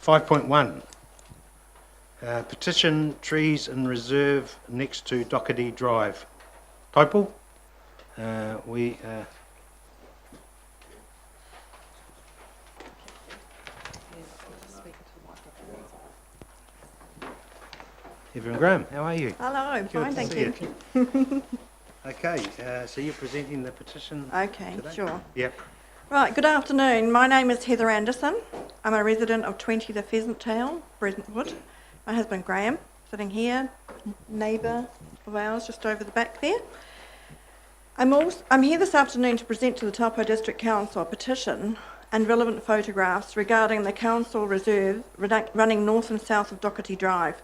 5.1. Petition trees in reserve next to Doherty Drive. Taupo, Evan Graham, how are you? Hello, fine, thank you. Okay, so you're presenting the petition Okay, today? sure. Yep. Right, good afternoon. My name is Heather Anderson. I'm a resident of 20 the Pheasant Tail, Brentwood. My husband Graham, sitting here, neighbour of ours just over the back there. I'm here this afternoon to present to the Taupo District Council a petition and relevant photographs regarding the council reserve running north and south of Doherty Drive.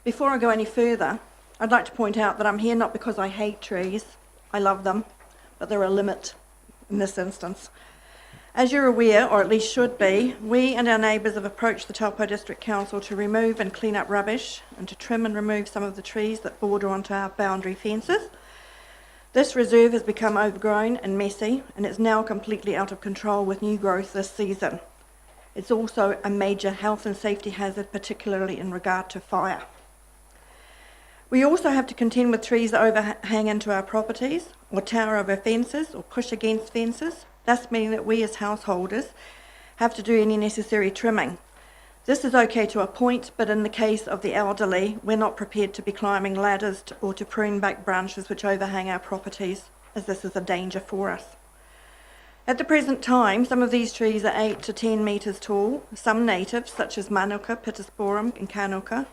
Before I go any further, I'd like to point out that I'm here not because I hate trees. I love them, but there are a limit in this instance. As you're aware, or at least should be, we and our neighbours have approached the Taupo District Council to remove and clean up rubbish and to trim and remove some of the trees that border onto our boundary fences. This reserve has become overgrown and messy, and it's now completely out of control with new growth this season. It's also a major health and safety hazard, particularly in regard to fire. We also have to contend with trees that overhang into our properties or tower over fences or push against fences, thus meaning that we as householders have to do any necessary trimming. This is okay to a point, but in the case of the elderly, we're not prepared to be climbing ladders or to prune back branches which overhang our properties, as this is a danger for us. At the present time, some of these trees are 8 to 10 metres tall, some natives such as Manuka, Pittosporum and Kanuka,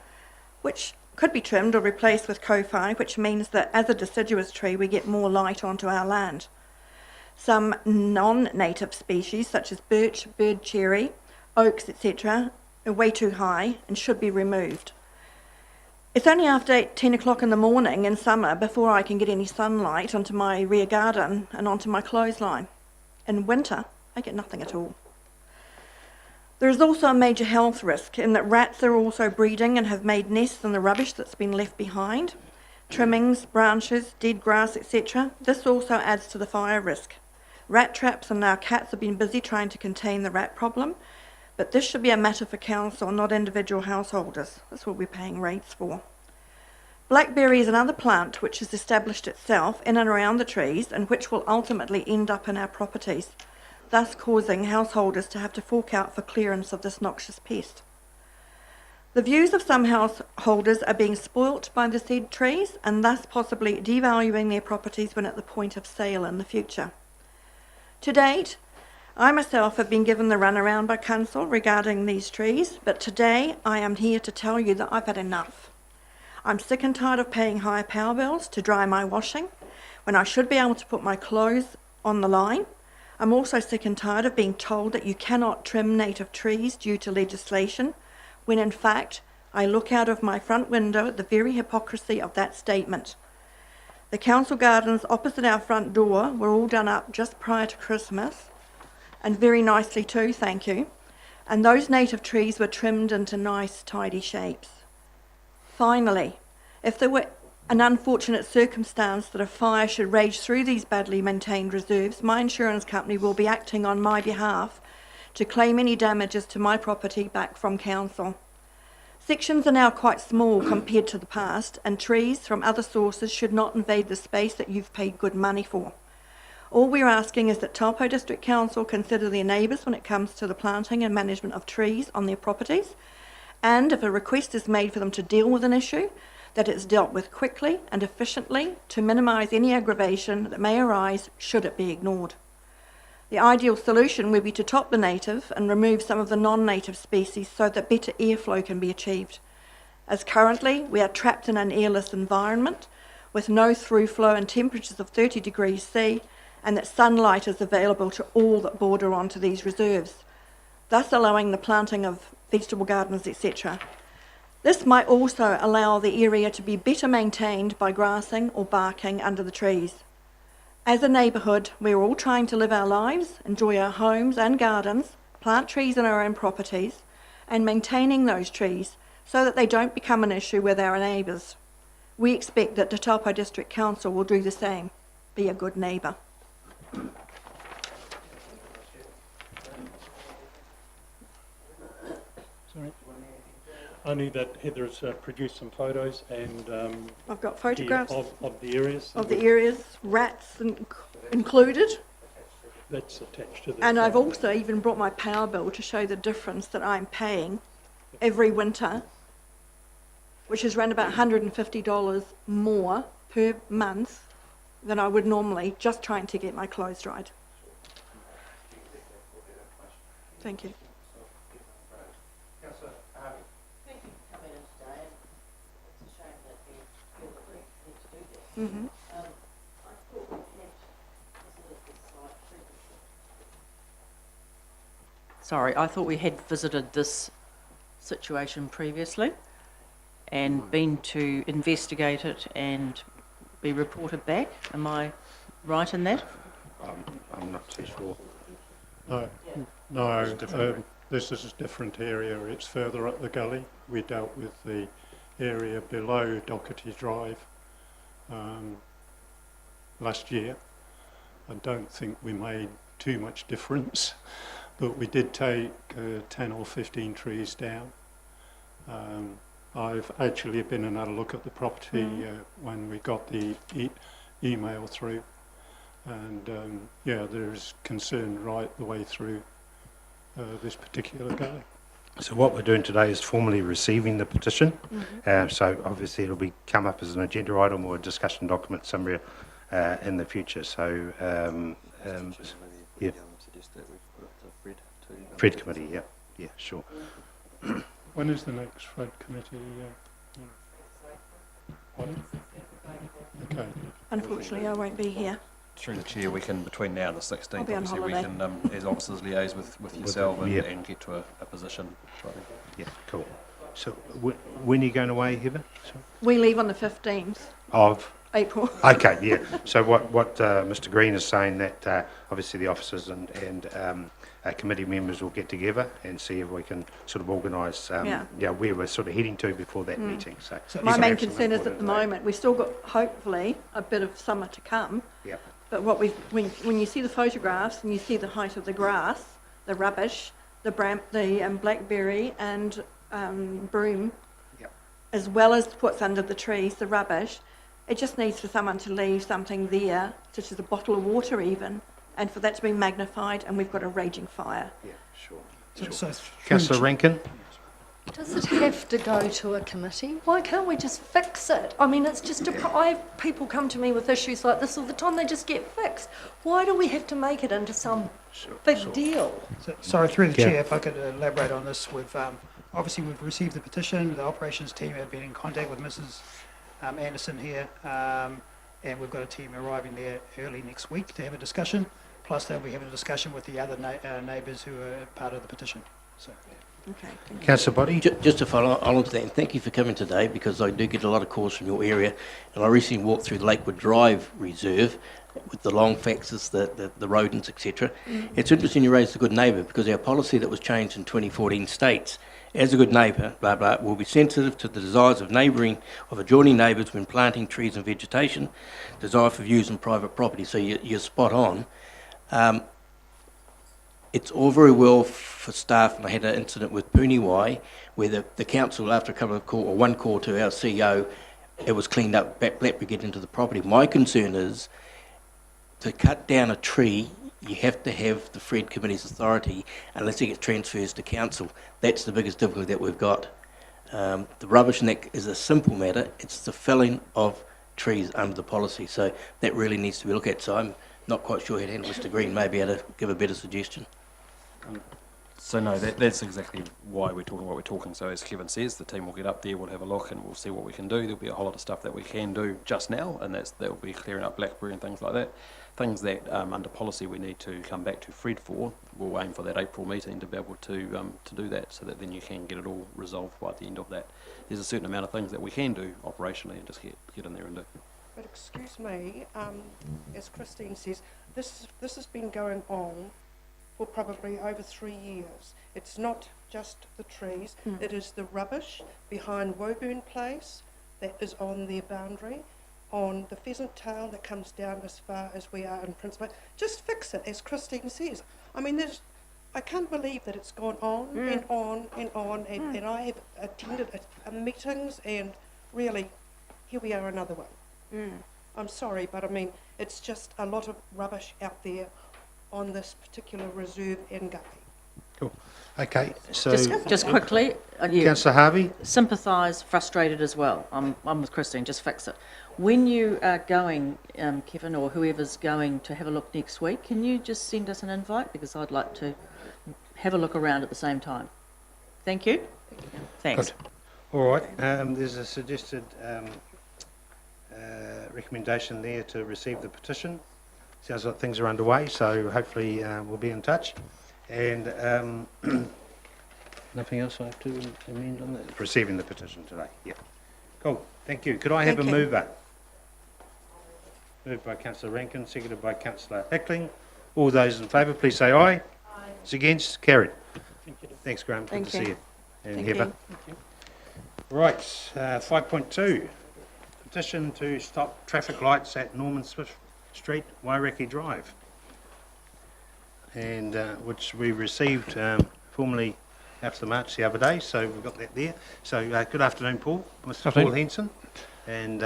which could be trimmed or replaced with whai, which means that as a deciduous tree we get more light onto our land. Some non-native species such as birch, bird cherry, oaks, etc. are way too high and should be removed. It's only after 10 o'clock in the morning in summer before I can get any sunlight onto my rear garden and onto my clothesline. In winter, I get nothing at all. There is also a major health risk in that rats are also breeding and have made nests in the rubbish that's been left behind. Trimmings, branches, dead grass, etc. This also adds to the fire risk. Rat traps and our cats have been busy trying to contain the rat problem, but this should be a matter for council, not individual householders. That's what we're paying rates for. Blackberry is another plant which has established itself in and around the trees and which will ultimately end up in our properties, thus causing householders to have to fork out for clearance of this noxious pest. The views of some householders are being spoilt by the said trees and thus possibly devaluing their properties when at the point of sale in the future. To date, I myself have been given the runaround by council regarding these trees, but today I am here to tell you that I've had enough. I'm sick and tired of paying higher power bills to dry my washing when I should be able to put my clothes on the line. I'm also sick and tired of being told that you cannot trim native trees due to legislation, when in fact I look out of my front window at the very hypocrisy of that statement. The council gardens opposite our front door were all done up just prior to Christmas, and very nicely too, thank you, and those native trees were trimmed into nice tidy shapes. Finally, if there were an unfortunate circumstance that a fire should rage through these badly maintained reserves, my insurance company will be acting on my behalf to claim any damages to my property back from council. Sections are now quite small compared to the past, and trees from other sources should not invade the space that you've paid good money for. All we're asking is that Taupo District Council consider their neighbours when it comes to the planting and management of trees on their properties, and if a request is made for them to deal with an issue, that it's dealt with quickly and efficiently to minimise any aggravation that may arise should it be ignored. The ideal solution would be to top the native and remove some of the non-native species so that better airflow can be achieved. As currently, we are trapped in an airless environment with no through flow and temperatures of 30 degrees C, and that sunlight is available to all that border onto these reserves, thus allowing the planting of vegetable gardens, etc. This might also allow the area to be better maintained by grassing or barking under the trees. As a neighbourhood, we're all trying to live our lives, enjoy our homes and gardens, plant trees in our own properties, and maintaining those trees so that they don't become an issue with our neighbours. We expect that the Taupo District Council will do the same. Be a good neighbour. Sorry. Only that Heather's produced some photos and I've got photographs of the areas. of the areas, rats included. That's attached to the... And I've also even brought my power bill to show the difference that I'm paying every winter, which is around about $150 more per month than I would normally, just trying to get my clothes dried. Thank you. Mm-hmm. Sorry, I thought we had visited this situation previously and been to investigate it and be reported back. Am I right in that? I'm not too sure. No, this is a different area. It's further up the gully. We dealt with the area below Doherty Drive last year. I don't think we made too much difference, but we did take 10 or 15 trees down. I've actually been and had a look at the property when we got the email through, and yeah, there's concern right the way through this particular gully. So what we're doing today is formally receiving the petition. So obviously it'll come up as an agenda item or a discussion document somewhere in the future. So yeah, Fred committee. Yeah, sure. When is the next Fred committee? Okay. Unfortunately, I won't be here. Through the chair, we can, between now and the 16th, I'll be on obviously we holiday. can, as officers, liaise with yourself yeah. and get to a position. Yeah, cool. So when are you going away, Heather? We leave on the 15th Of? April. Okay, yeah. So what Mr. Green is saying that obviously the officers and committee members will get together and see if we can sort of organise where we're sort of heading to before that meeting. So My main concern is at the moment we've still got hopefully a bit of summer to come. Yeah. But when you see the photographs and you see the height of the grass, the rubbish, the blackberry and broom, as well as what's under the trees, the rubbish, it just needs for someone to leave something there, such as a bottle of water even, and for that to be magnified, and we've got a raging fire. Yeah, sure. So Councillor Rankin? does it have to go to a committee? Why can't we just fix it? I mean, it's just I have people come to me with issues like this all the time. They just get fixed. Why do we have to make it into some big deal? Sorry, through the Yeah. chair, if I could elaborate on this. Obviously we've received the petition. The operations team have been in contact with Mrs. Anderson here, and we've got a team arriving there early next week to have a discussion. Plus, they'll be having a discussion with the other neighbours who are part of the petition. So. Okay. Thank you. Councillor Boddy? Just to follow on to that, and thank you for coming today, because I do get a lot of calls from your area, and I recently walked through the Lakewood Drive Reserve with the long faxes, the rodents, etc. It's interesting you raised the good neighbour, because our policy that was changed in 2014 states, as a good neighbour, blah, blah, will be sensitive to the desires of adjoining neighbours when planting trees and vegetation, desire for views on private property. So you're spot on. It's all very well for staff, and I had an incident with Puniwai where the council, after a couple of calls, or one call to our CEO, it was cleaned up, blackberry get into the property. My concern is to cut down a tree, you have to have the Fred Committee's authority unless it gets transfers to council. That's the biggest difficulty that we've got. The rubbish and that is a simple matter. It's the felling of trees under the policy. So that really needs to be looked at. So I'm not quite sure how to handle Mr. Green, maybe able to give a better suggestion. So no, that's exactly why we're talking what we're talking. So as Kevin says, the team will get up there, we'll have a look and we'll see what we can do. There'll be a whole lot of stuff that we can do just now, and that will be clearing up blackberry and things like that. Things that under policy we need to come back to Fred for. We'll aim for that April meeting to be able to do that, so that then you can get it all resolved by the end of that. There's a certain amount of things that we can do operationally and just get in there and do. But excuse me, as Christine says, this has been going on for probably over 3 years. It's not just the trees, it is the rubbish behind Woburn Place that is on their boundary, on the pheasant tail that comes down as far as we are in Principe. Just fix it, as Christine says. I mean, I can't believe that it's gone on and on and on, and I have attended meetings, and really, here we are, another one. I'm sorry, but I mean, it's just a lot of rubbish out there on this particular reserve and gully. Cool. Okay, so Just quickly, Councillor Harvey? sympathise, frustrated as well. I'm with Christine, just fix it. When you are going, Kevin, or whoever's going to have a look next week, can you just send us an invite? Because I'd like to have a look around at the same time. Thank you. Thanks. Good. All right, there's a suggested recommendation there to receive the petition. Sounds like things are underway, so hopefully we'll be in touch. And nothing else I have to amend on that? Receiving the petition today, yeah. Cool, thank you. Could I have a mover? Moved by Councillor Rankin, seconded by Councillor Hickling. All those in favour, please say aye. Aye. It's against, carried. Thanks, Graham, good to see you. And Heather. Right, 5.2. Petition to stop traffic lights at Norman Smith Street, Waireki Drive. And which we received formally after the march the other day, so we've got that there. So good afternoon, Paul. Mr. Paul Henson. And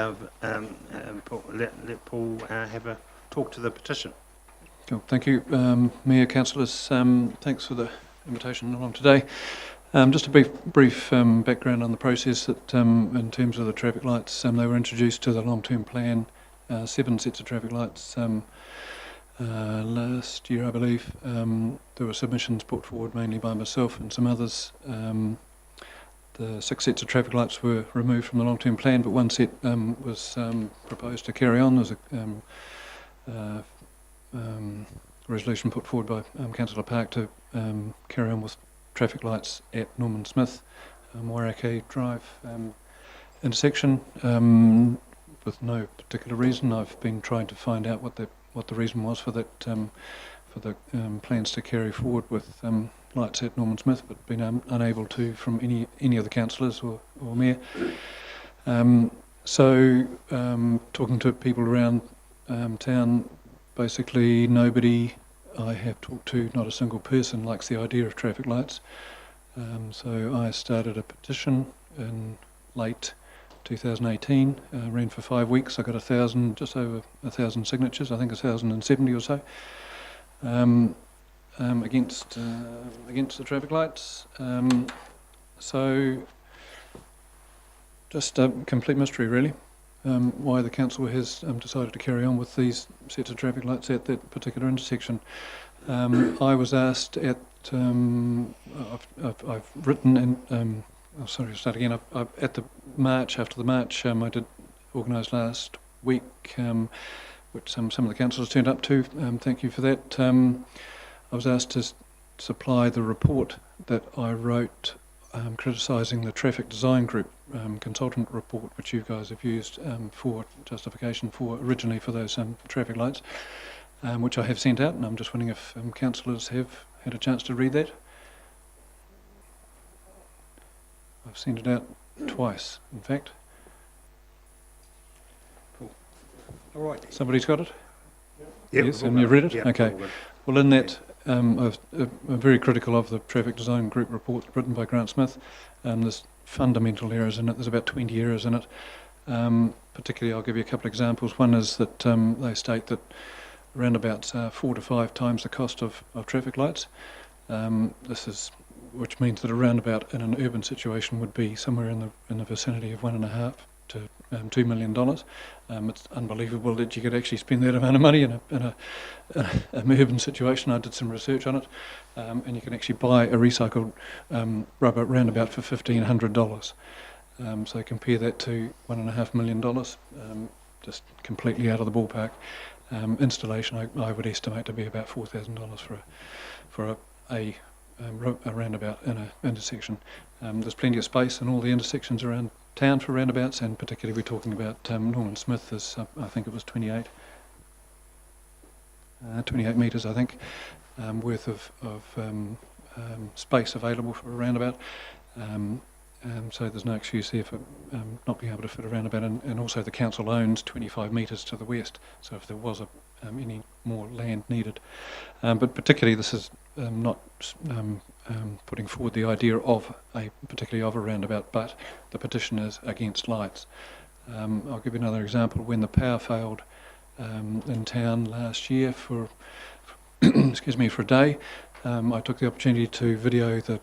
Paul, let Paul have a talk to the petition. Cool. Thank you, Mayor, Councillors. Thanks for the invitation along today. Just a brief background on the process that in terms of the traffic lights, they were introduced to the long-term plan, 7 sets of traffic lights last year, I believe. There were submissions put forward mainly by myself and some others. The 6 sets of traffic lights were removed from the long-term plan, but 1 set was proposed to carry on. There was a resolution put forward by Councillor Park to carry on with traffic lights at Norman Smith, Waireki Drive intersection, with no particular reason. I've been trying to find out what the reason was for that, for the plans to carry forward with lights at Norman Smith, but been unable to from any of the councillors or mayor. So talking to people around town, basically nobody I have talked to, not a single person, likes the idea of traffic lights. So I started a petition in late 2018, ran for 5 weeks. I got just over 1,000 signatures, I think 1,070 or so, against the traffic lights. So just a complete mystery, really, why the council has decided to carry on with these sets of traffic lights at that particular intersection. I was asked at, I've written and, sorry to start again, at the march, after the march, I did organise last week, which some of the councillors turned up to, thank you for that. I was asked to supply the report that I wrote criticising the traffic design group consultant report, which you guys have used for justification for originally for those traffic lights, which I have sent out, and I'm just wondering if councillors have had a chance to read that. I've sent it out twice, in fact. Cool. All right. Somebody's got it? Yep, yes, and you've read it? Yep, okay. Well, in that, I'm very critical of the traffic design group report written by Grant Smith. There's fundamental errors in it. There's about 20 errors in it. Particularly, I'll give you a couple of examples. One is that they state that around about 4 to 5 times the cost of traffic lights. Which means that a roundabout in an urban situation would be somewhere in the vicinity of $1.5 to $2 million. It's unbelievable that you could actually spend that amount of money in an urban situation. I did some research on it, and you can actually buy a recycled rubber roundabout for $1,500. So compare that to $1.5 million, just completely out of the ballpark. Installation, I would estimate to be about $4,000 for a roundabout in an intersection. There's plenty of space in all the intersections around town for roundabouts, and particularly we're talking about Norman Smith. Is I think it was 28 metres, I think, worth of space available for a roundabout. So there's no excuse there for not being able to fit a roundabout, and also the council owns 25 metres to the west, so if there was any more land needed. But particularly this is not putting forward the idea of particularly of a roundabout, but the petition is against lights. I'll give you another example. When the power failed in town last year for excuse me, for a day, I took the opportunity to video the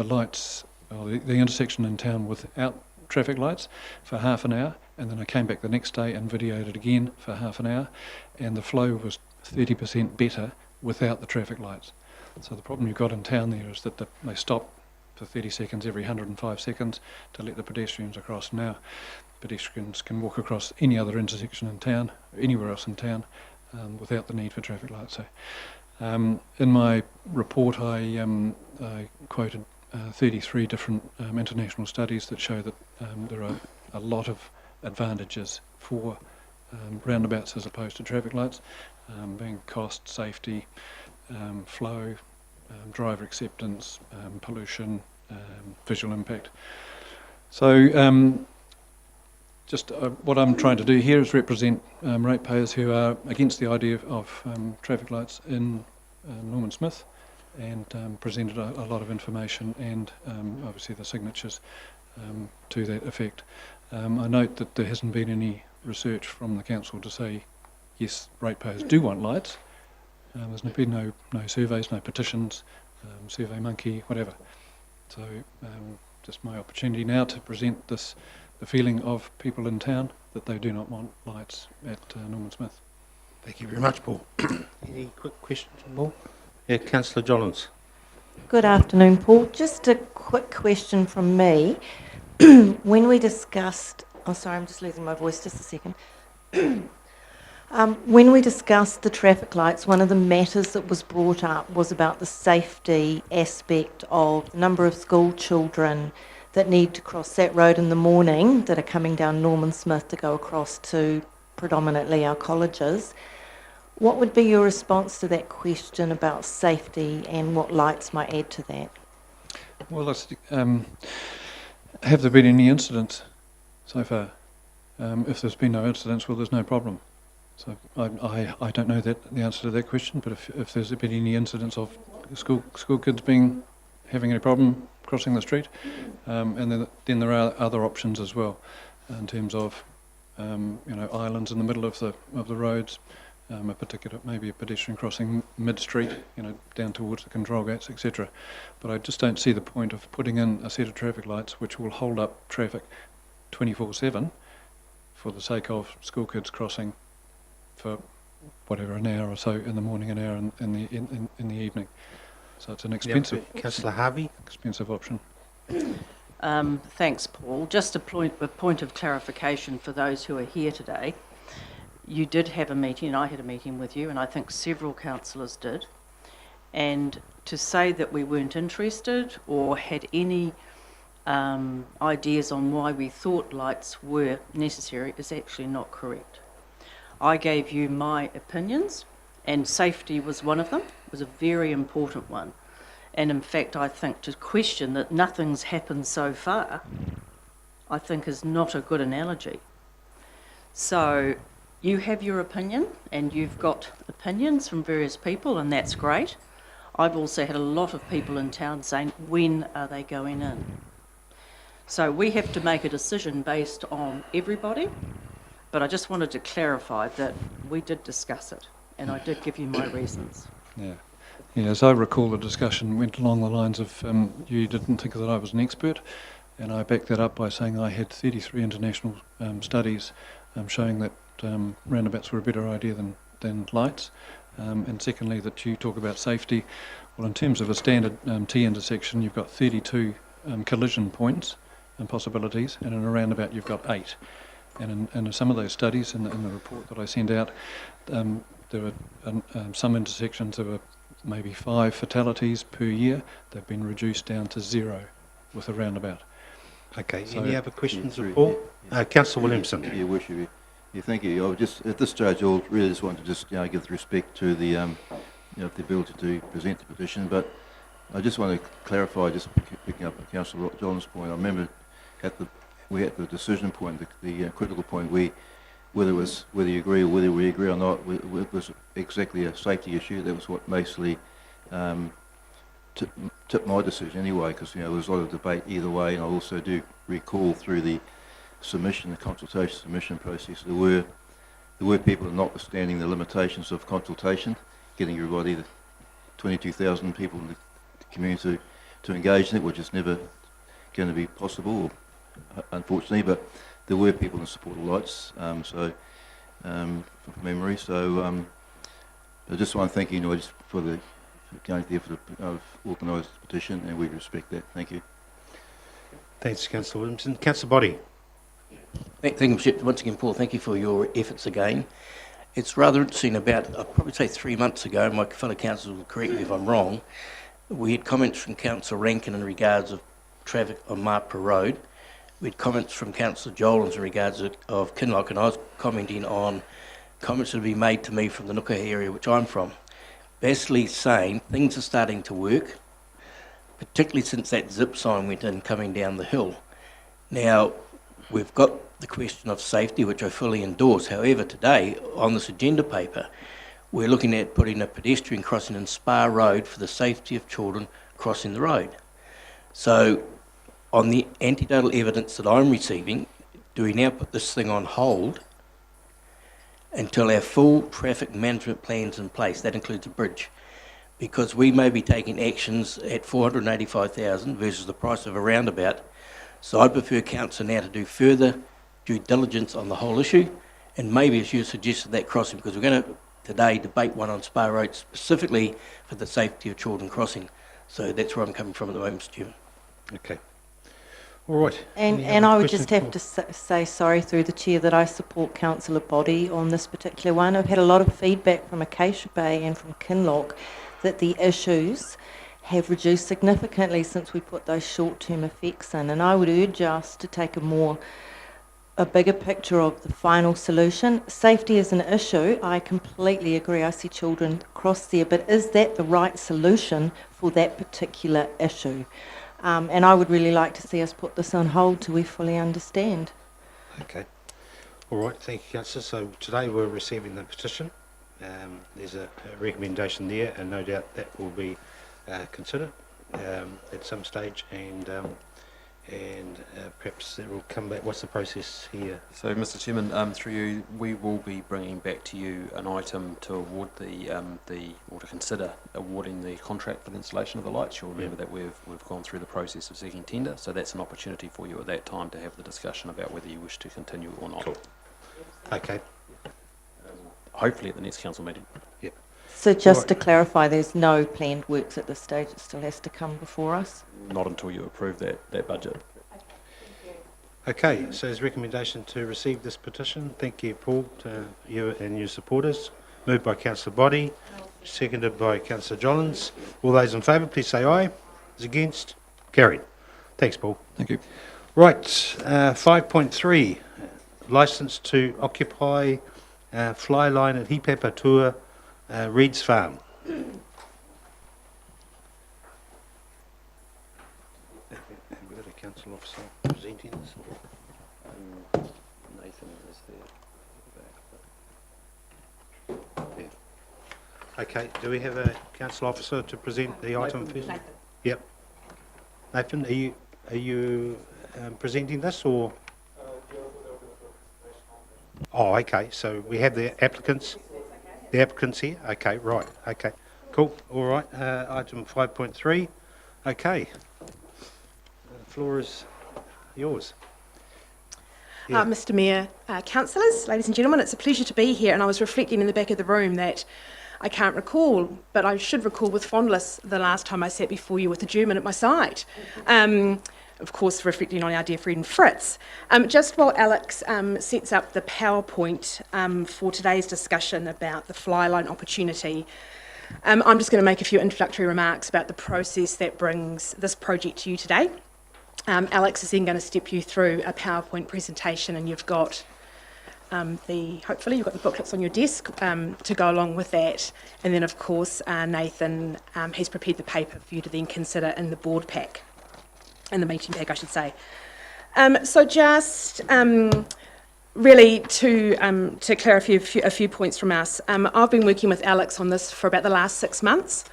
lights, or the intersection in town without traffic lights for half an hour, and then I came back the next day and videoed it again for half an hour, and the flow was 30% better without the traffic lights. So the problem you've got in town there is that they stop for 30 seconds every 105 seconds to let the pedestrians across. Now pedestrians can walk across any other intersection in town, or anywhere else in town, without the need for traffic lights. So in my report I quoted 33 different international studies that show that there are a lot of advantages for roundabouts as opposed to traffic lights, being cost, safety, flow, driver acceptance, pollution, visual impact. So just what I'm trying to do here is represent ratepayers who are against the idea of traffic lights in Norman Smith, and presented a lot of information and obviously the signatures to that effect. I note that there hasn't been any research from the council to say yes, ratepayers do want lights. There's been no surveys, no petitions, Survey Monkey, whatever. So just my opportunity now to present the feeling of people in town that they do not want lights at Norman Smith. Thank you very much, Paul. Any quick questions from Paul? Yeah, Councillor Jollins. Good afternoon, Paul. Just a quick question from me. When we discussed, oh sorry, I'm just losing my voice, just a second. When we discussed the traffic lights, one of the matters that was brought up was about the safety aspect of the number of school children that need to cross that road in the morning that are coming down Norman Smith to go across to predominantly our colleges. What would be your response to that question about safety and what lights might add to that? Well, have there been any incidents so far? If there's been no incidents, well, there's no problem. So I don't know the answer to that question, but if there's been any incidents of school kids having any problem crossing the street, and then there are other options as well, in terms of islands in the middle of the roads, maybe a pedestrian crossing mid-street, down towards the control gates, etc. But I just don't see the point of putting in a set of traffic lights which will hold up traffic 24/7 for the sake of school kids crossing for whatever, an hour or so in the morning, an hour in the evening. So it's an expensive, Councillor Harvey. expensive option. Thanks, Paul. Just a point of clarification for those who are here today. You did have a meeting, and I had a meeting with you, and I think several councillors did. And to say that we weren't interested or had any ideas on why we thought lights were necessary is actually not correct. I gave you my opinions, and safety was one of them. It was a very important one. And in fact, I think to question that nothing's happened so far, I think is not a good analogy. So you have your opinion, and you've got opinions from various people, and that's great. I've also had a lot of people in town saying, when are they going in? So we have to make a decision based on everybody, but I just wanted to clarify that we did discuss it, and I did give you my reasons. Yeah, as I recall, the discussion went along the lines of you didn't think that I was an expert, and I backed that up by saying I had 33 international studies showing that roundabouts were a better idea than lights, and secondly that you talk about safety. Well, in terms of a standard T intersection, you've got 32 collision points and possibilities, and in a roundabout you've got 8. And in some of those studies, in the report that I sent out, there are some intersections there were maybe 5 fatalities per year. They've been reduced down to 0 with a roundabout. Okay, So, any other questions of Paul? Councillor Williamson. Yeah, Worship. Yeah, thank you. I just at this stage, I really just want to give respect to the the ability to present the petition, but I just want to clarify, just picking up Councillor John's point. I remember we at the decision point, the critical point, whether you agree or whether we agree or not, it was exactly a safety issue. That was what basically tipped my decision anyway, because there was a lot of debate either way. And I also do recall through the consultation submission process, there were people, notwithstanding the limitations of consultation, getting everybody, the 22,000 people in the community to engage in it, which is never going to be possible, unfortunately, but there were people in support of lights, from memory. So I just want to thank you, just for going there of organised the petition, and we respect that. Thank you. Thanks, Councillor Williamson. Councillor Body. Thank you, once again, Paul. Thank you for your efforts again. It's rather interesting. About, I'd probably say 3 months ago, my fellow councillors will correct me if I'm wrong, we had comments from Councillor Rankin in regards of traffic on Marpra Road. We had comments from Councillor Jolins in regards of Kinloch, and I was commenting on comments that have been made to me from the Nuka area, which I'm from. Basically saying things are starting to work, particularly since that zip sign went in coming down the hill. Now, we've got the question of safety, which I fully endorse. However, today, on this agenda paper, we're looking at putting a pedestrian crossing in Spa Road for the safety of children crossing the road. So, on the anecdotal evidence that I'm receiving, do we now put this thing on hold until our full traffic management plan's in place? That includes a bridge. Because we may be taking actions at 485,000 versus the price of a roundabout. So I'd prefer council now to do further due diligence on the whole issue, and maybe, as you suggested, that crossing, because we're going to today debate one on Spa Road specifically for the safety of children crossing. So that's where I'm coming from at the moment, Mr. Chairman. Okay. All right. And I would just have to say sorry through the chair that I support Councillor Body on this particular one. I've had a lot of feedback from Acacia Bay and from Kinloch that the issues have reduced significantly since we put those short-term effects in, and I would urge us to take a bigger picture of the final solution. Safety is an issue. I completely agree. I see children cross there, but is that the right solution for that particular issue? And I would really like to see us put this on hold till we fully understand. Okay. All right. Thank you, Councillor. So today we're receiving the petition. There's a recommendation there, and no doubt that will be considered at some stage, and perhaps it will come back. What's the process here? So, Mr. Chairman, through you, we will be bringing back to you an item to award or to consider awarding the contract for the installation of the lights. You'll remember that we've gone through the process of seeking tender, so that's an opportunity for you at that time to have the discussion about whether you wish to continue or not. Cool. Okay. Hopefully at the next council meeting. Yep. So just to clarify, there's no planned works at this stage. It still has to come before us? Not until you approve that budget. Okay, so there's recommendation to receive this petition. Thank you, Paul, to you and your supporters. Moved by Councillor Body, seconded by Councillor Jollins. All those in favour, please say aye. Those against? Carried. Thanks, Paul. Thank you. Right, 5.3, licence to occupy fly line at Hipepatua Reeds Farm. Have we got a council officer presenting this? Nathan is there. Yeah. Okay, do we have a council officer to present the item first? Nathan. Yep. Nathan, are you presenting this, or? Oh, okay, so we have the applicants. The applicants here? Okay, right, okay. Cool, all right, item 5.3. Okay. The floor is yours. Yeah. Mr Mayor, councillors, ladies and gentlemen, it's a pleasure to be here, and I was reflecting in the back of the room that I can't recall, but I should recall with fondness the last time I sat before you with a German at my side. Of course, reflecting on our dear friend Fritz. Just while Alex sets up the PowerPoint for today's discussion about the flyline opportunity, I'm just going to make a few introductory remarks about the process that brings this project to you today. Alex is then going to step you through a PowerPoint presentation, and you've got hopefully you've got the booklets on your desk to go along with that. And then, of course, Nathan has prepared the paper for you to then consider in the board pack, in the meeting pack, I should say. So just really to clarify a few points from us. I've been working with Alex on this for about the last 6 months.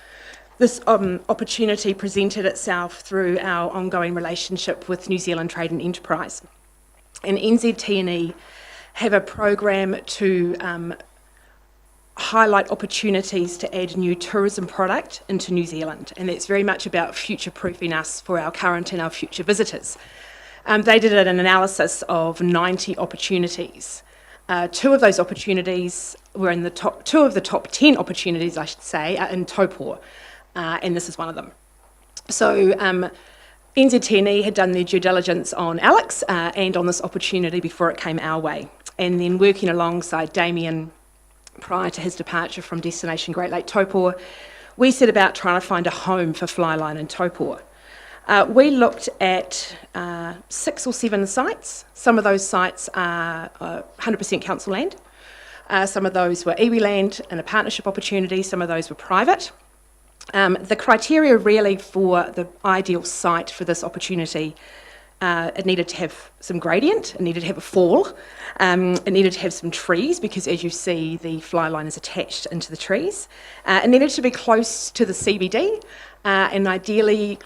This opportunity presented itself through our ongoing relationship with New Zealand Trade and Enterprise. And NZT&E have a program to highlight opportunities to add new tourism product into New Zealand, and that's very much about future-proofing us for our current and our future visitors. They did an analysis of 90 opportunities. 2 of those opportunities were in the top 10 opportunities, I should say, are in Taupo, and this is one of them. So NZT&E had done their due diligence on Alex and on this opportunity before it came our way. And then working alongside Damien prior to his departure from Destination Great Lake Taupo, we set about trying to find a home for Flyline in Taupo. We looked at 6 or 7 sites. Some of those sites are 100% council land. Some of those were iwi land and a partnership opportunity. Some of those were private. The criteria really for the ideal site for this opportunity, it needed to have some gradient, it needed to have a fall, it needed to have some trees because, as you see, the fly line is attached into the trees. It needed to be close to the CBD and ideally,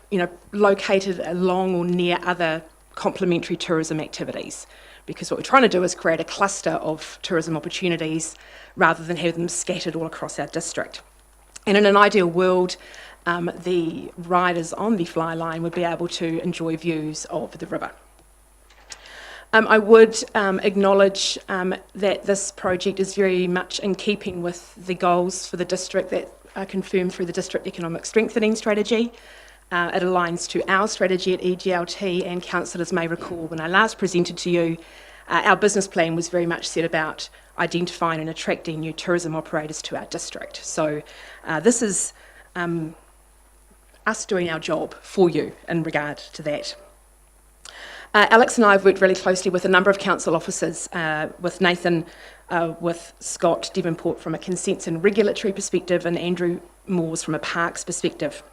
located along or near other complementary tourism activities, because what we're trying to do is create a cluster of tourism opportunities rather than have them scattered all across our district. And in an ideal world, the riders on the fly line would be able to enjoy views of the river. I would acknowledge that this project is very much in keeping with the goals for the district that are confirmed through the District Economic Strengthening Strategy. It aligns to our strategy at EGLT, and councillors may recall when I last presented to you, our business plan was very much set about identifying and attracting new tourism operators to our district. So this is us doing our job for you in regard to that. Alex and I have worked really closely with a number of council officers, with Nathan, with Scott Devonport from a consents and regulatory perspective, and Andrew Moores from a parks perspective.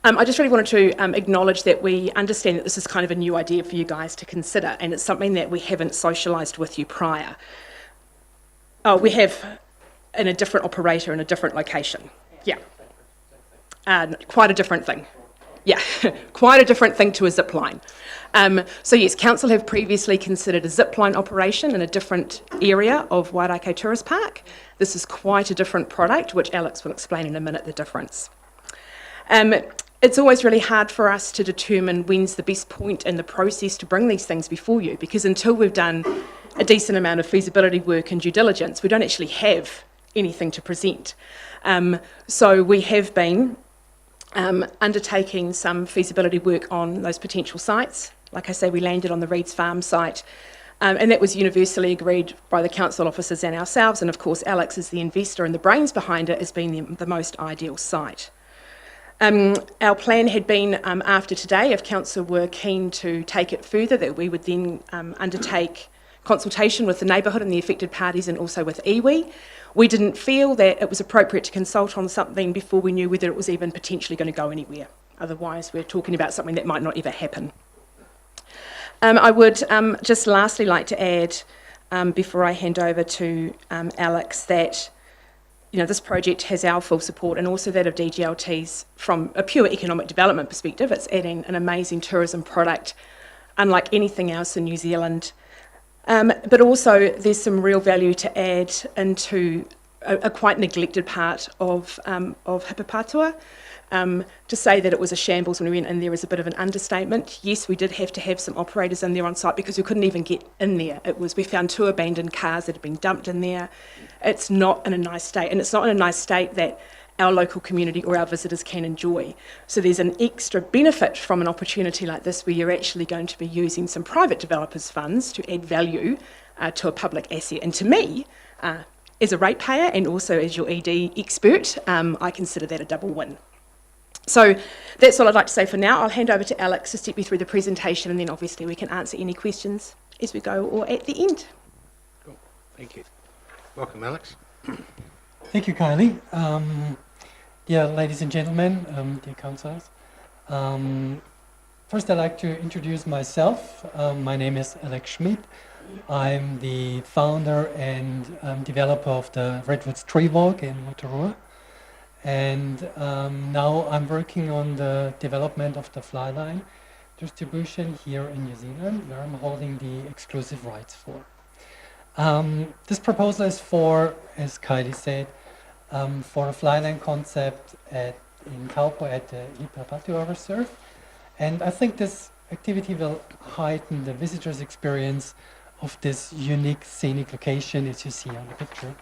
I just really wanted to acknowledge that we understand that this is kind of a new idea for you guys to consider, and it's something that we haven't socialised with you prior. Oh, we have in a different operator in a different location. Yeah. Quite a different thing. Yeah, quite a different thing to a zip line. So yes, council have previously considered a zip line operation in a different area of Wairākei Tourist Park. This is quite a different product, which Alex will explain in a minute the difference. It's always really hard for us to determine when's the best point in the process to bring these things before you, because until we've done a decent amount of feasibility work and due diligence, we don't actually have anything to present. So we have been undertaking some feasibility work on those potential sites. Like I say, we landed on the Reeds Farm site, and that was universally agreed by the council officers and ourselves, and of course Alex is the investor and the brains behind it as being the most ideal site. Our plan had been, after today, if council were keen to take it further, that we would then undertake consultation with the neighbourhood and the affected parties, and also with iwi. We didn't feel that it was appropriate to consult on something before we knew whether it was even potentially going to go anywhere. Otherwise, we're talking about something that might not ever happen. I would just lastly like to add, before I hand over to Alex, that this project has our full support, and also that of DGLT's from a pure economic development perspective. It's adding an amazing tourism product, unlike anything else in New Zealand. But also there's some real value to add into a quite neglected part of Hipapatua. To say that it was a shambles when we went in there is a bit of an understatement. Yes, we did have to have some operators in there on site because we couldn't even get in there. We found 2 abandoned cars that had been dumped in there. It's not in a nice state, and it's not in a nice state that our local community or our visitors can enjoy. So there's an extra benefit from an opportunity like this, where you're actually going to be using some private developers' funds to add value to a public asset. And to me, as a ratepayer and also as your ED expert, I consider that a double win. So that's all I'd like to say for now. I'll hand over to Alex to step you through the presentation, and then obviously we can answer any questions as we go or at the end. Thank you. Welcome, Alex. Thank you, Kylie. Dear ladies and gentlemen, dear councillors. First, I'd like to introduce myself. My name is Alex Schmid. I'm the founder and developer of the Redwoods Tree Walk in Rotorua. And now I'm working on the development of the flyline distribution here in New Zealand, where I'm holding the exclusive rights for. This proposal is for, as Kylie said, for a flyline concept in Taupo at the Hipapatu Reserve. And I think this activity will heighten the visitor's experience of this unique scenic location, as you see on the picture.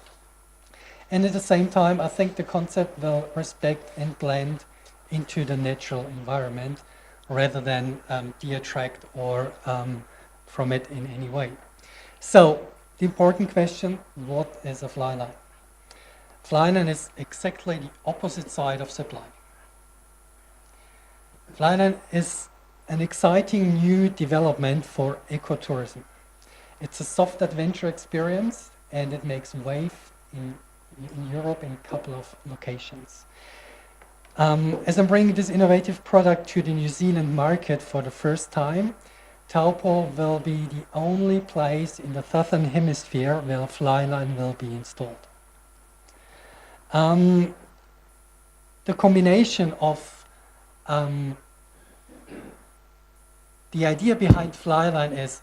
And at the same time, I think the concept will respect and blend into the natural environment rather than detract or from it in any way. So, the important question, what is a flyline? Flyline is exactly the opposite side of zipline. Flyline is an exciting new development for ecotourism. It's a soft adventure experience and it makes wave in Europe in a couple of locations. As I'm bringing this innovative product to the New Zealand market for the first time, Taupo will be the only place in the southern hemisphere where a flyline will be installed. The combination of the idea behind flyline is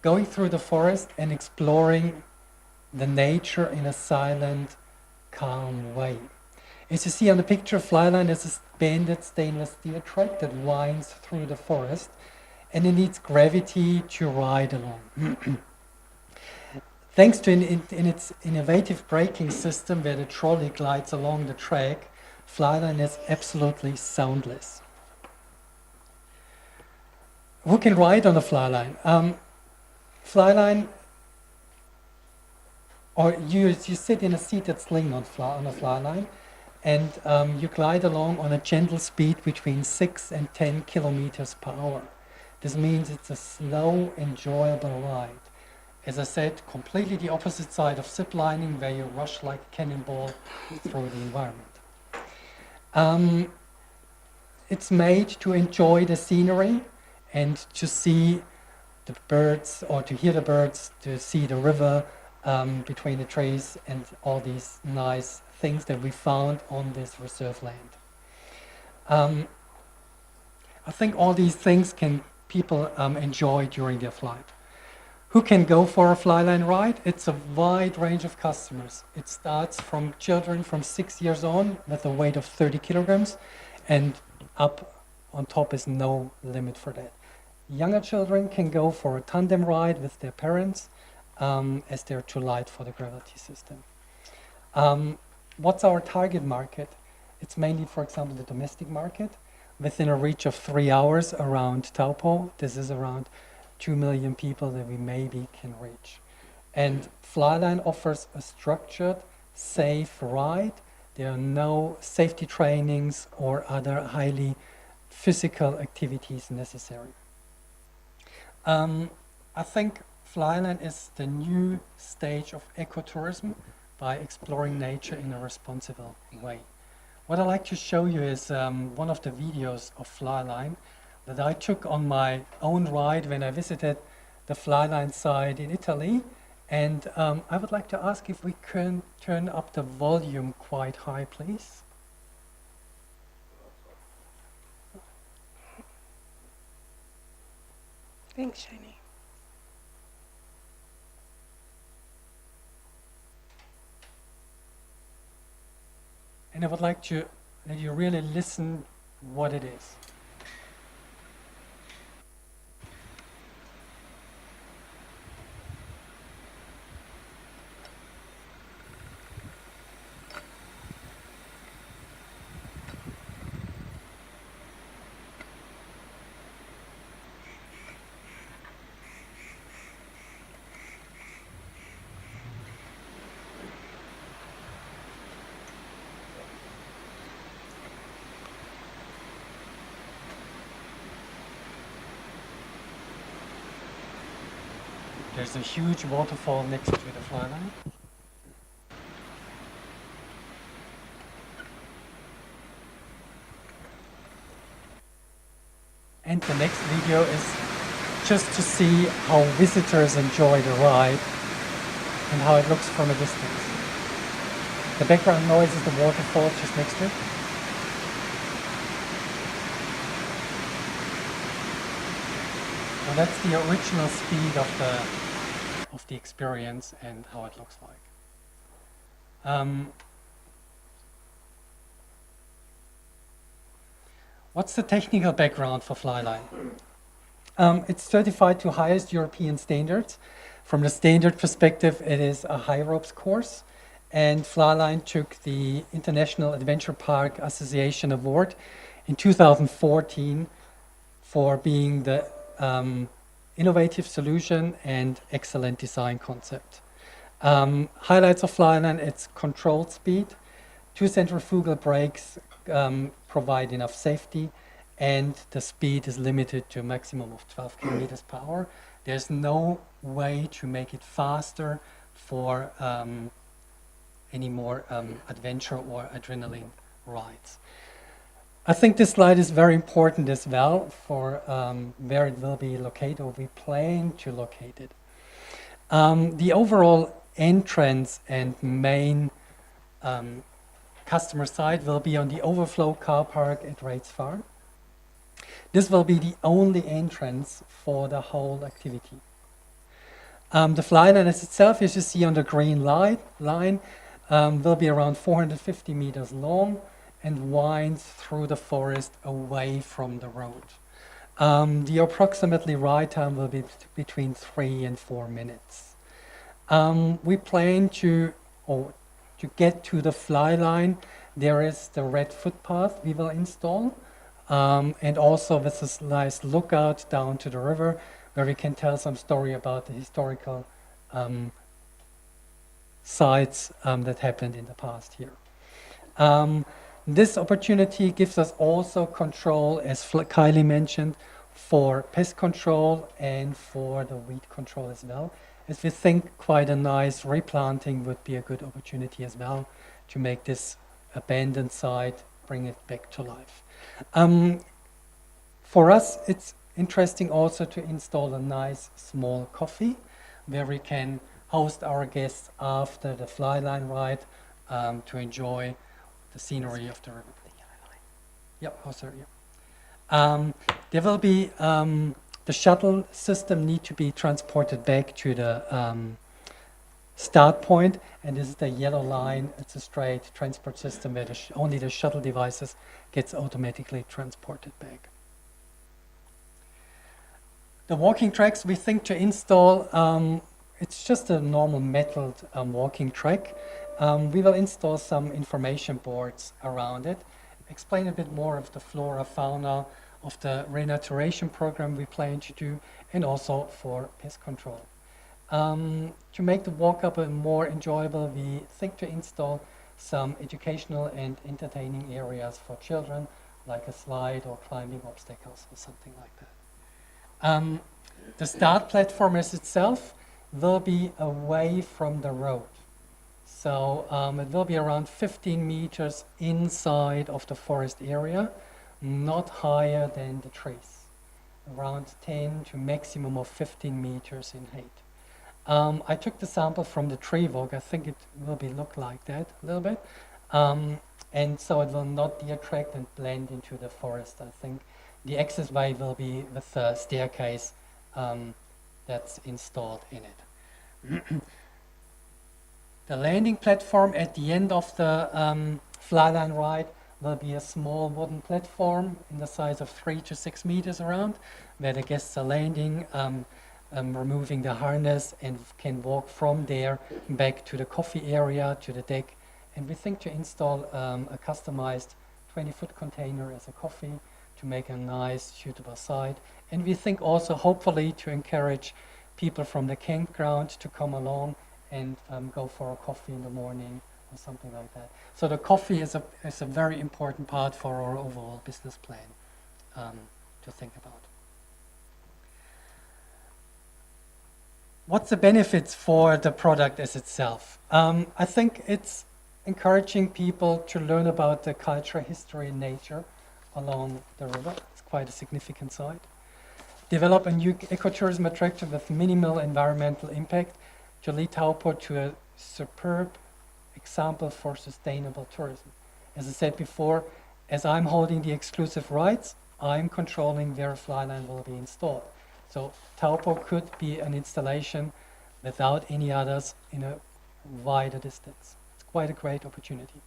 going through the forest and exploring the nature in a silent, calm way. As you see on the picture, flyline is a banded stainless steel track that winds through the forest, and it needs gravity to ride along. Thanks to in its innovative braking system where the trolley glides along the track, flyline is absolutely soundless. Who can ride on a flyline? Flyline, or you sit in a seated sling on a flyline, and you glide along on a gentle speed between 6 and 10 kilometers per hour. This means it's a slow, enjoyable ride. As I said, completely the opposite side of ziplining, where you rush like a cannonball through the environment. It's made to enjoy the scenery and to see the birds, or to hear the birds, to see the river between the trees and all these nice things that we found on this reserve land. I think all these things can people enjoy during their flight. Who can go for a flyline ride? It's a wide range of customers. It starts from children from 6 years on with a weight of 30 kilograms, and up on top is no limit for that. Younger children can go for a tandem ride with their parents, as they're too light for the gravity system. What's our target market? It's mainly, for example, the domestic market. Within a reach of 3 hours around Taupo, this is around 2 million people that we maybe can reach. And flyline offers a structured, safe ride. There are no safety trainings or other highly physical activities necessary. I think flyline is the new stage of ecotourism by exploring nature in a responsible way. What I'd like to show you is one of the videos of flyline that I took on my own ride when I visited the flyline site in Italy. And I would like to ask if we can turn up the volume quite high, please. Thanks, Shani. And I would like to that you really listen what it is. There's a huge waterfall next to the fly line. And the next video is just to see how visitors enjoy the ride and how it looks from a distance. The background noise is the waterfall just next to it. So that's the original speed of the experience and how it looks like. What's the technical background for Flyline? It's certified to highest European standards. From the standard perspective, it is a high ropes course, and Flyline took the International Adventure Park Association Award in 2014 for being the innovative solution and excellent design concept. Highlights of Flyline: it's controlled speed, 2 centrifugal brakes provide enough safety, and the speed is limited to a maximum of 12 kilometers per hour. There's no way to make it faster for any more adventure or adrenaline rides. I think this slide is very important as well for where it will be located, or we plan to locate it. The overall entrance and main customer side will be on the overflow car park at Rates Farm. This will be the only entrance for the whole activity. The Flyline itself, as you see on the green line, will be around 450 meters long and winds through the forest away from the road. The approximately ride time will be between 3 and 4 minutes. We plan to get to the Flyline. There is the red footpath we will install, and also with this nice lookout down to the river, where we can tell some story about the historical sites that happened in the past here. This opportunity gives us also control, as Kylie mentioned, for pest control and for the weed control as well, as we think quite a nice replanting would be a good opportunity as well to make this abandoned site, bring it back to life. For us, it's interesting also to install a nice small coffee where we can host our guests after the Flyline ride to enjoy the scenery of the river. Yep, oh sorry, yeah. There will be, the shuttle system need to be transported back to the start point, and this is the yellow line. It's a straight transport system where only the shuttle devices gets automatically transported back. The walking tracks we think to install, it's just a normal metal walking track. We will install some information boards around it, explain a bit more of the flora, fauna, of the renaturation program we plan to do, and also for pest control. To make the walk up more enjoyable, we think to install some educational and entertaining areas for children, like a slide or climbing obstacles or something like that. The start platform as itself will be away from the road. So it will be around 15 meters inside of the forest area, not higher than the trees, around 10 to maximum of 15 meters in height. I took the sample from the tree walk. I think it will look like that a little bit. And so it will not deattract and blend into the forest. I think the access way will be with the staircase that's installed in it. The landing platform at the end of the Flyline ride will be a small wooden platform in the size of 3 to 6 meters around, where the guests are landing, removing the harness, and can walk from there back to the coffee area, to the deck. And we think to install a customized 20-foot container as a coffee to make a nice, suitable site. And we think also, hopefully, to encourage people from the campground to come along and go for a coffee in the morning or something like that. So the coffee is a very important part for our overall business plan to think about. what's the benefits for the product as itself? I think it's encouraging people to learn about the culture, history, and nature along the river. It's quite a significant site. Develop a new ecotourism attraction with minimal environmental impact to lead Taupo to a superb example for sustainable tourism. As I said before, as I'm holding the exclusive rights, I'm controlling where a fly line will be installed. So Taupo could be an installation without any others in a wider distance. It's quite a great opportunity.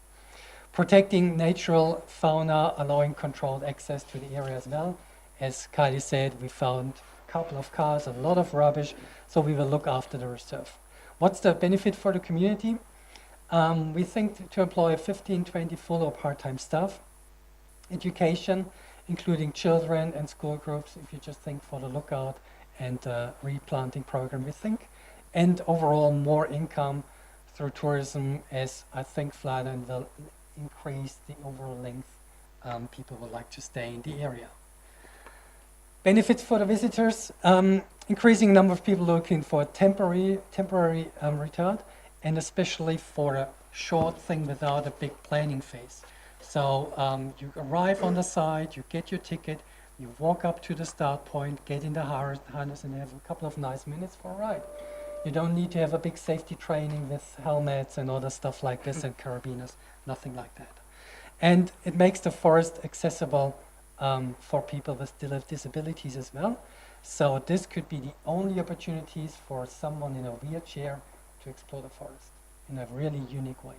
Protecting natural fauna, allowing controlled access to the area as well. As Kylie said, we found a couple of cars, a lot of rubbish, so we will look after the reserve. What's the benefit for the community? We think to employ 15, 20 full or part-time staff. Education, including children and school groups, if you just think for the lookout and replanting program, we think. And overall more income through tourism, as I think Flyline will increase the overall length people would like to stay in the area. Benefits for the visitors, increasing number of people looking for temporary return, and especially for a short thing without a big planning phase. So you arrive on the site, you get your ticket, you walk up to the start point, get in the harness, and have a couple of nice minutes for a ride. You don't need to have a big safety training with helmets and other stuff like this and carabiners, nothing like that. And it makes the forest accessible for people with disabilities as well. So this could be the only opportunities for someone in a wheelchair to explore the forest in a really unique way.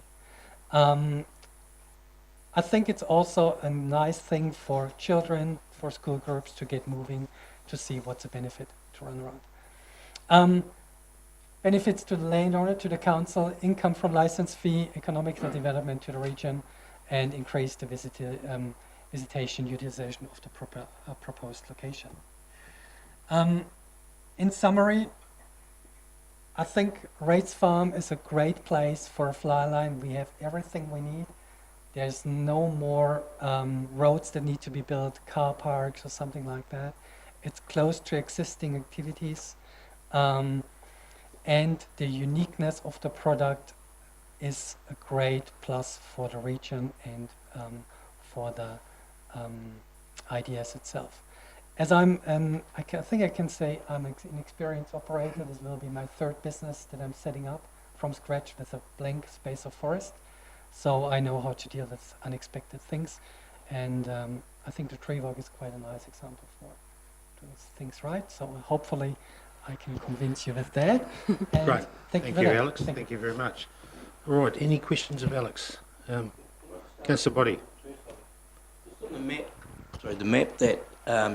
I think it's also a nice thing for children, for school groups to get moving, to see what's a benefit to run around. Benefits to the landowner, to the council, income from license fee, economic development to the region, and increase the visitation utilization of the proposed location. In summary, I think Rates Farm is a great place for a fly line. We have everything we need. There's no more roads that need to be built, car parks or something like that. It's close to existing activities. And the uniqueness of the product is a great plus for the region and for the IDS itself. As I think I can say I'm an experienced operator. This will be my third business that I'm setting up from scratch with a blank space of forest. So I know how to deal with unexpected things. And I think the tree walk is quite a nice example for doing things right. So hopefully I can convince you with that. Great. Thank you, Alex. Thank Thank you very much. All right, any questions of Alex? Councillor Body. The map that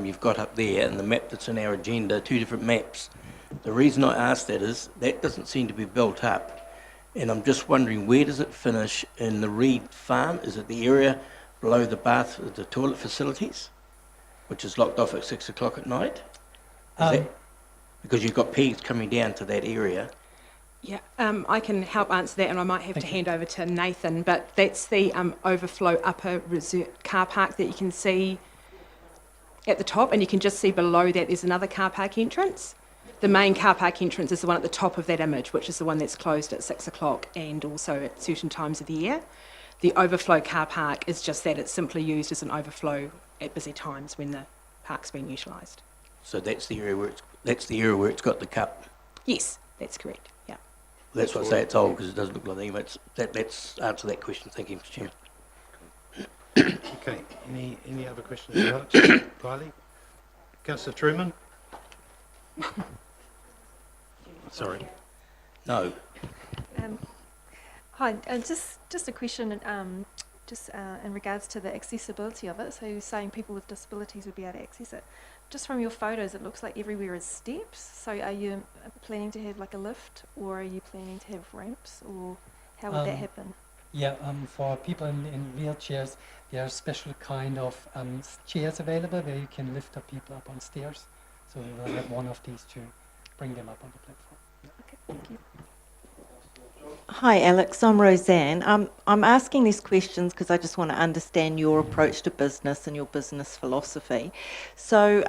you've got up there and the map that's in our agenda, two different maps. The reason I asked that is that doesn't seem to be built up. And I'm just wondering, where does it finish in the Reed Farm? Is it the area below the bath, the toilet facilities, which is locked off at 6 o'clock at night? Because you've got pigs coming down to that area. Yeah, I can help answer that, and I might have to hand over to Nathan, but that's the overflow upper reserve car park that you can see at the top, and you can just see below that there's another car park entrance. The main car park entrance is the one at the top of that image, which is the one that's closed at 6 o'clock and also at certain times of the year. The overflow car park is just that, it's simply used as an overflow at busy times when the park's been utilised. So that's the area where it's got the cup. Yes, that's correct. Yeah. That's why I say it's old, because it doesn't look like the image. Let's answer that question. Thank you, Mr. Chair. Okay, any other questions of Alex? Kylie? Councillor Truman? Sorry. No. Hi, just a question, in regards to the accessibility of it. So you're saying people with disabilities would be able to access it. Just from your photos, it looks like everywhere is steps. So are you planning to have like a lift, or are you planning to have ramps, or how would that happen? Yeah, for people in wheelchairs, there are special kind of chairs available where you can lift up people up on stairs. So we will have one of these to bring them up on the platform. Okay, thank you. Hi, Alex. I'm Roseanne. I'm asking these questions because I just want to understand your approach to business and your business philosophy. So,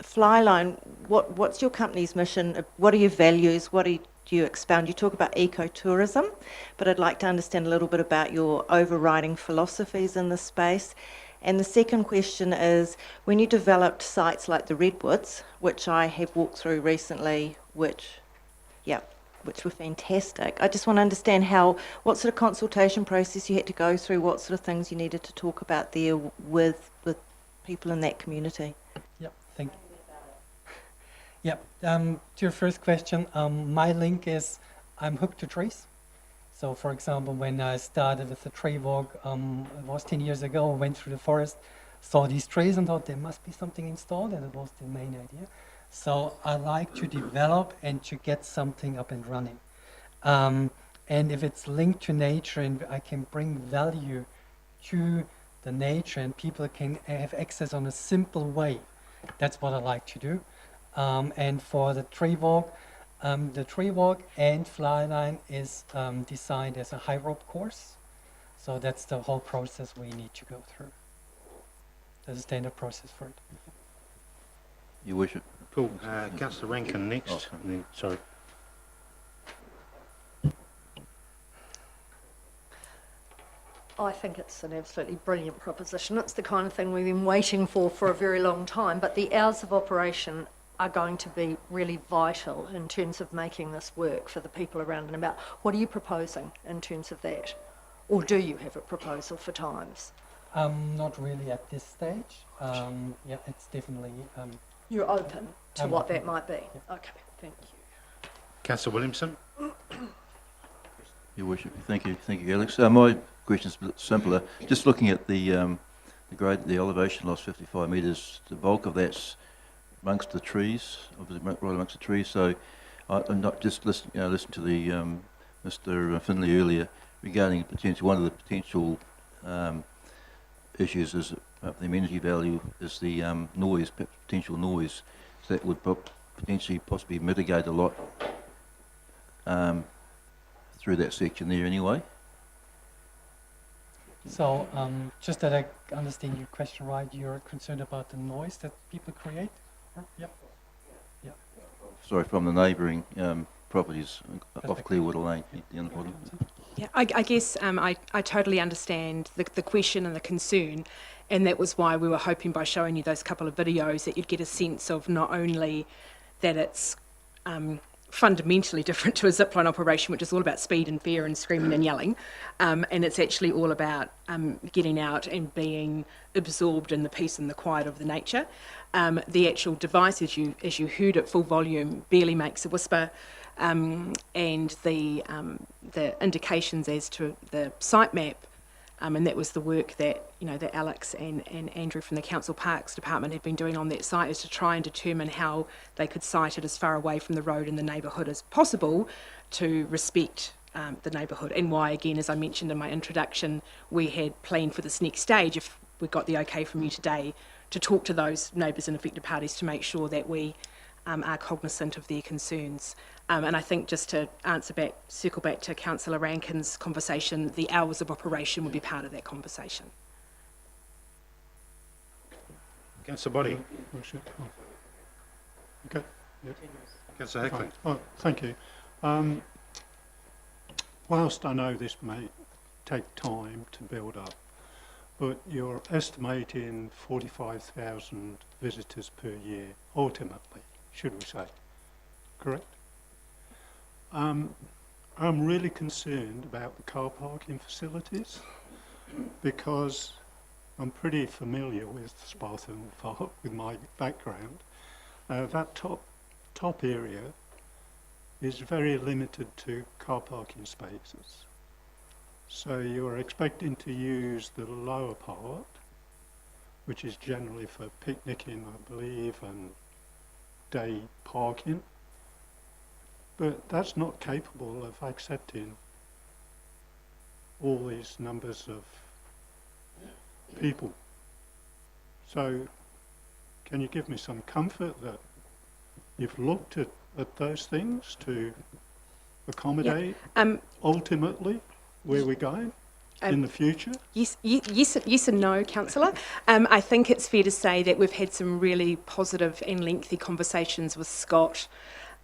Flyline, what's your company's mission? What are your values? What do you expound? You talk about ecotourism, but I'd like to understand a little bit about your overriding philosophies in this space. And the second question is, when you developed sites like the Redwoods, which I have walked through recently, which were fantastic. I just want to understand what sort of consultation process you had to go through, what sort of things you needed to talk about there with people in that community. Yep, thank you. Yep, to your first question, my link is I'm hooked to trees. So, for example, when I started with the tree walk, it was 10 years ago, I went through the forest, saw these trees and thought there must be something installed, and it was the main idea. So I like to develop and to get something up and running. And if it's linked to nature and I can bring value to the nature and people can have access on a simple way, that's what I like to do. And for the tree walk and Flyline is designed as a high rope course. So that's the whole process we need to go through. There's a standard process for it. Your Worship. Cool. Councillor Rankin next. Oh, And then, sorry. I think it's an absolutely brilliant proposition. It's the kind of thing we've been waiting for a very long time, but the hours of operation are going to be really vital in terms of making this work for the people around and about. What are you proposing in terms of that? Or do you have a proposal for times? Not really at this stage. Yeah, it's definitely... You're open to what that might be? Yeah. Okay, thank you. Councillor Williamson. Your Worship, thank you, Alex. My question's a bit simpler. Just looking at the grade, the elevation loss, 55 metres. The bulk of that's amongst the trees, obviously right amongst the trees. So I'm not just listening to the Mr. Finlay earlier regarding one of the potential issues is the amenity value is the noise, potential noise. So that would potentially possibly mitigate a lot through that section there anyway. So just that I understand your question right, you're concerned about the noise that people create? Yep. Yeah. Sorry, from the neighbouring properties off Clearwater Lane. Yeah, I guess I totally understand the question and the concern, and that was why we were hoping by showing you those couple of videos that you'd get a sense of not only that it's fundamentally different to a zipline operation, which is all about speed and fear and screaming and yelling, and it's actually all about getting out and being absorbed in the peace and the quiet of the nature. The actual device, as you heard at full volume, barely makes a whisper, and the indications as to the site map, and that was the work that that Alex and Andrew from the Council Parks Department had been doing on that site, is to try and determine how they could site it as far away from the road and the neighbourhood as possible to respect the neighbourhood, and why, again, as I mentioned in my introduction, we had planned for this next stage, if we got the okay from you today, to talk to those neighbours and affected parties to make sure that we are cognisant of their concerns. And I think just to circle back to Councillor Rankin's conversation, the hours of operation would be part of that conversation. Councillor Body. Okay. Yep. Councillor Hickling. Oh, thank you. Whilst I know this may take time to build up, but you're estimating 45,000 visitors per year, ultimately, should we say, correct? I'm really concerned about the car parking facilities because I'm pretty familiar with Spartan Park with my background. That top area is very limited to car parking spaces. So you're expecting to use the lower part, which is generally for picnicking, I believe, and day parking. But that's not capable of accepting all these numbers of people. So can you give me some comfort that you've looked at those things to accommodate ultimately where we're going in the future? Yes and no, Councillor. I think it's fair to say that we've had some really positive and lengthy conversations with Scott,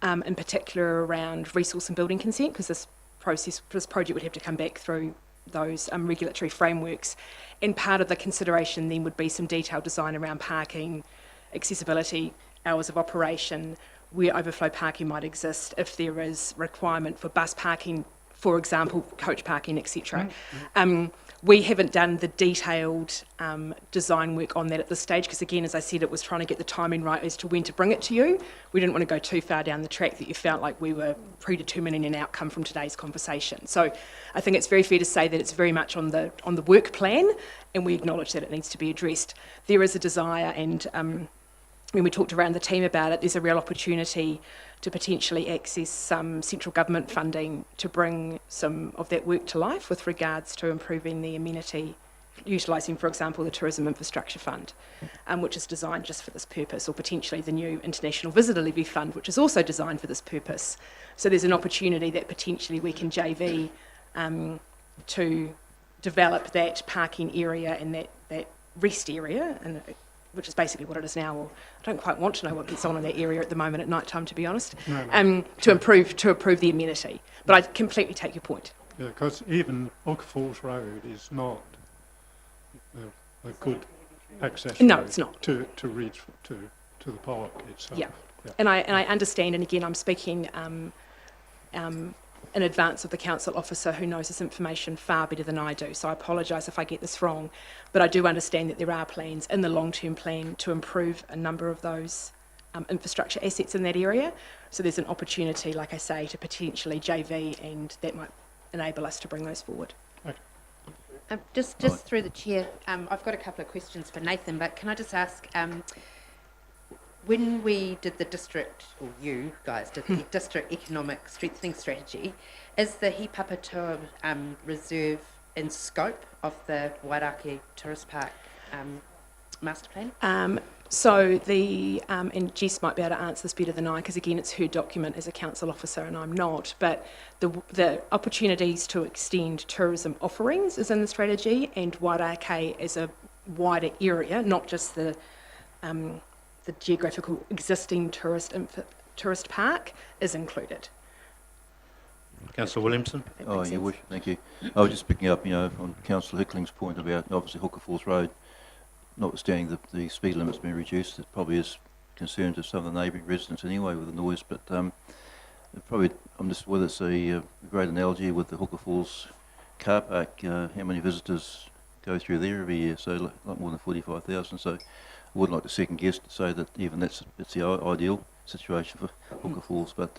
in particular around resource and building consent, because this project would have to come back through those regulatory frameworks, and part of the consideration then would be some detailed design around parking, accessibility, hours of operation, where overflow parking might exist, if there is requirement for bus parking, for example, coach parking, etc. We haven't done the detailed design work on that at this stage, because again, as I said, it was trying to get the timing right as to when to bring it to you. We didn't want to go too far down the track that you felt like we were predetermining an outcome from today's conversation. So I think it's very fair to say that it's very much on the work plan, and we acknowledge that it needs to be addressed. There is a desire, and when we talked around the team about it, there's a real opportunity to potentially access some central government funding to bring some of that work to life with regards to improving the amenity, utilising, for example, the Tourism Infrastructure Fund, which is designed just for this purpose, or potentially the new International Visitor Levy Fund, which is also designed for this purpose. So there's an opportunity that potentially we can JV to develop that parking area and that rest area, and which is basically what it is now. Or I don't quite want to know what gets on in that area at the moment at night time, to be honest. To improve the amenity. But I completely take your point. Yeah, because even Oka Falls Road is not a good access No, road it's not. to reach to the park itself. Yeah. And I understand, and again, I'm speaking in advance of the council officer who knows this information far better than I do, so I apologise if I get this wrong, but I do understand that there are plans in the long-term plan to improve a number of those infrastructure assets in that area. So there's an opportunity, like I say, to potentially JV, and that might enable us to bring those forward. Just through the chair, I've got a couple of questions for Nathan, but can I just ask, when we did the district, or you guys did the district economic strengthening strategy, is the Hipapatoa reserve in scope of the Wairaki Tourist Park master plan? So and Jess might be able to answer this better than I, because again, it's her document as a council officer and I'm not, but the opportunities to extend tourism offerings is in the strategy, and Wairaki as a wider area, not just the geographical existing tourist park, is included. Councillor Williamson. Oh, you wish, thank you. I was just picking up, on Councillor Hickling's point about obviously Hooker Falls Road, notwithstanding the speed limit's been reduced. It probably is concern to some of the neighbouring residents anyway with the noise, but probably I'm just whether it's a great analogy with the Hooker Falls car park. How many visitors go through there every year? So a lot more than 45,000. So I wouldn't like to second guess to say that even it's the ideal situation for Hooker Falls, but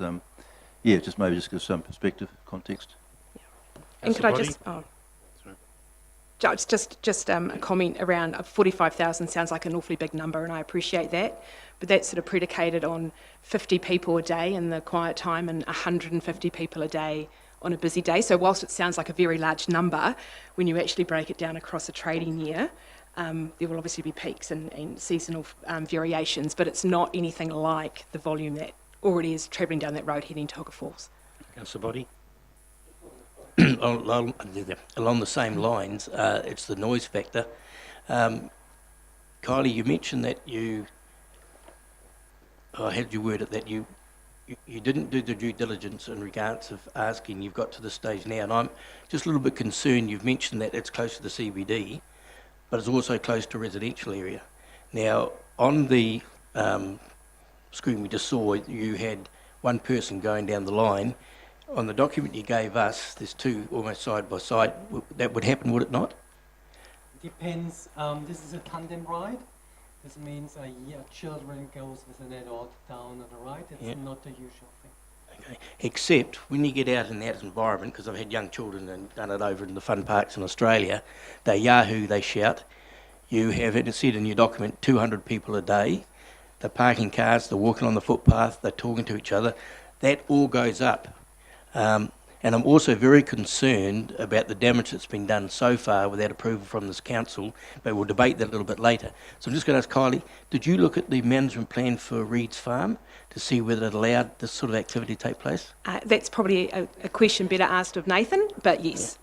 yeah, just maybe just give some perspective, context. And could I just a comment around 45,000 sounds like an awfully big number, and I appreciate that, but that's sort of predicated on 50 people a day in the quiet time and 150 people a day on a busy day. So whilst it sounds like a very large number, when you actually break it down across a trading year, there will obviously be peaks and seasonal variations, but it's not anything like the volume that already is travelling down that road heading to Hooker Falls. Councillor Boddy. Along the same lines, it's the noise factor. Kylie, you mentioned that how did you word it, that you didn't do the due diligence in regards of asking. You've got to this stage now, and I'm just a little bit concerned. You've mentioned that it's close to the CBD, but it's also close to a residential area. Now, on the screen we just saw, you had one person going down the line. On the document you gave us, there's two almost side by side. That would happen, would it not? Depends. This is a tandem ride. This means children goes with an adult down on the right. It's not the usual thing. Okay. Except when you get out in that environment, because I've had young children and done it over in the fun parks in Australia, they yahoo, they shout. You have it said in your document, 200 people a day. They're parking cars, they're walking on the footpath, they're talking to each other. That all goes up. And I'm also very concerned about the damage that's been done so far without approval from this council, but we'll debate that a little bit later. So I'm just going to ask Kylie, did you look at the management plan for Reed's Farm to see whether it allowed this sort of activity to take place? That's probably a question better asked of Nathan, but yes.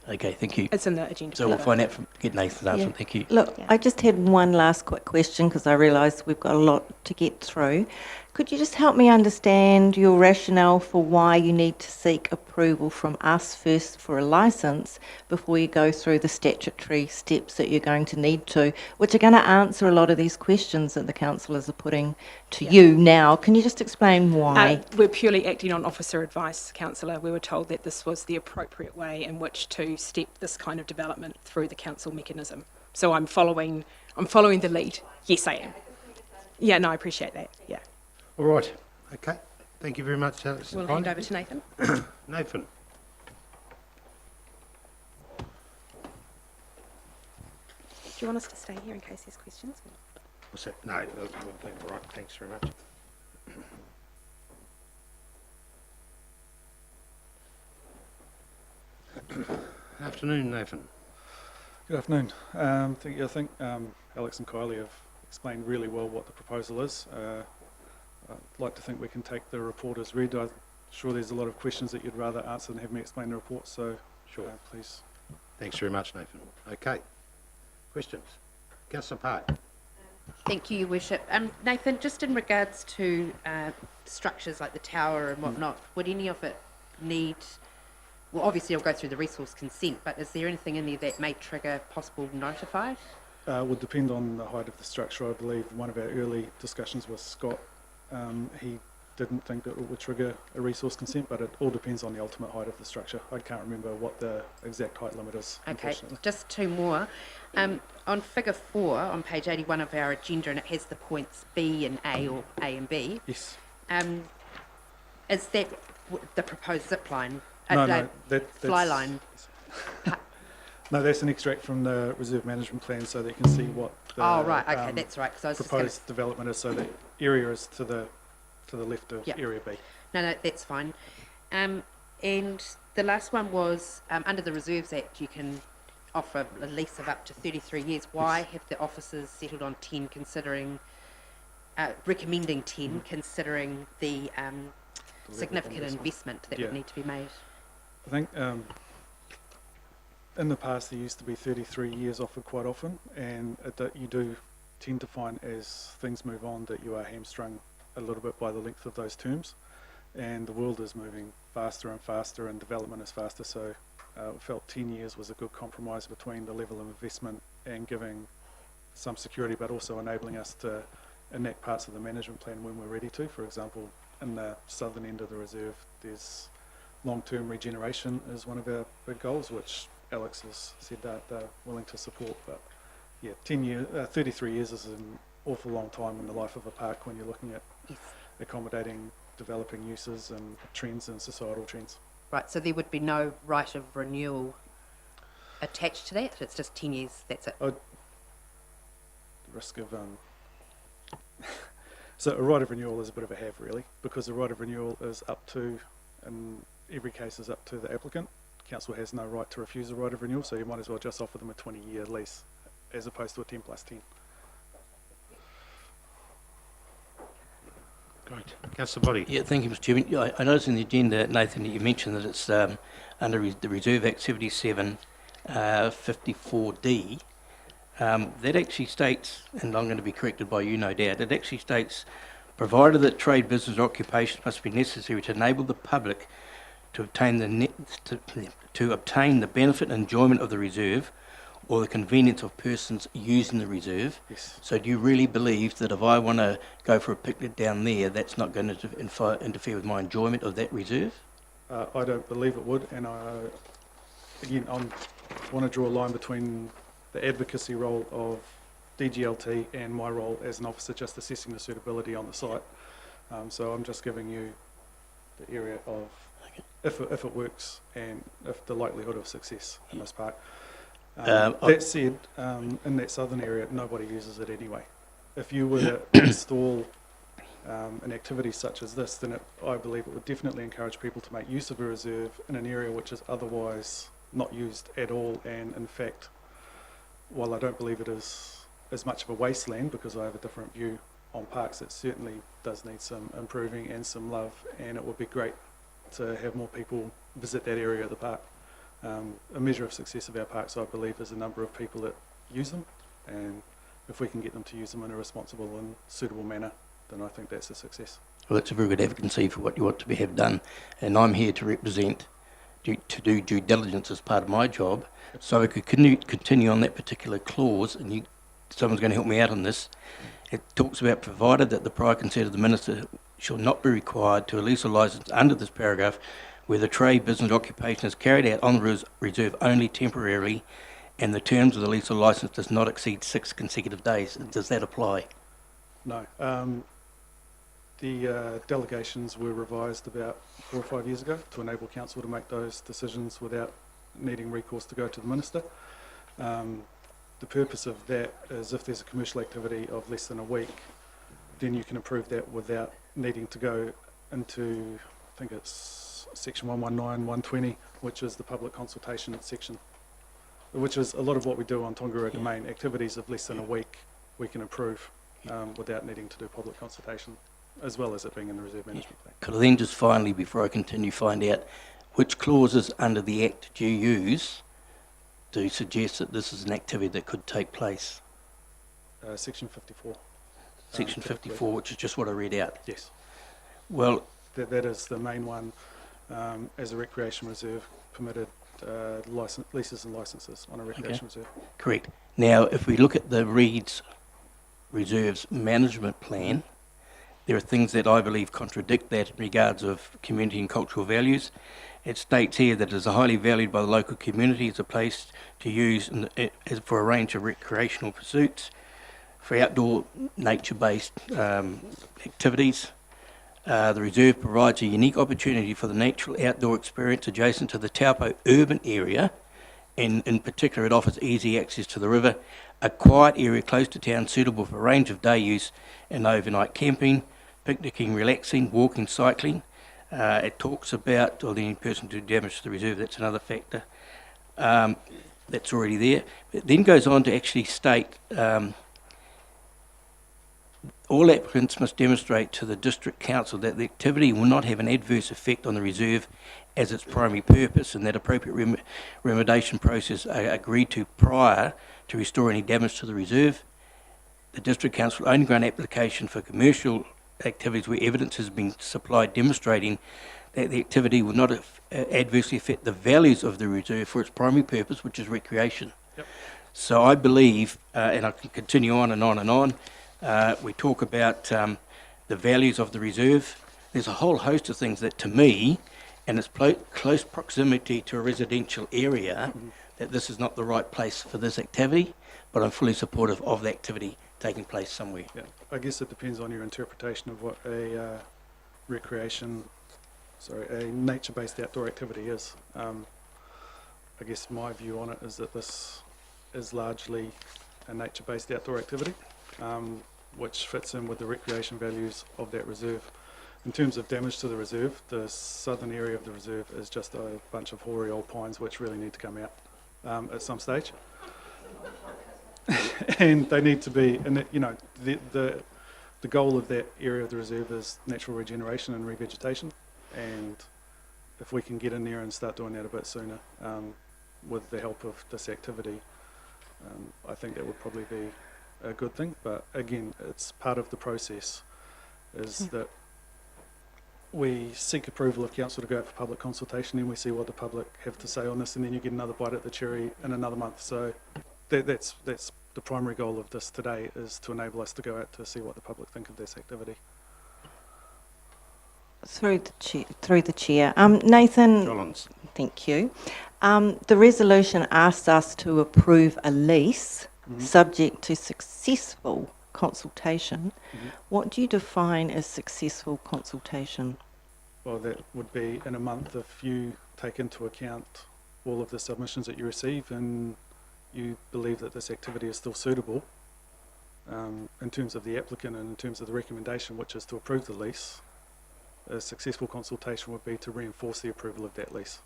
Okay, thank you. It's in the agenda. So we'll find out get Nathan's answer. Thank you. Look, I just had one last quick question because I realise we've got a lot to get through. Could you just help me understand your rationale for why you need to seek approval from us first for a licence before you go through the statutory steps that you're going to need to, which are going to answer a lot of these questions that the councillors are putting to you now. Can you just explain why? We're purely acting on officer advice, councillor. We were told that this was the appropriate way in which to step this kind of development through the council mechanism. So I'm following the lead. Yes, I am. Yeah, no, I appreciate that. Yeah. All right. Okay. Thank you very much, Alex. We'll hand over to Nathan. Nathan. Do you want us to stay here in case there's questions? What's that? No, all right. Thanks very much. Afternoon, Nathan. Good afternoon. I think Alex and Kylie have explained really well what the proposal is. I'd like to think we can take the report as read. I'm sure there's a lot of questions that you'd rather answer than have me explain the report, so sure. Please. Thanks very much, Nathan. Okay. Questions? Councillor Park. Thank you, Your Worship. Nathan, just in regards to structures like the tower and whatnot, would any of it need, well, obviously it'll go through the resource consent, but is there anything in there that may trigger possible notified? Would depend on the height of the structure. I believe one of our early discussions with Scott, he didn't think that it would trigger a resource consent, but it all depends on the ultimate height of the structure. I can't remember what the exact height limit is. Okay, just two more. On figure 4 on page 81 of our agenda, and it has the points B and A, or A and B. Yes. Is that the proposed zip line? No, fly line? No, that's an extract from the reserve management plan, so that you can see what the right, okay, that's right. Because I was proposed development is. So the area is to the left of area B. No, that's fine. And the last one was under the Reserves Act, you can offer a lease of up to 33 years. Why have the officers settled on 10, considering recommending 10, considering the significant investment that would need to be made? I think in the past there used to be 33 years offered quite often, and you do tend to find as things move on that you are hamstrung a little bit by the length of those terms, and the world is moving faster and faster and development is faster, so we felt 10 years was a good compromise between the level of investment and giving some security, but also enabling us to enact parts of the management plan when we're ready to. For example, in the southern end of the reserve, there's long-term regeneration is one of our big goals, which Alex has said that they're willing to support. But yeah, 33 years is an awful long time in the life of a park when you're looking at accommodating developing uses and trends and societal trends. Right, so there would be no right of renewal attached to that? It's just 10 years, that's it? The risk of... So a right of renewal is a bit of a have, really, because the right of renewal is up to, in every case, is up to the applicant. Council has no right to refuse a right of renewal, so you might as well just offer them a 20-year lease as opposed to a 10 plus 10. Great. Councillor Body. Yeah, thank you, Mr. Chairman. I noticed in the agenda, Nathan, that you mentioned that it's under the Reserve Act 77 54D. That actually states, and I'm going to be corrected by you, no doubt, it actually states, provided that trade, business or occupations must be necessary to enable the public to obtain the benefit and enjoyment of the reserve or the convenience of persons using the reserve. Yes. So do you really believe that if I want to go for a picnic down there, that's not going to interfere with my enjoyment of that reserve? I don't believe it would, and again, I want to draw a line between the advocacy role of DGLT and my role as an officer just assessing the suitability on the site. So I'm just giving you the area of if it works and if the likelihood of success in this park. That said, in that southern area, nobody uses it anyway. If you were to install an activity such as this, then I believe it would definitely encourage people to make use of a reserve in an area which is otherwise not used at all. And in fact, while I don't believe it is as much of a wasteland, because I have a different view on parks, it certainly does need some improving and some love, and it would be great to have more people visit that area of the park. A measure of success of our parks, I believe, is the number of people that use them, and if we can get them to use them in a responsible and suitable manner, then I think that's a success. Well, that's a very good advocacy for what you want to have done, and I'm here to represent, to do due diligence as part of my job, so I could continue on that particular clause, and someone's going to help me out on this. It talks about, provided that the prior consent of the Minister shall not be required to release a licence under this paragraph where the trade, business, occupation is carried out on the reserve only temporarily and the terms of the lease or licence does not exceed 6 consecutive days. Does that apply? No. The delegations were revised about 4 or 5 years ago to enable council to make those decisions without needing recourse to go to the Minister. The purpose of that is if there's a commercial activity of less than a week, then you can approve that without needing to go into, I think it's section 119, 120, which is the public consultation section, which is a lot of what we do on Tongariro Domain. Activities of less than a week we can approve without needing to do public consultation, as well as it being in the reserve management plan. Could I then just finally, before I continue, find out which clauses under the Act do you use to suggest that this is an activity that could take place? Section 54. Section 54, which is just what I read out? Yes. Well, that is the main one. As a recreation reserve, permitted leases and licences on a recreation reserve. Correct. Now, if we look at the Reeds Reserves Management Plan, there are things that I believe contradict that in regards of community and cultural values. It states here that it is highly valued by the local community as a place to use for a range of recreational pursuits, for outdoor nature-based activities. The reserve provides a unique opportunity for the natural outdoor experience adjacent to the Taupo urban area, and in particular it offers easy access to the river, a quiet area close to town suitable for a range of day use and overnight camping, picnicking, relaxing, walking, cycling. It talks about, or any person to damage to the reserve, that's another factor. That's already there. It then goes on to actually state all applicants must demonstrate to the District Council that the activity will not have an adverse effect on the reserve as its primary purpose, and that appropriate remediation process are agreed to prior to restore any damage to the reserve. The District Council will only grant application for commercial activities where evidence has been supplied demonstrating that the activity will not adversely affect the values of the reserve for its primary purpose, which is recreation. Yep. So I believe, and I can continue on and on and on, we talk about the values of the reserve. There's a whole host of things that, to me, and its close proximity to a residential area, that this is not the right place for this activity, but I'm fully supportive of the activity taking place somewhere. Yeah, I guess it depends on your interpretation of what a a nature-based outdoor activity is. I guess my view on it is that this is largely a nature-based outdoor activity, which fits in with the recreation values of that reserve. In terms of damage to the reserve, the southern area of the reserve is just a bunch of hoary old pines which really need to come out at some stage. And they need to be, and the goal of that area of the reserve is natural regeneration and revegetation, and if we can get in there and start doing that a bit sooner with the help of this activity, I think that would probably be a good thing. But again, it's part of the process is that we seek approval of council to go out for public consultation, and we see what the public have to say on this, and then you get another bite at the cherry in another month. So that's the primary goal of this today, is to enable us to go out to see what the public think of this activity. Through the chair. Nathan, Collins. Thank you. The resolution asks us to approve a lease subject to successful consultation. What do you define as successful consultation? Well, that would be in a month if you take into account all of the submissions that you receive and you believe that this activity is still suitable. in terms of the applicant and in terms of the recommendation, which is to approve the lease, a successful consultation would be to reinforce the approval of that lease.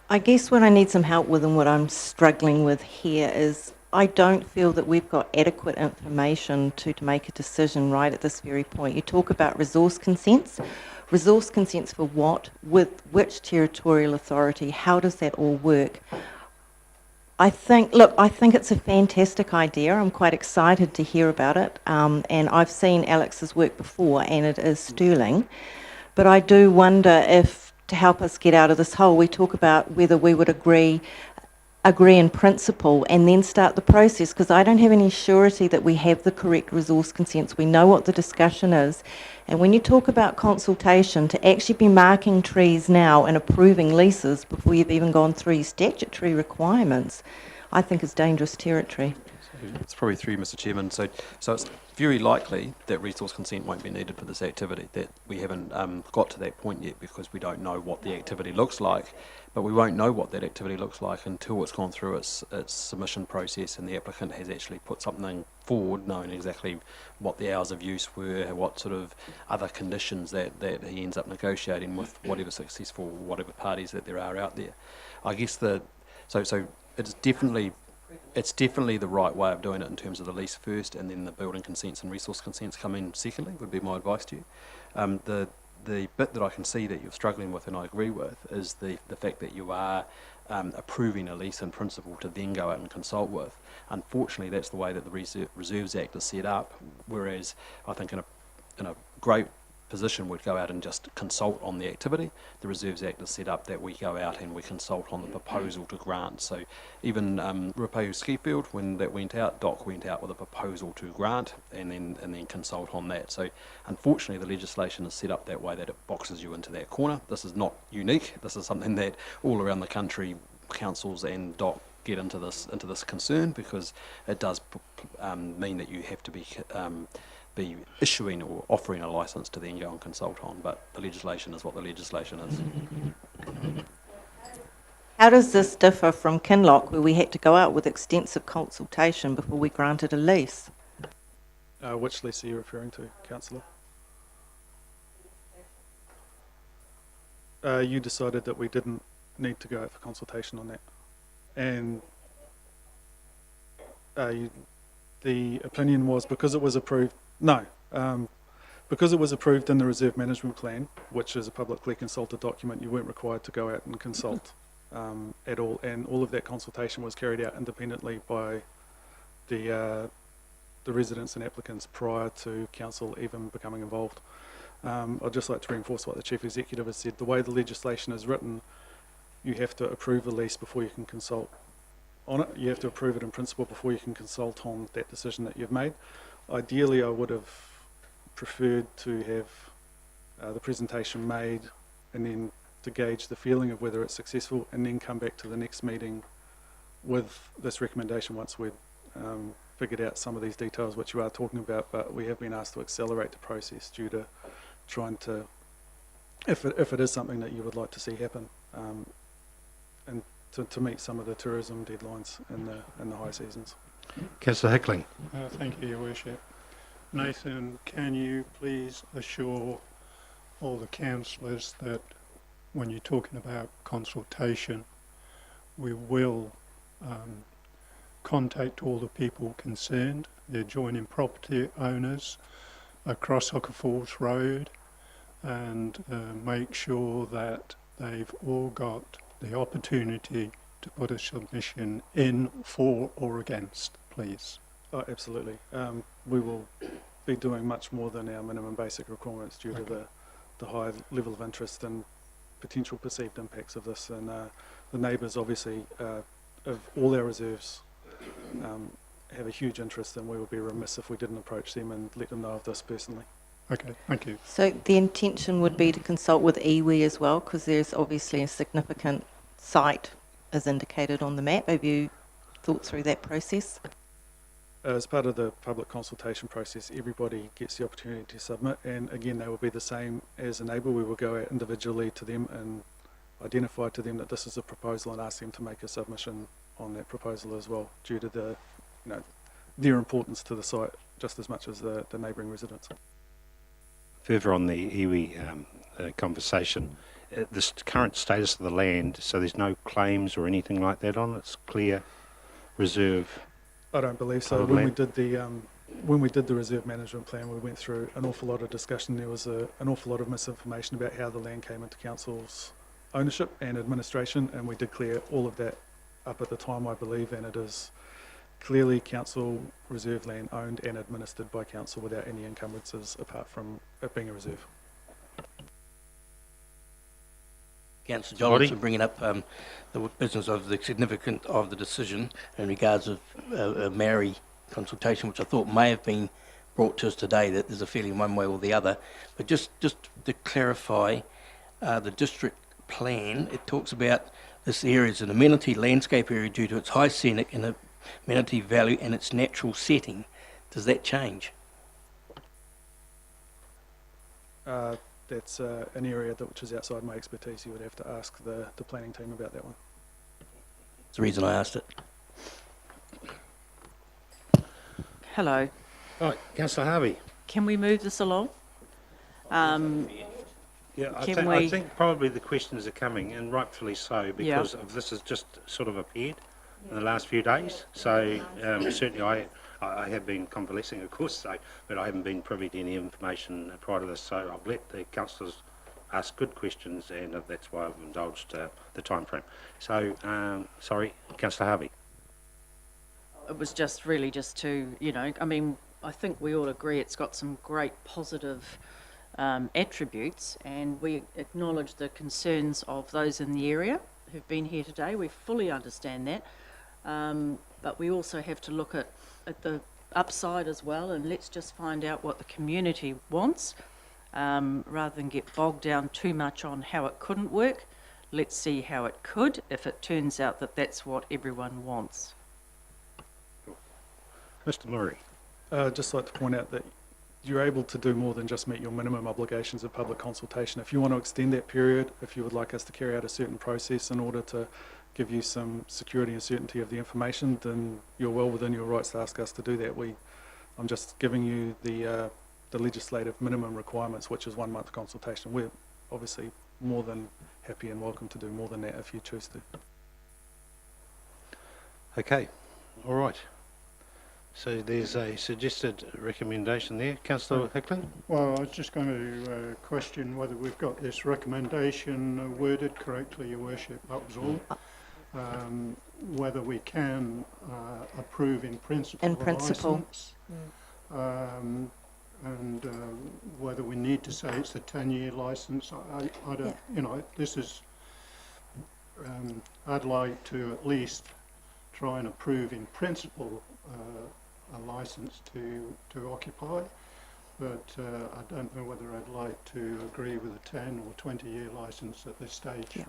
I guess what I need some help with and what I'm struggling with here is I don't feel that we've got adequate information to make a decision right at this very point. You talk about resource consents. Resource consents for what? With which territorial authority? How does that all work? I think it's a fantastic idea. I'm quite excited to hear about it. And I've seen Alex's work before and it is sterling. But I do wonder if, to help us get out of this hole, we talk about whether we would agree in principle and then start the process, because I don't have any surety that we have the correct resource consents. We know what the discussion is. And when you talk about consultation, to actually be marking trees now and approving leases before you've even gone through your statutory requirements, I think is dangerous territory. It's probably through, Mr. Chairman. So it's very likely that resource consent won't be needed for this activity, that we haven't got to that point yet because we don't know what the activity looks like. But we won't know what that activity looks like until it's gone through its submission process and the applicant has actually put something forward, knowing exactly what the hours of use were, what sort of other conditions that he ends up negotiating with whatever successful, whatever parties that there are out there. I guess so it's definitely the right way of doing it in terms of the lease first, and then the building consents and resource consents come in secondly, would be my advice to you. The bit that I can see that you're struggling with, and I agree with, is the fact that you are approving a lease in principle to then go out and consult with. Unfortunately, that's the way that the Reserves Act is set up, whereas I think in a great position would go out and just consult on the activity. The Reserves Act is set up that we go out and we consult on the proposal to grant. So even Rapau Skifield, when that went out, DOC went out with a proposal to grant and then consult on that. So unfortunately the legislation is set up that way that it boxes you into that corner. This is not unique. This is something that all around the country councils and DOC get into this concern, because it does mean that you have to be issuing or offering a licence to then go and consult on, but the legislation is what the legislation is. How does this differ from Kinloch, where we had to go out with extensive consultation before we granted a lease? Which lease are you referring to, Councillor? You decided that we didn't need to go out for consultation on that, and the opinion was because it was approved. No, because it was approved in the Reserve Management Plan, which is a publicly consulted document, you weren't required to go out and consult at all, and all of that consultation was carried out independently by the residents and applicants prior to council even becoming involved. I'd just like to reinforce what the Chief Executive has said. The way the legislation is written, you have to approve a lease before you can consult on it. You have to approve it in principle before you can consult on that decision that you've made. Ideally, I would have preferred to have the presentation made and then to gauge the feeling of whether it's successful, and then come back to the next meeting with this recommendation once we've figured out some of these details which you are talking about. But we have been asked to accelerate the process due to trying to, if it is something that you would like to see happen, and to meet some of the tourism deadlines in the high seasons. Councillor Hickling. Thank you, Your Worship. Nathan, can you please assure all the councillors that when you're talking about consultation, we will contact all the people concerned, the adjoining property owners across Hooker Falls Road, and make sure that they've all got the opportunity to put a submission in for or against, please. Oh, absolutely. We will be doing much more than our minimum basic requirements due to the high level of interest and potential perceived impacts of this. And the neighbours, obviously, of all our reserves, have a huge interest, and we would be remiss if we didn't approach them and let them know of this personally. Okay, thank you. So the intention would be to consult with iwi as well, because there's obviously a significant site as indicated on the map. Have you thought through that process? As part of the public consultation process, everybody gets the opportunity to submit, and again, they will be the same as a neighbour. We will go out individually to them and identify to them that this is a proposal and ask them to make a submission on that proposal as well, due to the their importance to the site just as much as the neighbouring residents. Further on the iwi conversation, the current status of the land, so there's no claims or anything like that on it? It's clear reserve? I don't believe so. When we did the reserve management plan, we went through an awful lot of discussion. There was an awful lot of misinformation about how the land came into council's ownership and administration, and we did clear all of that up at the time, I believe, and it is clearly council reserve land owned and administered by council without any encumbrances apart from it being a reserve. Councillor Johnson bringing up the business of the significance of the decision in regards of a Maori consultation, which I thought may have been brought to us today, that there's a feeling one way or the other. But just to clarify, the district plan, it talks about this area as an amenity landscape area due to its high scenic and amenity value and its natural setting. Does that change? That's an area which is outside my expertise. You would have to ask the planning team about that one. That's the reason I asked it. Hello. Right, Councillor Harvey. Can we move this along? Yeah, I think probably the questions are coming, and rightfully so, because of this has just sort of appeared in the last few days. So certainly I have been convalescing, of course, but I haven't been privy to any information prior to this. So I'll let the councillors ask good questions, and that's why I've indulged the time frame. So, sorry, Councillor Harvey. It was just really just to, I mean, I think we all agree it's got some great positive attributes, and we acknowledge the concerns of those in the area who've been here today. We fully understand that, but we also have to look at the upside as well, and let's just find out what the community wants, rather than get bogged down too much on how it couldn't work. Let's see how it could if it turns out that that's what everyone wants. Mr. Murray. I'd just like to point out that you're able to do more than just meet your minimum obligations of public consultation. If you want to extend that period, if you would like us to carry out a certain process in order to give you some security and certainty of the information, then you're well within your rights to ask us to do that. I'm just giving you the legislative minimum requirements, which is 1 month consultation. We're obviously more than happy and welcome to do more than that if you choose to. Okay, all right. So there's a suggested recommendation there. Councillor Hickling? Well, I was just going to question whether we've got this recommendation worded correctly, Your Worship, that was all. Whether we can approve in principle In principle. Licence, and whether we need to say it's a 10-year licence. I don't, this is, I'd like to at least try and approve in principle a licence to occupy, but I don't know whether I'd like to agree with a 10 or 20-year licence at this stage. Yeah.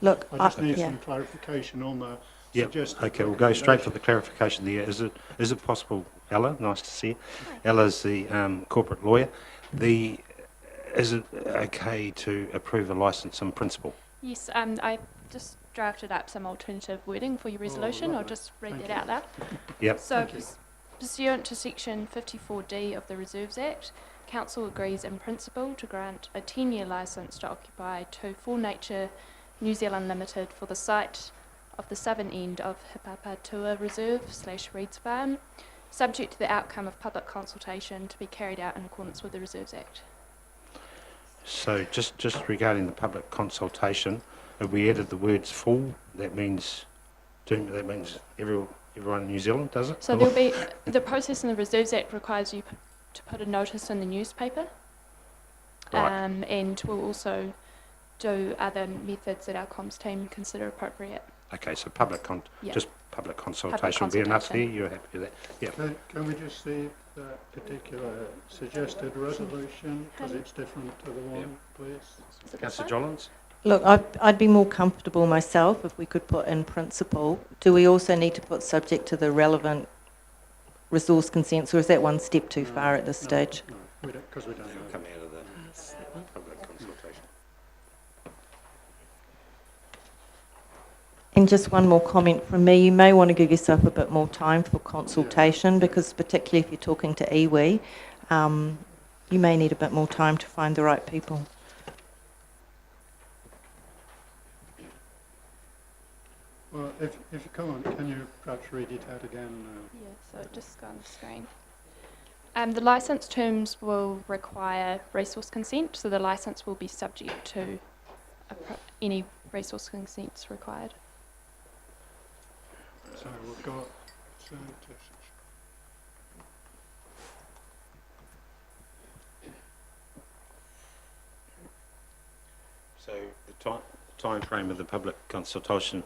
Look, I just need some clarification on the suggested. Okay, we'll go straight for the clarification there. Is it possible, Ella? Nice to see you. Ella's the corporate lawyer. Is it okay to approve a licence in principle? Yes, I just drafted up some alternative wording for your resolution. I'll just read that out loud. Yep. So, pursuant to Section 54D of the Reserves Act, Council agrees in principle to grant a 10-year licence to occupy to Full Nature New Zealand Limited for the site of the southern end of Hipapatua Reserve / Reeds Farm, subject to the outcome of public consultation to be carried out in accordance with the Reserves Act. So just regarding the public consultation, have we added the words full? That means everyone in New Zealand, does it? So there'll be, the process in the Reserves Act requires you to put a notice in the newspaper, Right. and we'll also do other methods that our comms team consider appropriate. Okay, so just public consultation will be enough there. You're happy with that? Yeah. Can we just see that particular suggested resolution, because it's different to the one, please? Councillor Jollins? Look, I'd be more comfortable myself if we could put in principle. Do we also need to put subject to the relevant resource consents, or is that one step too far at this stage? No, because we don't know. Come out of the public consultation. And just one more comment from me. You may want to give yourself a bit more time for consultation because particularly if you're talking to iwi, you may need a bit more time to find the right people. Well, if you can you perhaps read it out again? Yeah, so just go on the screen. The licence terms will require resource consent, so the licence will be subject to any resource consents required. So we've got So the time frame of the public consultations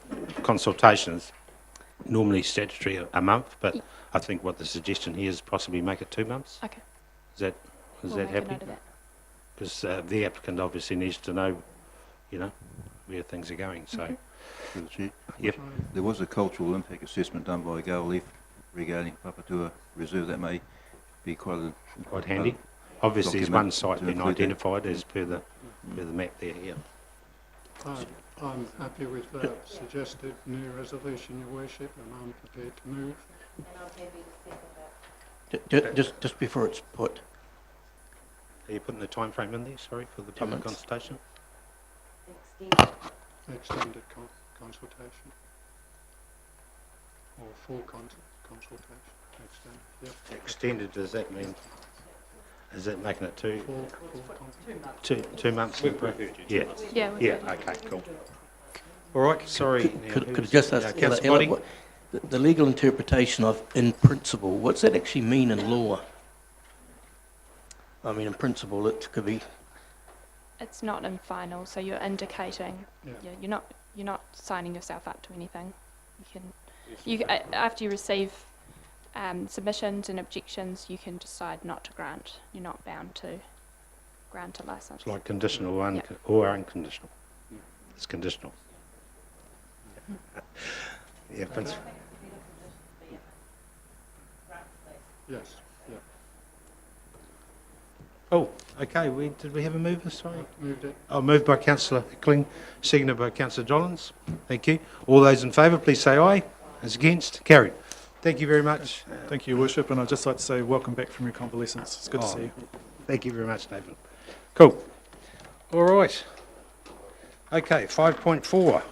normally statutory a month, but I think what the suggestion here is possibly make it 2 months. Okay. Is that happy? Because the applicant obviously needs to know, where things are going. So, Yep. There was a cultural impact assessment done by GoLF regarding Papatua Reserve. That may be quite handy. Obviously, there's one site been identified as per the map there. Yeah. I'm happy with that suggested new resolution, Your Worship, and I'm prepared to move. Just before it's put. Are you putting the time frame in there, sorry, for the public consultation? Extended consultation. Or full consultation. Extended, yep. Extended, does that mean, is that making it two months? 2 months? Yeah. Yeah, okay, cool. All right, sorry. Could I just ask Ella, the legal interpretation of in principle, what's that actually mean in law? I mean, in principle, it could be. It's not in final, so you're indicating. Yeah, you're not signing yourself up to anything. After you receive submissions and objections, you can decide not to grant. You're not bound to grant a licence. It's like conditional or unconditional. It's conditional. Yeah, principle. Yes. Yeah. Oh, okay. Did we have a mover? Sorry. Moved it. Oh, moved by Councillor Kling, seconded by Councillor Dollins. Thank you. All those in favour, please say aye. As against, carried. Thank you very much. Thank you, Your Worship, and I'd just like to say welcome back from your convalescence. It's good to see you. Thank you very much, David. Cool. All right. Okay, 5.4.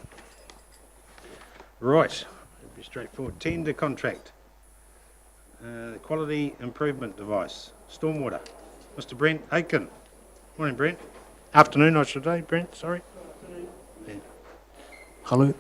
Right. It'll be straightforward. Tender contract. Quality improvement device. Stormwater. Mr. Brent Aiken. Morning, Brent. Afternoon, I should say. Brent, sorry. Hello.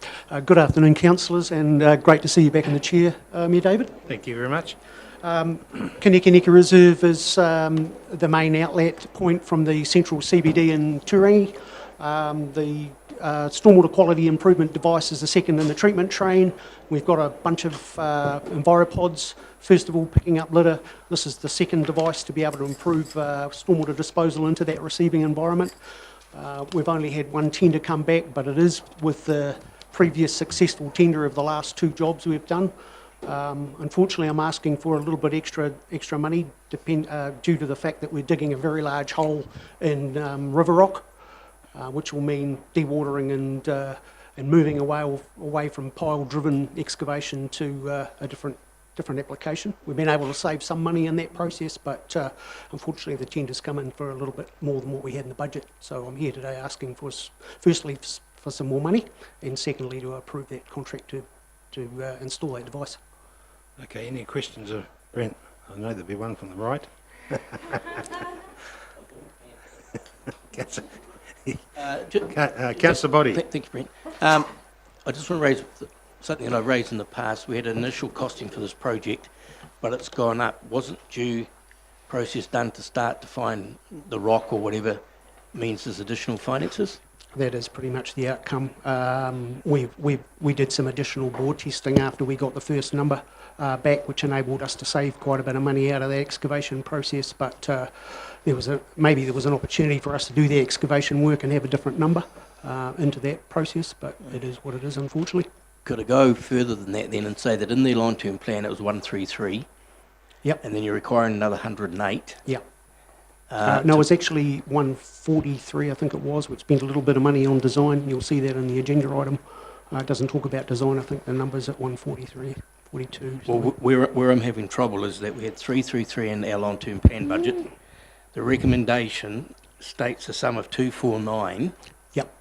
Good afternoon, councillors, and great to see you back in the chair, Mayor David. Thank you very much. Kaunihera Reserve is the main outlet point from the central CBD in Turangi. The stormwater quality improvement device is the second in the treatment train. We've got a bunch of enviropods, first of all picking up litter. This is the second device to be able to improve stormwater disposal into that receiving environment. We've only had one tender come back, but it is with the previous successful tender of the last 2 jobs we've done. Unfortunately, I'm asking for a little bit extra money due to the fact that we're digging a very large hole in River Rock, which will mean dewatering and moving away from pile-driven excavation to a different application. We've been able to save some money in that process, but unfortunately the tender's come in for a little bit more than what we had in the budget. So I'm here today asking for, firstly, for some more money, and secondly to approve that contract to install that device. Okay, any questions of Brent? I know there'll be one from the right. Councillor Body. Thank you, Brent. I just want to raise something that I've raised in the past. We had an initial costing for this project, but it's gone up. Wasn't due process done to start to find the rock or whatever means there's additional finances? That is pretty much the outcome. We did some additional bore testing after we got the first number back, which enabled us to save quite a bit of money out of the excavation process, but maybe there was an opportunity for us to do the excavation work and have a different number into that process, but it is what it is, unfortunately. Could it go further than that then and say that in their long-term plan it was 133? Yep. And then you're requiring another 108? Yep. No, it was actually 143, I think it was. We spent a little bit of money on design. You'll see that in the agenda item. It doesn't talk about design. I think the number's at 143, 42. Well, where I'm having trouble is that we had 333 in our long-term plan budget. The recommendation states a sum of 249. Yep.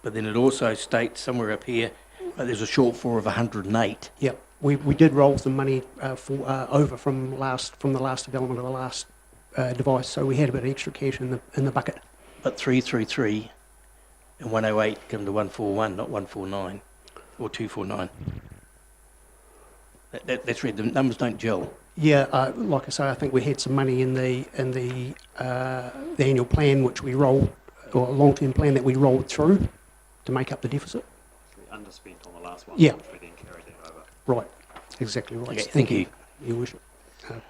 But then it also states somewhere up here, there's a shortfall of 108. Yep. We did roll some money over from the last development of the last device, so we had a bit of extra cash in the bucket. But 333 and 108 come to 141, not 149 or 249. That's right. The numbers don't gel. Yeah, like I say, I think we had some money in the annual plan which we rolled, or long-term plan that we rolled through to make up the deficit. We underspent on the last one. Yeah. Which we then carried that over. Right. Exactly right. Okay, thank you. Your worship.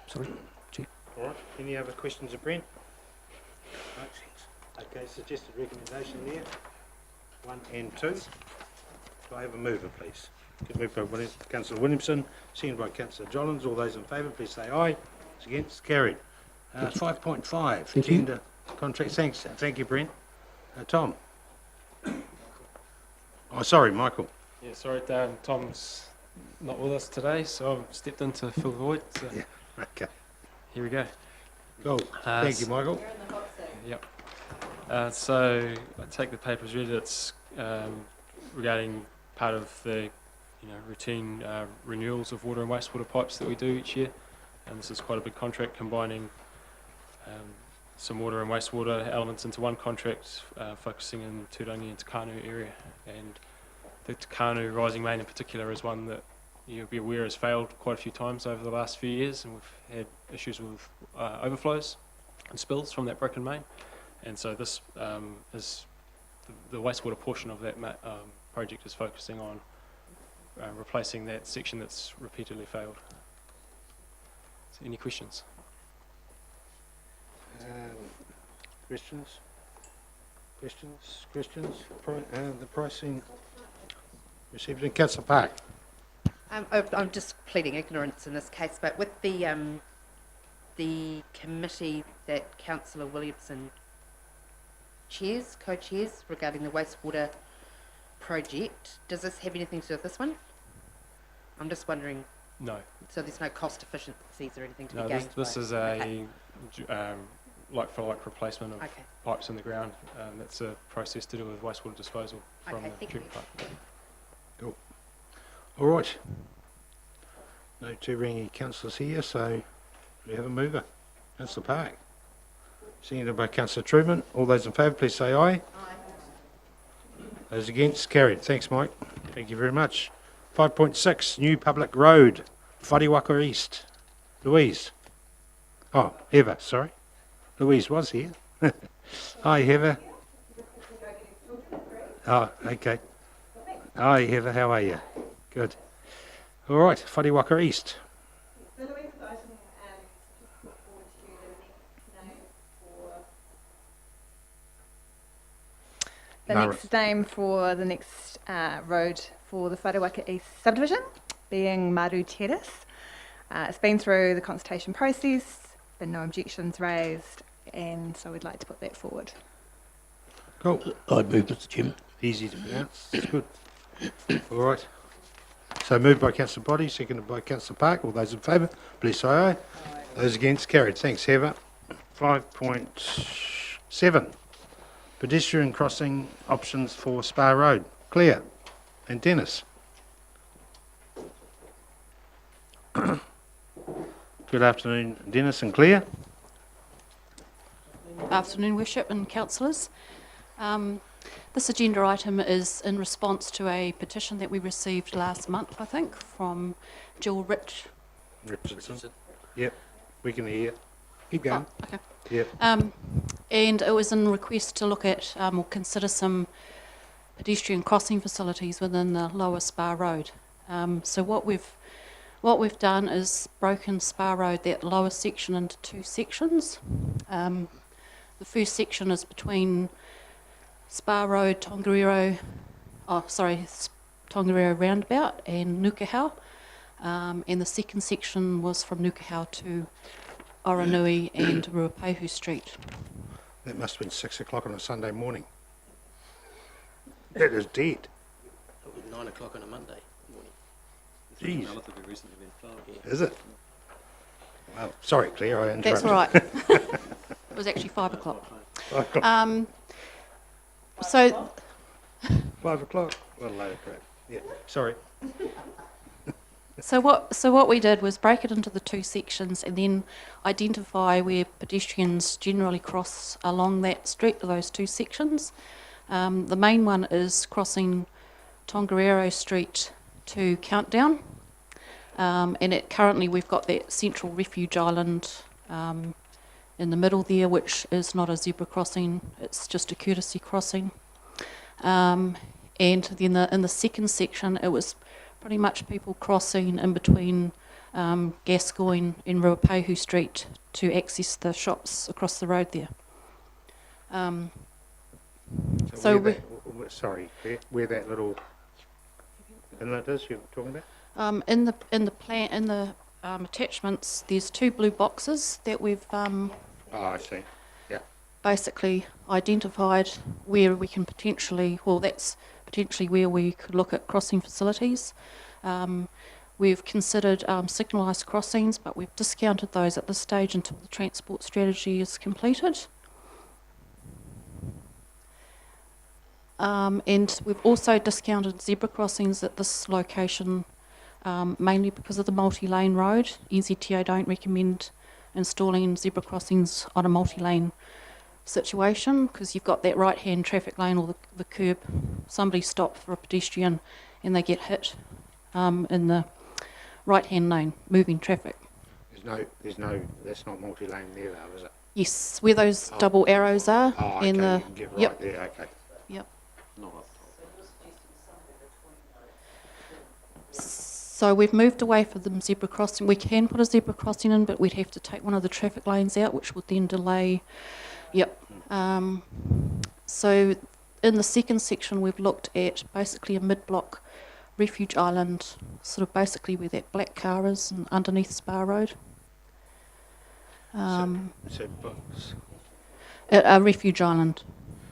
Sorry. Chief. All right. Any other questions of Brent? Okay, suggested recommendation there. 1 and 2. Do I have a mover, please? Moved by Councillor Williamson, seconded by Councillor Jollins. All those in favour, please say aye. Those against, carried. 5.5, tender contract. Thanks. Thank you, Brent. Tom. Oh, sorry, Michael. Yeah, sorry, Tom's not with us today, so I've stepped in to fill the void. So Yeah, okay. here we go. Cool. Thank you, Michael. Yep. So I take the paper as read. It's regarding part of the routine renewals of water and wastewater pipes that we do each year, and this is quite a big contract combining some water and wastewater elements into one contract, focusing in Turangi and Takanu area. And the Takanu rising main in particular is one that you'll be aware has failed quite a few times over the last few years, and we've had issues with overflows and spills from that broken main. And so this is the wastewater portion of that project is focusing on replacing that section that's repeatedly failed. So any questions? Questions? The pricing received in Councillor Park. I'm just pleading ignorance in this case, but with the committee that Councillor Williamson co-chairs regarding the wastewater project, does this have anything to do with this one? I'm just wondering. No. So there's no cost efficiencies or anything to be No, gained? this is a like-for-like replacement of pipes in the ground. That's a process to do with wastewater disposal from the treatment plant. Cool. All right. No Turangi councillors here, so we have a mover. Councillor Park. Seconded by Councillor Truman. All those in favour, please say aye. Aye. Those against, carried. Thanks, Mike. Thank you very much. 5.6, new public road, Whariwaka East. Louise. Oh, Heather, sorry. Louise was here. Hi, Heather. Oh, okay. Hi, Heather, how are you? Good. All right, Whariwaka East. The next name for the next road for the Whariwaka East subdivision being Maru Terrace. It's been through the consultation process, been no objections raised, and so we'd like to put that forward. Cool. I'd move, Mr. Chairman. Easy to pronounce. That's good. All right. So moved by Councillor Body, seconded by Councillor Park. All those in favour, please say aye. Aye. Those against, carried. Thanks, Heather. 5.7. Pedestrian crossing options for Spa Road. Claire and Dennis. Good afternoon, Dennis and Claire. Afternoon, Worship and Councillors. This agenda item is in response to a petition that we received last month, I think, from Jill Richardson. Yep, we can hear. Keep going. Oh, okay. Yep. And it was in request to look at or consider some pedestrian crossing facilities within the lower Spa Road. So what we've done is broken Spa Road, that lower section, into two sections. The first section is between Spa Road, Tongariro roundabout and Nukahau, and the second section was from Nukahau to Oranui and Ruapehu Street. That must have been 6 o'clock on a Sunday morning. That is dead. 9 o'clock on a Monday morning. Jeez. Relatively recently been filmed. Is it? Well, sorry, Claire, I interrupted. That's all right. It was actually 5 o'clock. 5 o'clock. So 5 o'clock. What a load of crap. Yeah, sorry. So what we did was break it into the two sections and then identify where pedestrians generally cross along that street, those two sections. The main one is crossing Tongariro Street to Countdown, and currently we've got that central refuge island in the middle there, which is not a zebra crossing; it's just a courtesy crossing. And then in the second section, it was pretty much people crossing in between Gascoigne and Ruapehu Street to access the shops across the road there. Sorry, where that little inlet is you're talking about? In the attachments, there's two blue boxes that we've Oh, I see. Yeah. basically identified where we can potentially, well, that's potentially where we could look at crossing facilities. We've considered signalised crossings, but we've discounted those at this stage until the transport strategy is completed. And we've also discounted zebra crossings at this location, mainly because of the multi-lane road. NZTA don't recommend installing zebra crossings on a multi-lane situation because you've got that right-hand traffic lane or the curb. Somebody stops for a pedestrian and they get hit in the right-hand lane, moving traffic. That's not multi-lane there though, is it? Yes, where those double arrows are. Oh, okay, and you the, can get right yep, there, okay. yep. Not up. So we've moved away from the zebra crossing. We can put a zebra crossing in, but we'd have to take one of the traffic lanes out, which would then delay. Yep. So in the second section, we've looked at basically a mid-block refuge island, sort of basically where that black car is and underneath Spa Road. A refuge island.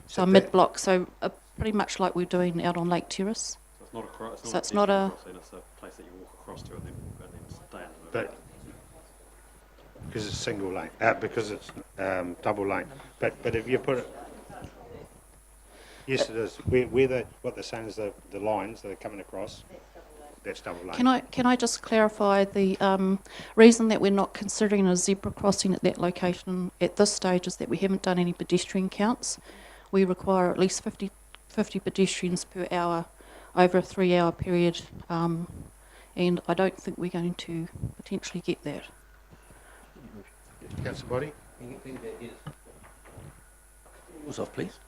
So a mid-block, so pretty much like we're doing out on Lake Terrace. So it's not a cross. So it's not a crossing, it's a place that you walk across to and then stay in the But because it's single lane, because it's double lane. But if you put it, yes, it is. What they're saying is the lines that are coming across. That's double lane. Can I just clarify the reason that we're not considering a zebra crossing at that location at this stage is that we haven't done any pedestrian counts. We require at least 50 pedestrians per hour over a 3-hour period, and I don't think we're going to potentially get that. Councillor Body? Was off, please.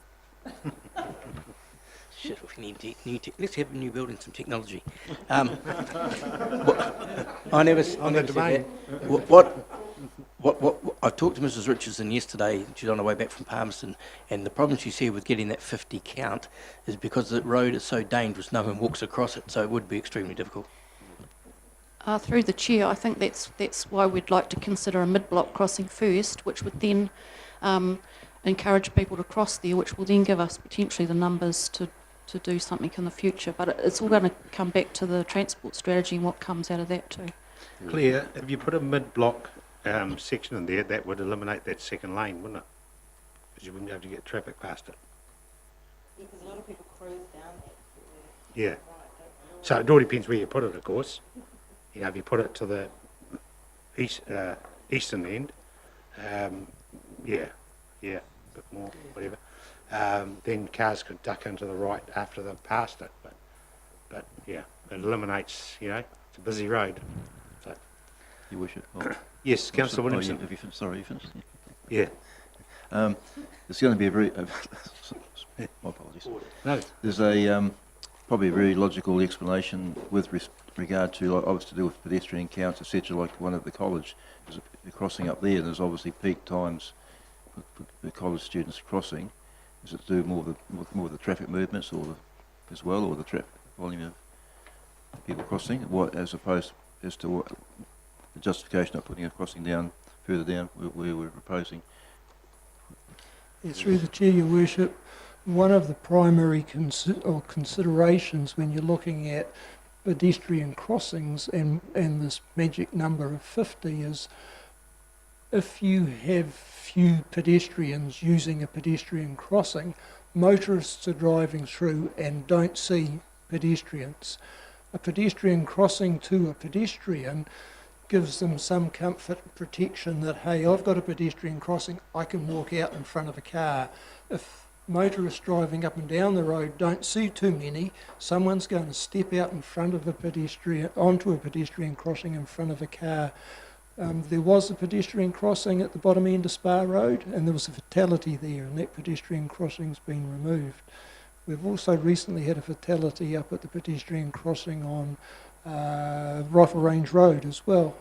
Shit, we need let's have a new building, some technology. I never said that. What I've talked to Mrs. Richardson yesterday. She's on her way back from Palmerston, and the problem she said with getting that 50 count is because the road is so dangerous, no one walks across it, so it would be extremely difficult. Through the chair, I think that's why we'd like to consider a mid-block crossing first, which would then encourage people to cross there, which will then give us potentially the numbers to do something in the future. But it's all going to come back to the transport strategy and what comes out of that too. Claire, if you put a mid-block section in there, that would eliminate that second lane, wouldn't it? Because you wouldn't be able to get traffic past it. Yeah, because a lot of people cruise down that. Yeah. So it all depends where you put it, of course. You know, if you put it to the eastern end, a bit more, whatever. Then cars could duck into the right after they've passed it. But yeah, it eliminates, it's a busy road. So. Your worship. Oh. Yes, Councillor Williamson. Sorry, you finished? Yeah. It's going to be a very... my apologies. No. There's a probably a very logical explanation with regard to, obviously to do with pedestrian counts, etc., like the one at the college. There's a crossing up there, and there's obviously peak times for the college students crossing. Is it to do more with the traffic movements or the traffic volume of people crossing, as opposed as to what the justification of putting a crossing down further down where we're proposing? Yeah, through the chair, your worship, one of the primary considerations when you're looking at pedestrian crossings and this magic number of 50 is if you have few pedestrians using a pedestrian crossing, motorists are driving through and don't see pedestrians. A pedestrian crossing to a pedestrian gives them some comfort and protection that, hey, I've got a pedestrian crossing, I can walk out in front of a car. If motorists driving up and down the road don't see too many, someone's going to step out in front of a pedestrian, onto a pedestrian crossing in front of a car. There was a pedestrian crossing at the bottom end of Spa Road, and there was a fatality there, and that pedestrian crossing's been removed. We've also recently had a fatality up at the pedestrian crossing on Rifle Range Road as well.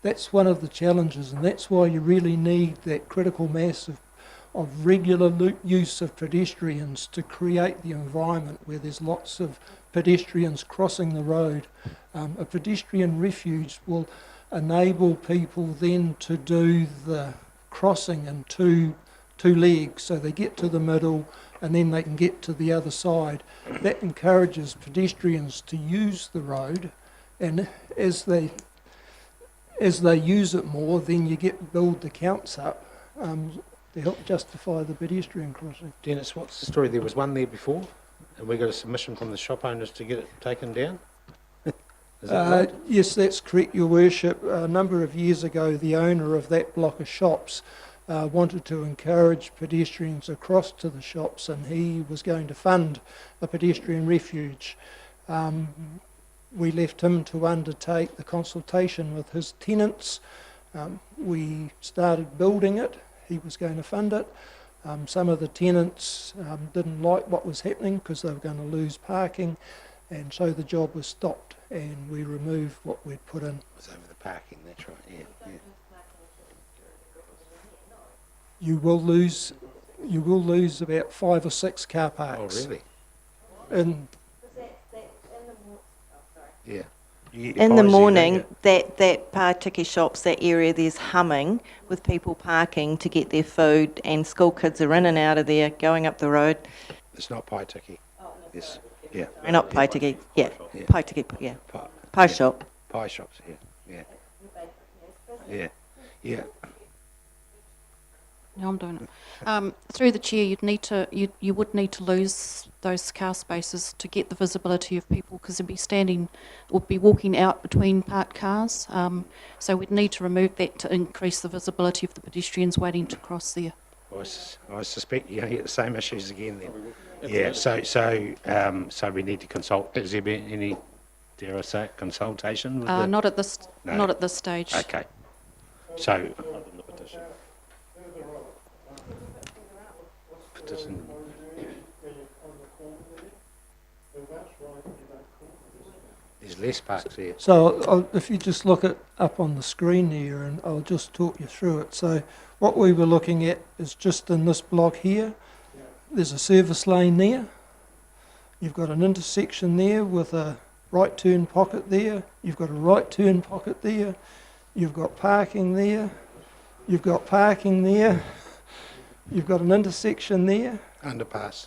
That's one of the challenges, and that's why you really need that critical mass of regular use of pedestrians to create the environment where there's lots of pedestrians crossing the road. A pedestrian refuge will enable people then to do the crossing in two legs, so they get to the middle and then they can get to the other side. That encourages pedestrians to use the road, and as they use it more, then you build the counts up to help justify the pedestrian crossing. Dennis, what's the story? There was one there before, and we got a submission from the shop owners to get it taken down? Is that right? Yes, that's correct, Your Worship. A number of years ago, the owner of that block of shops wanted to encourage pedestrians across to the shops, and he was going to fund a pedestrian refuge. We left him to undertake the consultation with his tenants. We started building it. He was going to fund it. Some of the tenants didn't like what was happening because they were going to lose parking, and so the job was stopped and we removed what we'd put in. It was over the parking, that's right, yeah. You will lose about 5 or 6 car parks. Oh, really? Yeah. In the morning, that Paitiki shops, that area, there's humming with people parking to get their food, and school kids are in and out of there, going up the road. It's not Paitiki. Yes. Yeah. Not Paitiki, yeah. Paitiki, yeah. Pie shop. Pie shops, yeah. Yeah. Yeah. No, I'm doing it. Through the chair, you would need to lose those car spaces to get the visibility of people, because they'd be standing or be walking out between parked cars. So we'd need to remove that to increase the visibility of the pedestrians waiting to cross there. I suspect you're going to get the same issues again then. Yeah. So we need to consult. Has there been any, dare I say, consultation with Not at this. No. Not at this stage. Okay. So. There's less parks there. So if you just look at up on the screen here, and I'll just talk you through it. So what we were looking at is just in this block here, there's a service lane there. You've got an intersection there with a right turn pocket there. You've got a right turn pocket there. You've got parking there. You've got parking there. You've got an intersection there. Underpass.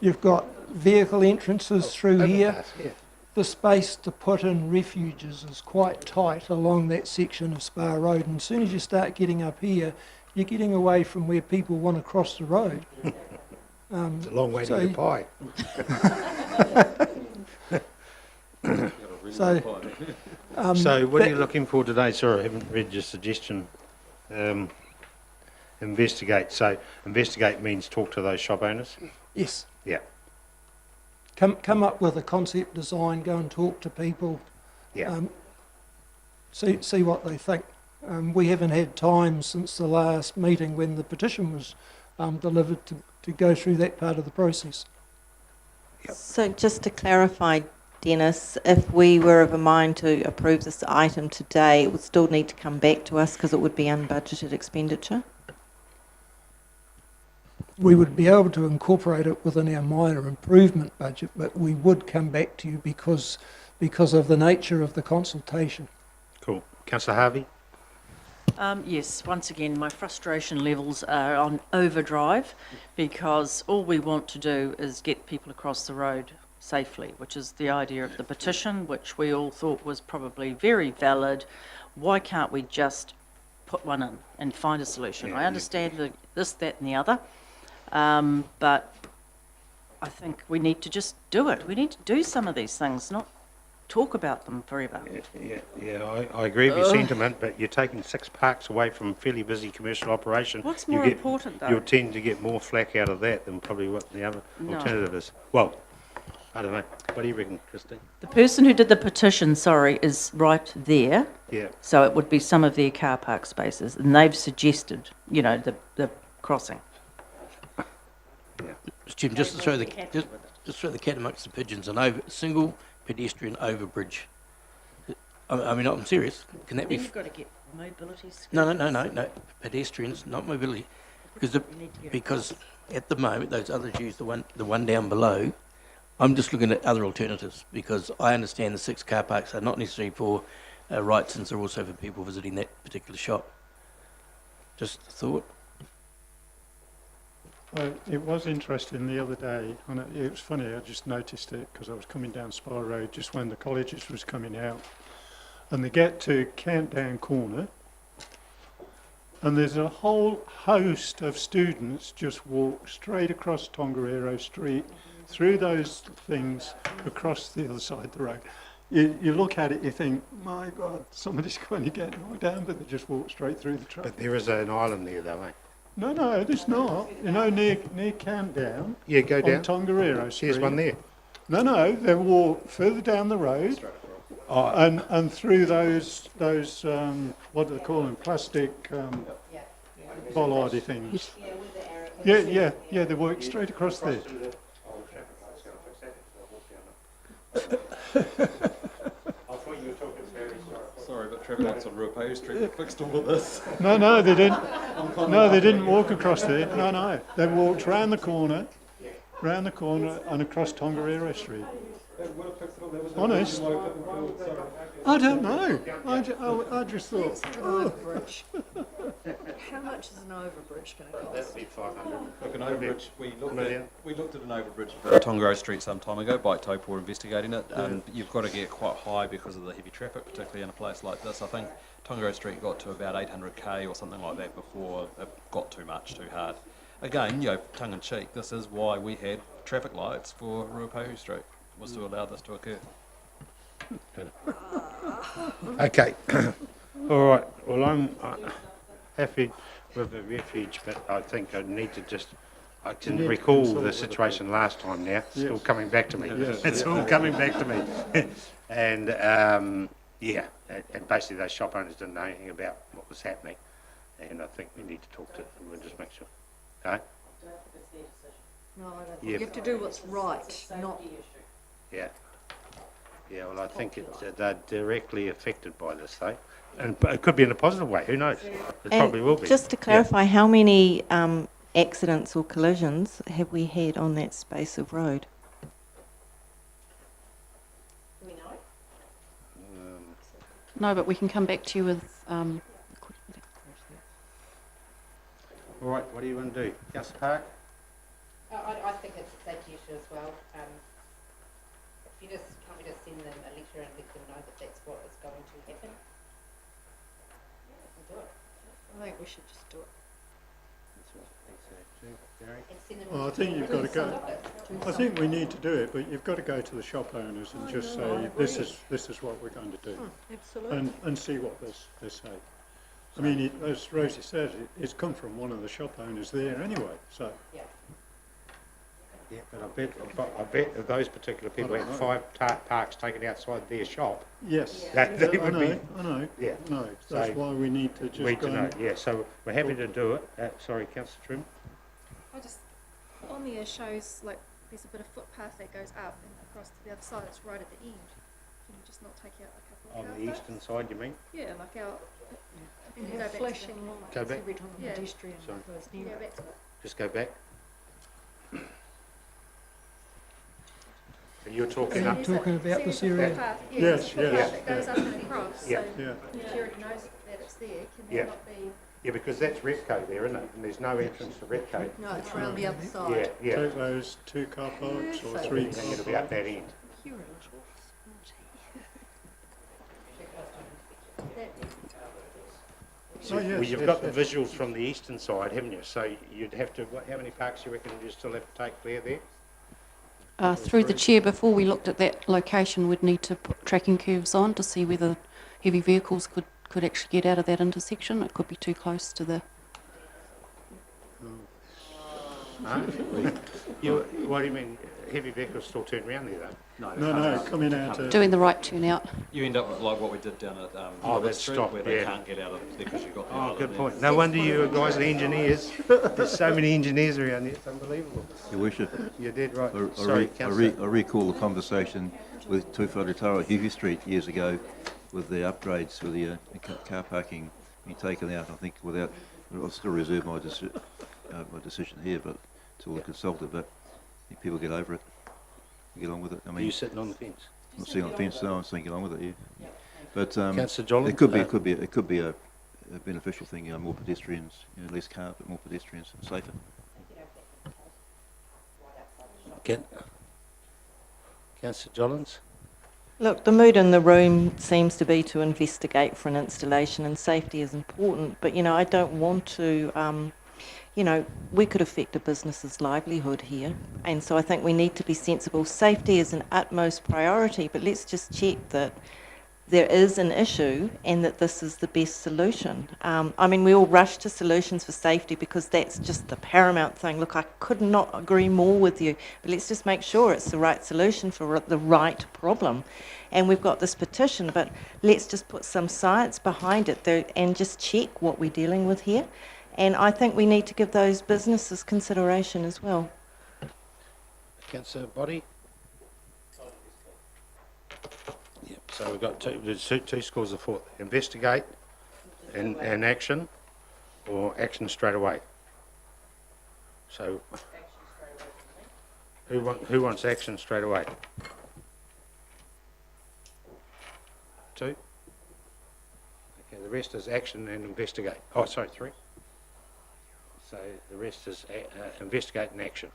You've got vehicle entrances through here. Yeah. The space to put in refuges is quite tight along that section of Spa Road, and as soon as you start getting up here, you're getting away from where people want to cross the road. It's a long way to get pie. So what are you looking for today? Sorry, I haven't read your suggestion. Investigate. So investigate means talk to those shop owners? Yes. Yeah. Come up with a concept design, go and talk to people. Yeah. See what they think. We haven't had time since the last meeting when the petition was delivered to go through that part of the process. Yep. So just to clarify, Dennis, if we were of a mind to approve this item today, it would still need to come back to us because it would be unbudgeted expenditure? We would be able to incorporate it within our minor improvement budget, but we would come back to you because of the nature of the consultation. Cool. Councillor Harvey? Yes, once again, my frustration levels are on overdrive because all we want to do is get people across the road safely, which is the idea of the petition, which we all thought was probably very valid. Why can't we just put one in and find a solution? I understand this, that and the other, but I think we need to just do it. We need to do some of these things, not talk about them forever. I agree with your sentiment, but you're taking 6 parks away from a fairly busy commercial operation. What's more important, though? You'll tend to get more flack out of that than probably what the other alternative is. Well, I don't know. What do you reckon, Christine? The person who did the petition, is right there. Yeah. So it would be some of their car park spaces, and they've suggested, the crossing. Jim, just to throw the cat amongst the pigeons, single pedestrian overbridge. I mean, I'm serious. Can that be? Then you've got to get mobility. No. Pedestrians, not mobility, because at the moment those others use the one down below. I'm just looking at other alternatives because I understand the 6 car parks are not necessarily for rights, since they're also for people visiting that particular shop. Just a thought. It was interesting the other day, and it was funny, I just noticed it because I was coming down Spa Road just when the colleges was coming out, and they get to Countdown Corner, and there's a whole host of students just walk straight across Tongariro Street, through those things, across the other side of the road. You look at it, you think, my God, somebody's going to get knocked down, but they just walk straight through the traffic. But there is an island there, though, eh? No, there's not. Near Countdown. Yeah, go down. On Tongariro Street. There's one there. No, they walk further down the road, and through those what do they call them? Plastic bollardy things. Yeah. They walk straight across there. Sorry, but traffic lights on Ruapehu Street fixed all of this. No, they didn't. No, they didn't walk across there. No, they walked round the corner, and across Tongariro Street. Honest? I don't know. I just thought. How much is an overbridge going to cost? That'd be 500. Look, an overbridge. We looked at an overbridge for Tongariro Street some time ago. By Taupo were investigating it. You've got to get quite high because of the heavy traffic, particularly in a place like this. I think Tongariro Street got to about 800k or something like that before it got too hard. Again, tongue in cheek, this is why we had traffic lights for Ruapehu Street, was to allow this to occur. Okay. All right. Well, I'm happy with the refuge, but I think I need to I can recall the situation last time now. It's still coming back to me. It's all coming back to me. And, and basically those shop owners didn't know anything about what was happening. And I think we need to talk to them and just make sure. Okay? No, I don't think. You have to do what's right, not... Yeah. Yeah, well, I think they're directly affected by this, though. And it could be in a positive way. Who knows? It probably will be. Just to clarify, how many accidents or collisions have we had on that space of road? Do we know? No, but we can come back to you with... All right, what do you want to do? Councillor Park? I think it's a safety issue as well. If you can't we just send them a letter and let them know that that's what is going to happen? Do it. I think we should just do it. Well, I think you've got to go. I think we need to do it, but you've got to go to the shop owners and just say this is what we're going to do, absolutely, and see what they say. I mean, as Rosie says, it's come from one of the shop owners there anyway. So. Yeah, but I bet if those particular people had 5 parks taken outside their shop. Yes, I know. Yeah. No, that's why we need to just need to know. Yeah, so we're happy to do it. Sorry, Councillor Trim. I just, on there shows like there's a bit of footpath that goes up and across to the other side. It's right at the end. Can you just not take out a couple of On car the parks? eastern side, you mean? Yeah, like out. And Go have back to flashing the- lights Go back? every time the Yeah. pedestrian Sorry. goes near Go it. back to it. Just go back. And you're talking Are up. you talking about this area? Footpath, Yes, there's a footpath yes, that goes up and across. Yeah. So Yeah. he already knows that that's there, can Yeah. that not be? Yeah, because that's Repco there, isn't it? And there's no entrance to Repco. No, it's around the other side. Yeah, Take those 2 car parks or 3 And car it'll be up parks. that end. You're a little sporty. Oh, yes, Well, you've yes, got the yes. visuals from the eastern side, haven't you? So you'd have to, how many parks do you reckon you still have to take clear there? Through the chair, before we looked at that location, we'd need to put tracking curves on to see whether heavy vehicles could actually get out of that intersection. It could be too close to the... Huh? What do you mean, heavy vehicles still turn around there though? No, coming out. Doing the right turn out. You end up with like what we did down at Oh, Robert that's Street, stop, where they yeah. can't get out of it because you've got the Oh, island good there. point. No wonder you guys are engineers. There's so many engineers around here, it's unbelievable. Your Worship, You did right. I Sorry, Councillor. recall the conversation with Tuwharetara Hiwi Street years ago with the upgrades for the car parking being taken out. I think without, I'll still reserve my decision here, but till I consulted. But I think people get over it, get along with it. I Are mean, you sitting on the fence? I'm not sitting on the fence now. I'm saying get along with it. Yeah, but Councillor Jolland? it could be a beneficial thing. You know, more pedestrians, less car, but more pedestrians and safer. Councillor Jollins? Look, the mood in the room seems to be to investigate for an installation, and safety is important, but, I don't want to, we could affect a business's livelihood here, and so I think we need to be sensible. Safety is an utmost priority, but let's just check that there is an issue and that this is the best solution. We all rush to solutions for safety because that's just the paramount thing. Look, I could not agree more with you, but let's just make sure it's the right solution for the right problem. And we've got this petition, but let's just put some science behind it and just check what we're dealing with here. And I think we need to give those businesses consideration as well. Councillor Body? Yep, so we've got two schools of thought. Investigate and action, or action straight away. So, who wants action straight away? 2? Okay, the rest is action and investigate. Oh, sorry, 3. So the rest is investigate and action.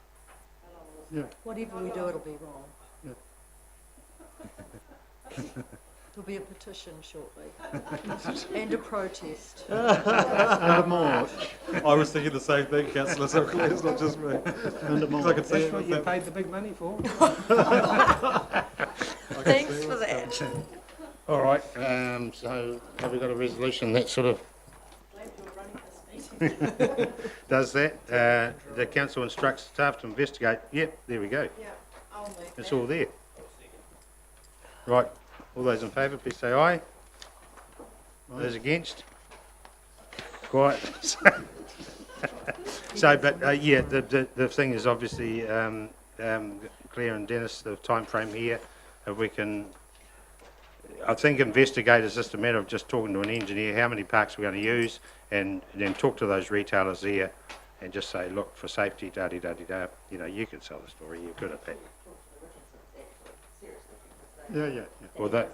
Yeah. Whatever we do, it'll be wrong. Yeah. There'll be a petition shortly. And a protest. And a march. I was thinking the same thing, Councillor, so it's not just me. And a march. I could see That's what you paid the big money for. Thanks for that. All right, so have we got a resolution that sort of does that? The council instructs staff to investigate. Yep, there we go. It's all there. Right, all those in favour, please say aye. Those against? Quiet. So, but the thing is obviously, Claire and Dennis, the time frame here, if we can, I think investigate is just a matter of just talking to an engineer, how many parks we're going to use, and then talk to those retailers there and just say, look, for safety, da-di-da-di-da, you can sell the story, you're good at that. Yeah. Or that.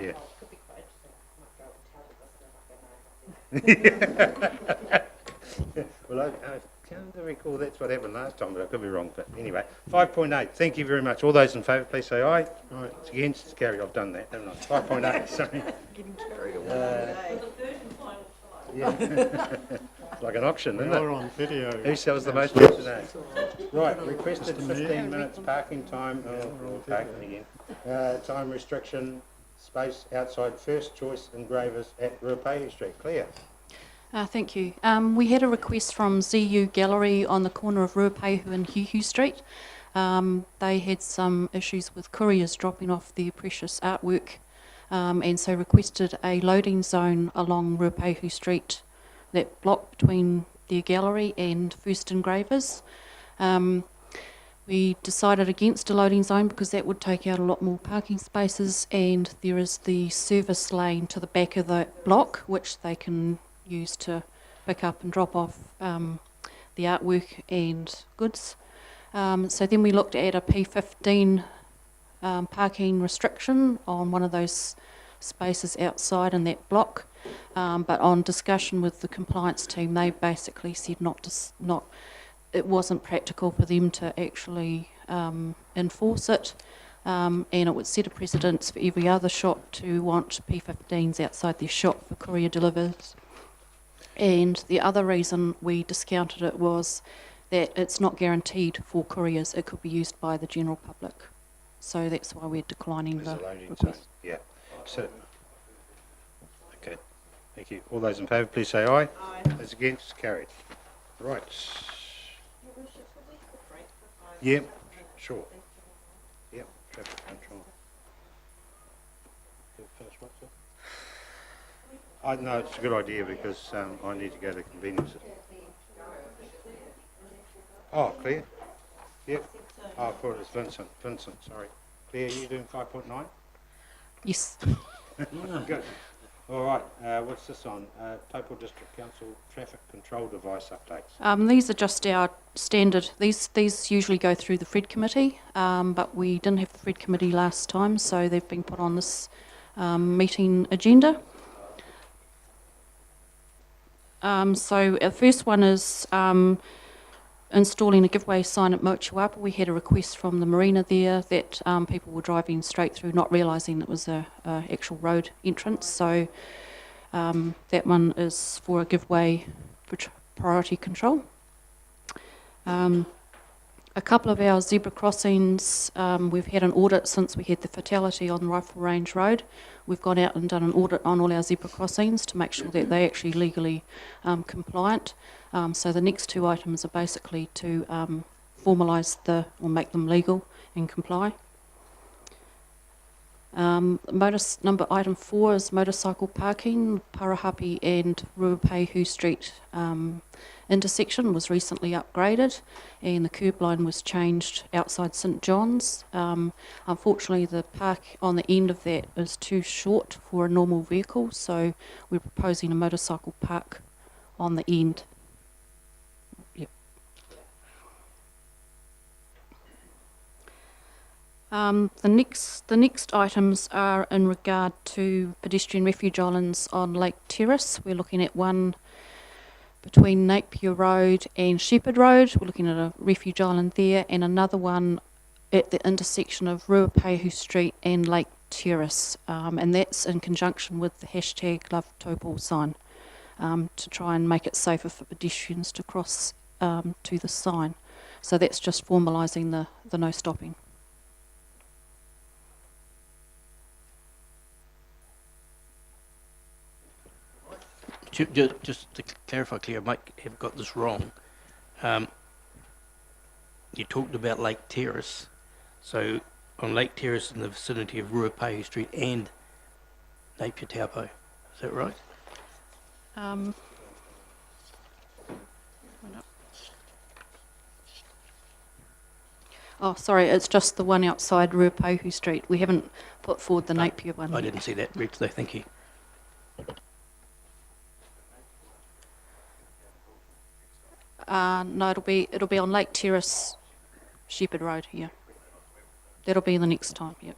Yeah. Well, I can't recall that's what happened last time, but I could be wrong. But anyway, 5.8. Thank you very much. All those in favour, please say aye. Aye. Against? It's carried. I've done that, haven't I? 5.8. Sorry. Getting carried away. Yeah. Like an auction, isn't it? We're on video. Who sells the most today? Right. Requested 15 minutes parking time. Oh, we're all parking again. Time restriction. Space outside First Choice Engravers at Ruapehu Street. Claire. Thank you. We had a request from ZU Gallery on the corner of Ruapehu and Hiahia Street. They had some issues with couriers dropping off their precious artwork, and so requested a loading zone along Ruapehu Street, that block between their gallery and First Engravers. We decided against a loading zone because that would take out a lot more parking spaces, and there is the service lane to the back of the block which they can use to pick up and drop off the artwork and goods. So then we looked at a P15 parking restriction on one of those spaces outside in that block. But on discussion with the compliance team, they basically said it wasn't practical for them to actually enforce it, and it would set a precedence for every other shop to want P15s outside their shop for courier deliveries. And the other reason we discounted it was that it's not guaranteed for couriers. It could be used by the general public. So that's why we're declining the request. Yeah. So, okay. Thank you. All those in favour, please say aye. Aye. Those against, carried. Right. Yeah, sure. Yep, traffic control. No, it's a good idea because I need to go to convenience. Oh, Claire? Yep. Oh, I thought it was Vincent. Vincent, sorry. Claire, are you doing 5.9? Yes. Good. All right, what's this on? Taupo District Council traffic control device updates. These are just our standard. These usually go through the Fred Committee, but we didn't have the Fred Committee last time, so they've been put on this meeting agenda. So our first one is installing a giveaway sign at Mochiwapa. We had a request from the marina there that people were driving straight through, not realising it was a actual road entrance. So that one is for a giveaway priority control. A couple of our zebra crossings, we've had an audit since we had the fatality on Rifle Range Road. We've gone out and done an audit on all our zebra crossings to make sure that they're actually legally compliant. So the next two items are basically to formalise or make them legal and comply. Item 4 is motorcycle parking. Parahapi and Ruapehu Street intersection was recently upgraded and the curb line was changed outside St John's. Unfortunately, the park on the end of that is too short for a normal vehicle, so we're proposing a motorcycle park on the end. Yep. The next items are in regard to pedestrian refuge islands on Lake Terrace. We're looking at one between Napier Road and Shepherd Road. We're looking at a refuge island there, and another one at the intersection of Ruapehu Street and Lake Terrace, and that's in conjunction with the hashtag Love Taupo sign, to try and make it safer for pedestrians to cross to the sign. So that's just formalising the no stopping. Just to clarify, Claire, I might have got this wrong. You talked about Lake Terrace. So on Lake Terrace in the vicinity of Ruapehu Street and Napier Taupo, is that right? Oh, sorry, it's just the one outside Ruapehu Street. We haven't put forward the Napier one. I didn't see that read today, thank you. No, it'll be on Lake Terrace, Shepherd Road here. That'll be the next time. Yep.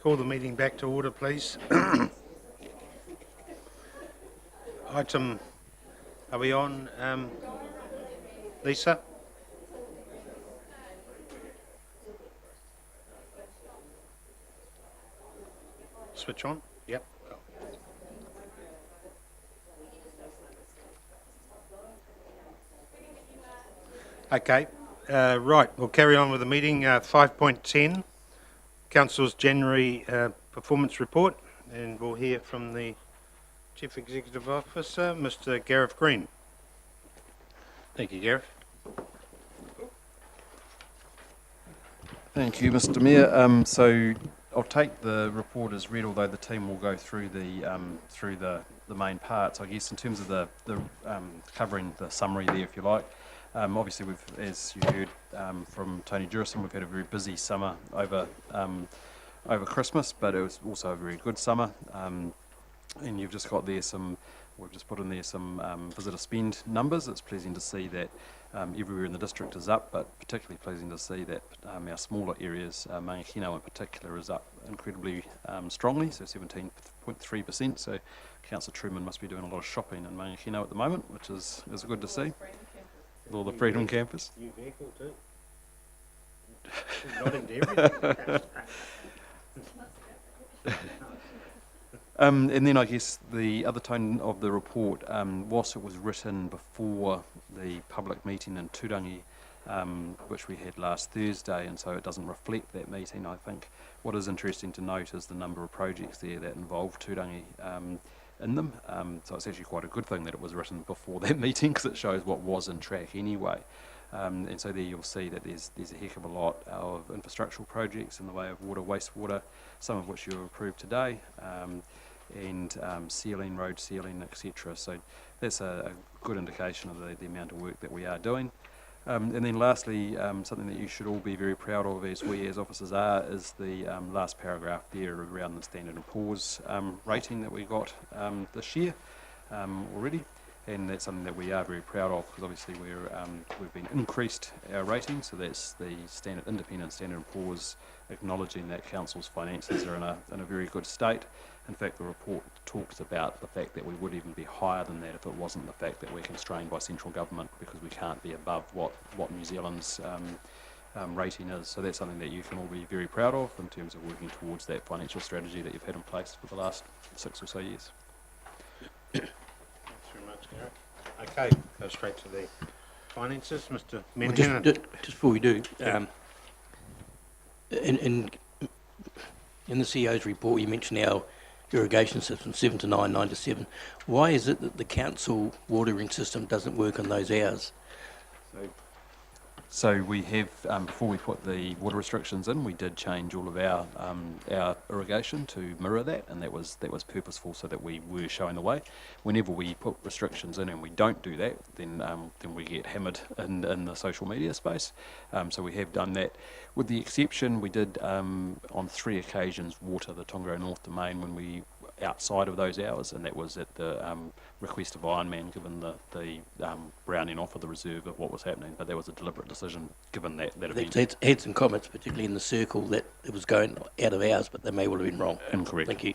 Call the meeting back to order, please. Item, are we on, Lisa? Switch on? Yep. Okay, right, we'll carry on with the meeting. 5.10, Council's January performance report, and we'll hear from the Chief Executive Officer, Mr. Gareth Green. Thank you, Gareth. Thank you, Mr. Mayor. So I'll take the report as read, although the team will go through the main parts. I guess in terms of the covering the summary there, if you like. Obviously, we've, as you heard from Tony Jurison, we've had a very busy summer over Christmas, but it was also a very good summer. And you've just got there we've just put in there some visitor spend numbers. It's pleasing to see that everywhere in the district is up, but particularly pleasing to see that our smaller areas, Mangakino in particular, is up incredibly strongly, so 17.3%. So Councillor Truman must be doing a lot of shopping in Mangakino at the moment, which is good to see. With all the Freedom Campus. New vehicle too. Not into everything. And then I guess the other tone of the report, whilst it was written before the public meeting in Turangi, which we had last Thursday, and so it doesn't reflect that meeting, I think what is interesting to note is the number of projects there that involve Turangi in them. So it's actually quite a good thing that it was written before that meeting, because it shows what was in track anyway. And so there you'll see that there's a heck of a lot of infrastructural projects in the way of water, wastewater, some of which you have approved today, and sealing, road sealing, etc. So that's a good indication of the amount of work that we are doing. And then lastly, something that you should all be very proud of, as we as officers are, is the last paragraph there around the Standard & Poor's rating that we got this year already. And that's something that we are very proud of, because obviously we've been increased our rating, so that's the independent Standard & Poor's acknowledging that council's finances are in a very good state. In fact, the report talks about the fact that we would even be higher than that if it wasn't the fact that we're constrained by central government, because we can't be above what New Zealand's rating is. So that's something that you can all be very proud of in terms of working towards that financial strategy that you've had in place for the last 6 or so years. Thanks very much, Gareth. Okay, go straight to the finances, Mr. Menhan. Well, just before we do, in the CEO's report, you mentioned our irrigation system, 7 to 9, 9 to 7. Why is it that the council watering system doesn't work on those hours? So we have, before we put the water restrictions in, we did change all of our irrigation to mirror that, and that was purposeful, so that we were showing the way. Whenever we put restrictions in and we don't do that, then we get hammered in the social media space. So we have done that. With the exception, we did on 3 occasions water the Tongariro North Domain when we outside of those hours, and that was at the request of Ironman, given the rounding off of the reserve of what was happening. But that was a deliberate decision, given that event. They've had some comments, particularly in the circle, that it was going out of hours, but they may well have been wrong. Incorrect. Thank you.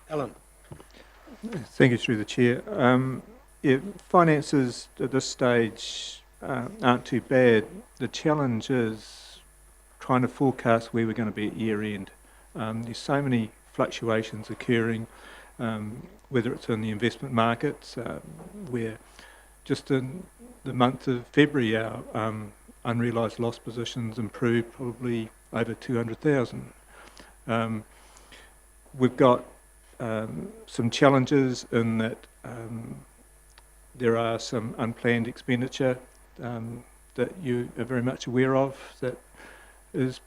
Alan. Thank you, through the chair. Finances at this stage aren't too bad. The challenge is trying to forecast where we're going to be at year end. There's so many fluctuations occurring, whether it's in the investment markets, where just in the month of February our unrealised loss positions improved probably over 200,000. We've got some challenges in that there are some unplanned expenditure that you are very much aware of that is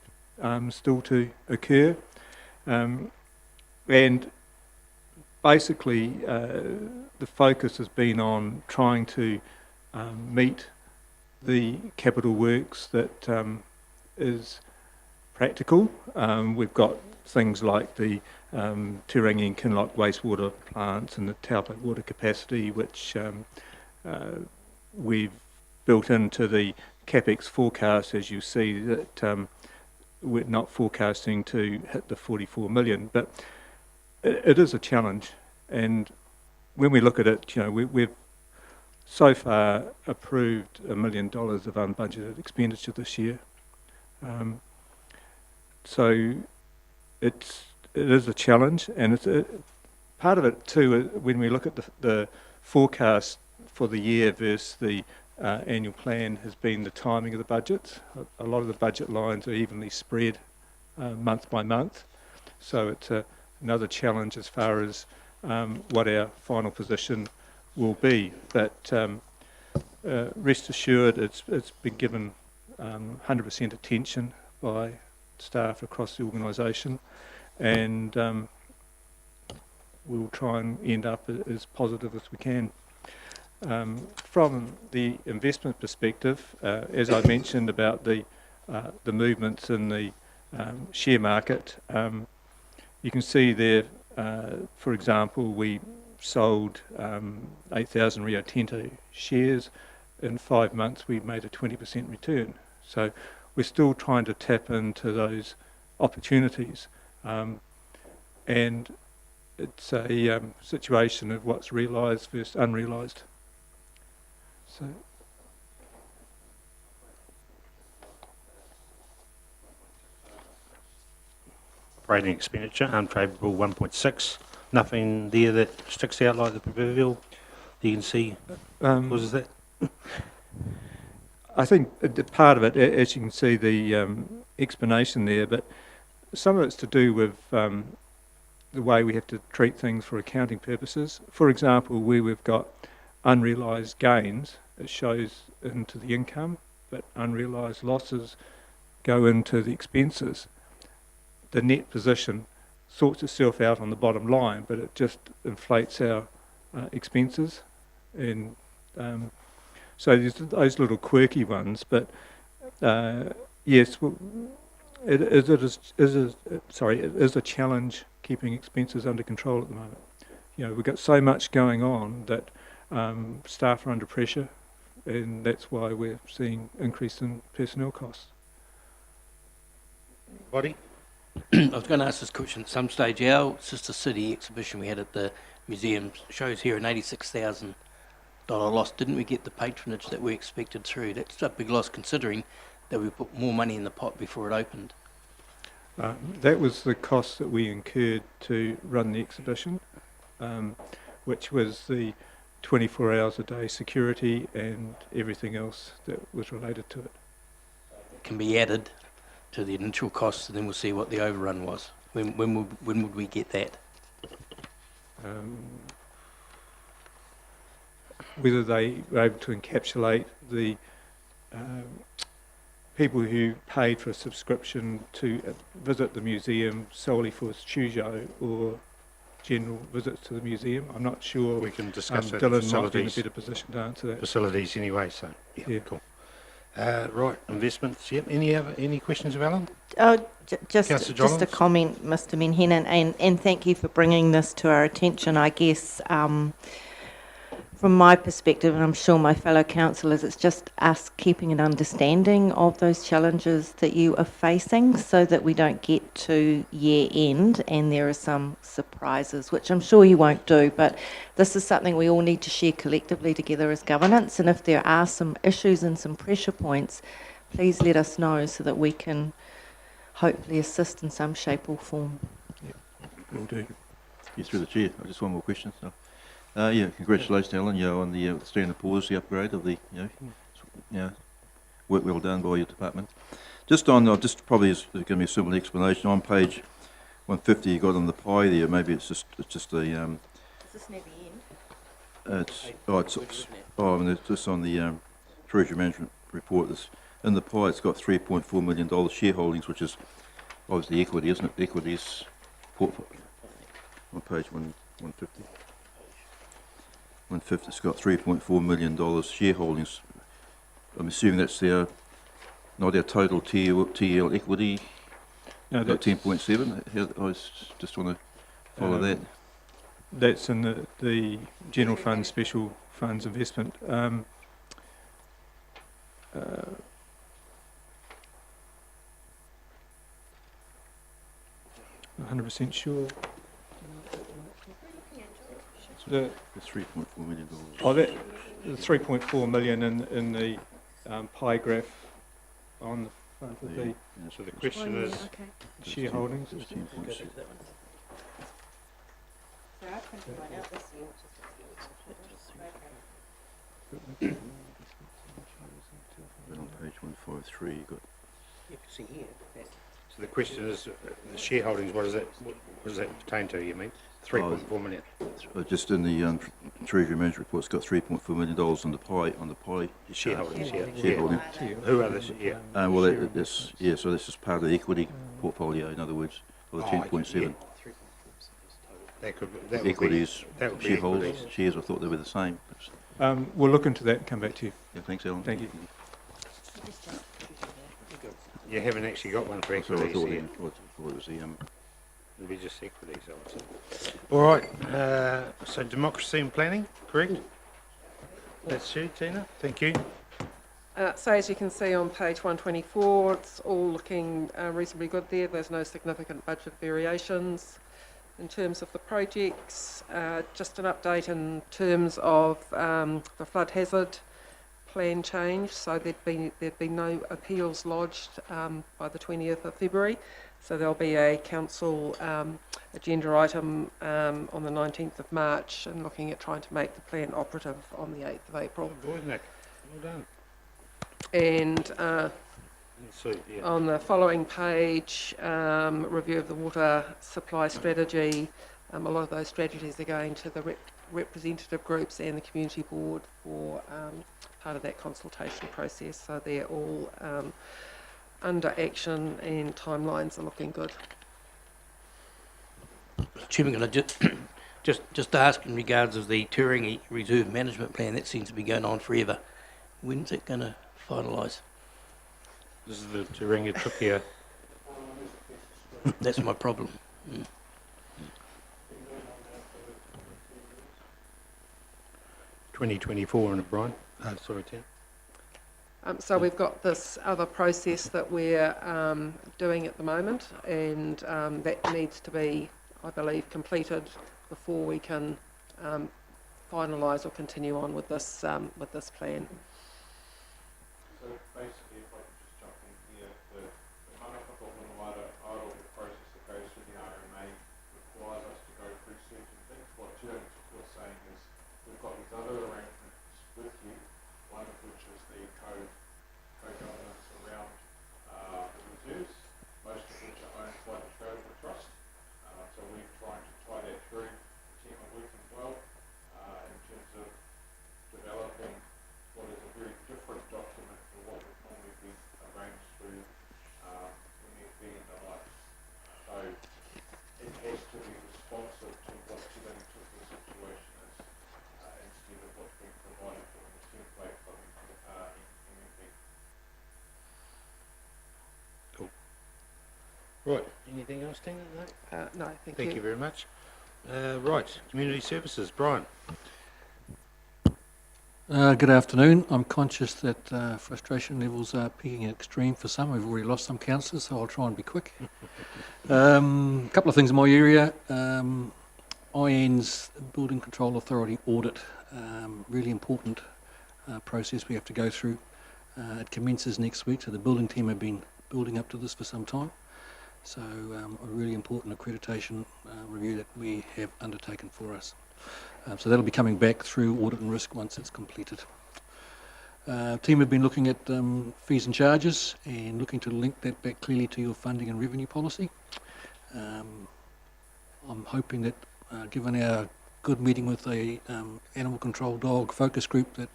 still to occur. And basically the focus has been on trying to meet the capital works that is practical. We've got things like the Turangi and Kinloch wastewater plants and the Taupo water capacity, which we've built into the CapEx forecast, as you see, that we're not forecasting to hit the 44 million, but it is a challenge. And when we look at it, we've so far approved $1 million of unbudgeted expenditure this year. So it is a challenge, and it's part of it too. When we look at the forecast for the year versus the annual plan, has been the timing of the budgets. A lot of the budget lines are evenly spread month by month, so it's another challenge as far as what our final position will be. But rest assured, it's been given 100% attention by staff across the organisation, and we'll try and end up as positive as we can. From the investment perspective, as I mentioned about the movements in the share market, you can see there, for example, we sold 8,000 Rio Tinto shares. In 5 months, we made a 20% return. So we're still trying to tap into those opportunities. And it's a situation of what's realised versus unrealised. So operating expenditure, unfavourable 1.6. Nothing there that sticks out like the proverbial. You can see causes that. I think part of it, as you can see, the explanation there, but some of it's to do with the way we have to treat things for accounting purposes. For example, where we've got unrealised gains, it shows into the income, but unrealised losses go into the expenses. The net position sorts itself out on the bottom line, but it just inflates our expenses. And so there's those little quirky ones, but yes, well, it is a challenge keeping expenses under control at the moment. We've got so much going on that staff are under pressure, and that's why we're seeing increase in personnel costs. Body? I was going to ask this question at some stage. Our sister city exhibition we had at the museum shows here an $86,000 loss. Didn't we get the patronage that we expected through? That's a big loss considering that we put more money in the pot before it opened. That was the cost that we incurred to run the exhibition, which was the 24 hours a day security and everything else that was related to it. It can be added to the initial costs, and then we'll see what the overrun was. When would we get that? Whether they were able to encapsulate the people who paid for a subscription to visit the museum solely for Studio or general visits to the museum, I'm not sure. We can discuss that. Dylan might be in a better position to answer that. Facilities anyway, so yeah. Cool. Right, investments. Yep. Any questions of Alan? Just a comment, Mr. Menhenan, and thank you for bringing this to our attention. I guess from my perspective, and I'm sure my fellow councillors, it's just us keeping an understanding of those challenges that you are facing so that we don't get to year end and there are some surprises, which I'm sure you won't do, but this is something we all need to share collectively together as governance, and if there are some issues and some pressure points, please let us know so that we can hopefully assist in some shape or form. Yeah, will do. Yes, through the chair. Just one more question. So. Congratulations, Alan, on the standard pause, the upgrade of the, work well done by your department. Just probably is going to be a simple explanation. On page 150, you got on the pie there. Maybe it's just a. Is this near the end? It's just on the Treasury Management Report. In the pie, it's got $3.4 million shareholdings, which is obviously equity, isn't it? Equities portfolio on page 150. 150, it's got $3.4 million shareholdings. I'm assuming that's not our total TL equity. No, that's 10.7. I just want to follow that. That's in the general fund, special funds investment. 100% sure. The $3.4 million. Oh, that the 3.4 million in the pie graph on the front of the So the question is, shareholdings. 13.6. Then on page 153, you've got. you can see here. So the question is, the shareholdings, what does that pertain to, you mean? 3.4 million. Just in the Treasury Management report, it's got $3.4 million on the pie. Shareholdings, shareholding. Who are the, Well, so this is part of the equity portfolio, in other words, of the 10.7. That would Equities, be shareholders, equities. shares, I thought they were the same. We'll look into that and come back to you. Yeah, thanks, Alan. Thank you. You haven't actually got one for So I equities thought here. it was the It'll be just equities, I would say. All right, so democracy and planning, correct? That's you, Tina. Thank you. So as you can see on page 124, it's all looking reasonably good there. There's no significant budget variations. In terms of the projects, just an update in terms of the flood hazard plan change. So there'd been no appeals lodged by the 20th of February. So there'll be a council agenda item on the 19th of March and looking at trying to make the plan operative on the 8th of April. Oh, boy, Nick. Well done. And yeah. on the following page, review of the water supply strategy. A lot of those strategies are going to the representative groups and the community board for part of that consultation process. So they're all under action and timelines are looking good. Chairman, can I just ask in regards of the Turangi Reserve Management Plan, that seems to be going on forever. When's it going to finalise? This is the Turangi-Tongariro. That's my problem. 2024 on it, Brian. Sorry, Tim. So we've got this other process that we're doing at the moment, and that needs to be, I believe, completed before we can finalise or continue on with this plan. So basically, if I could just jump in here, the whakaaro process that goes through the RMA requires us to go through certain things. What Turangi was saying is we've got these other arrangements with you, one of which is the co-governance around the reserves, most of which are owned by the Charitable Trust. So we're trying to tie that through. The team are working well in terms of developing what is a very different document to what would normally be arranged through MFB and the like. So it has to be responsive to what Turangi the situation is instead of what's being provided for in the template from MFB. Cool. Right, anything else, Tina? No? No, thank you. Thank you very much. Right, community services, Brian. Good afternoon. I'm conscious that frustration levels are peaking at extreme for some. We've already lost some councillors, so I'll try and be quick. A couple of things in my area. IN's Building Control Authority audit, really important process we have to go through. It commences next week, so the building team have been building up to this for some time. So a really important accreditation review that we have undertaken for us. So that'll be coming back through audit and risk once it's completed. Team have been looking at fees and charges and looking to link that back clearly to your funding and revenue policy. I'm hoping that given our good meeting with the animal control dog focus group that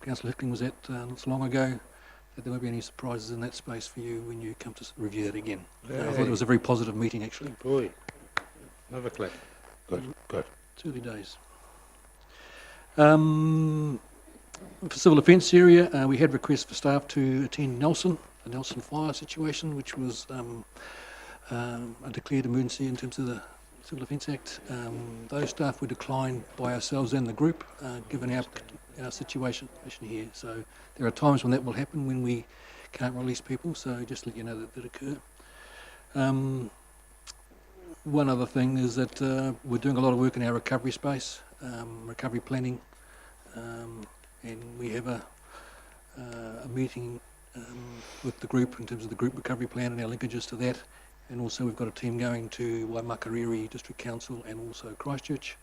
Councillor Hickling was at not so long ago, that there won't be any surprises in that space for you when you come to review that again. I thought it was a very positive meeting actually. Good boy. Another clap. Good, good. It's early days. For civil defence area, we had requests for staff to attend the Nelson fire situation, which was a declared emergency in terms of the Civil Defence Act. Those staff were declined by ourselves and the group, given our situation here. So there are times when that will happen when we can't release people, so just let you know that occur. one other thing is that we're doing a lot of work in our recovery space, recovery planning, and we have a meeting with the group in terms of the group recovery plan and our linkages to that. And also we've got a Team going to Waimakariri District Council and also Christchurch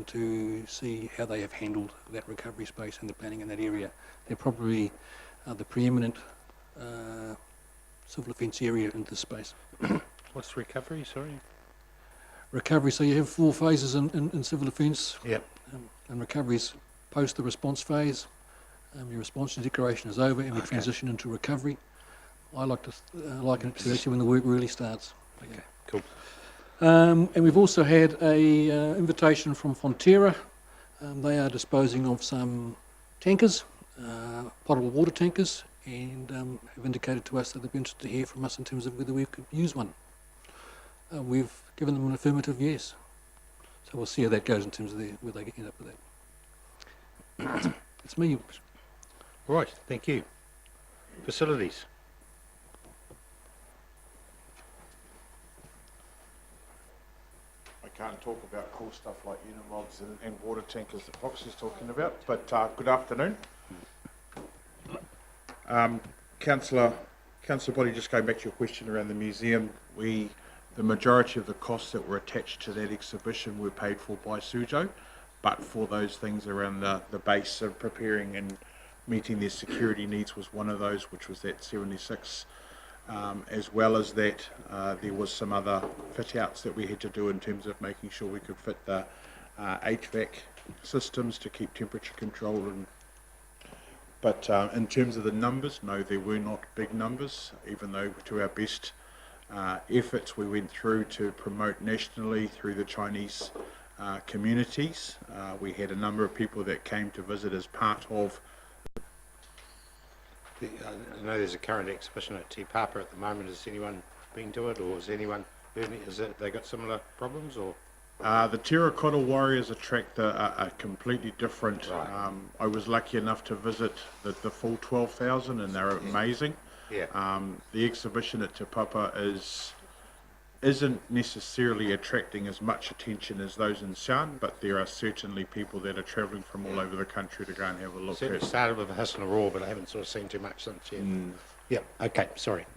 to see how they have handled that recovery space and the planning in that area. They're probably the preeminent civil offence area in this space. What's recovery, sorry? Recovery, so you have 4 phases in civil offence. Yep. And recovery is post the response phase. Your response to declaration is over and we transition into recovery. I like to liken it to actually when the work really starts. Okay, cool. And we've also had a invitation from Fonterra. They are disposing of some tankers, potable water tankers, and have indicated to us that they'd be interested to hear from us in terms of whether we could use one. We've given them an affirmative yes. So we'll see how that goes in terms of where they end up with that. It's me. Right, thank you. Facilities. I can't talk about cool stuff like unimogs and water tankers that Fox is talking about, but good afternoon. Councillor Body, just going back to your question around the museum, the majority of the costs that were attached to that exhibition were paid for by Sujo, but for those things around the base of preparing and meeting their security needs was one of those, which was that 76. As well as that, there was some other fit-outs that we had to do in terms of making sure we could fit the HVAC systems to keep temperature control. But in terms of the numbers, no, there were not big numbers, even though to our best efforts we went through to promote nationally through the Chinese communities. We had a number of people that came to visit as part of I know there's a current exhibition at Te Papa at the moment. Has anyone been to it, or has anyone heard it? They got similar problems, or? The Terracotta Warriors attract a completely different. Right. I was lucky enough to visit the full 12,000, and they're amazing. Yeah. The exhibition at Te Papa isn't necessarily attracting as much attention as those in Shan, but there are certainly people that are travelling from all over the country to go and have a look. Certainly started with a hiss and a roar, but I haven't sort of seen too much since yet. Yep. Okay. Sorry.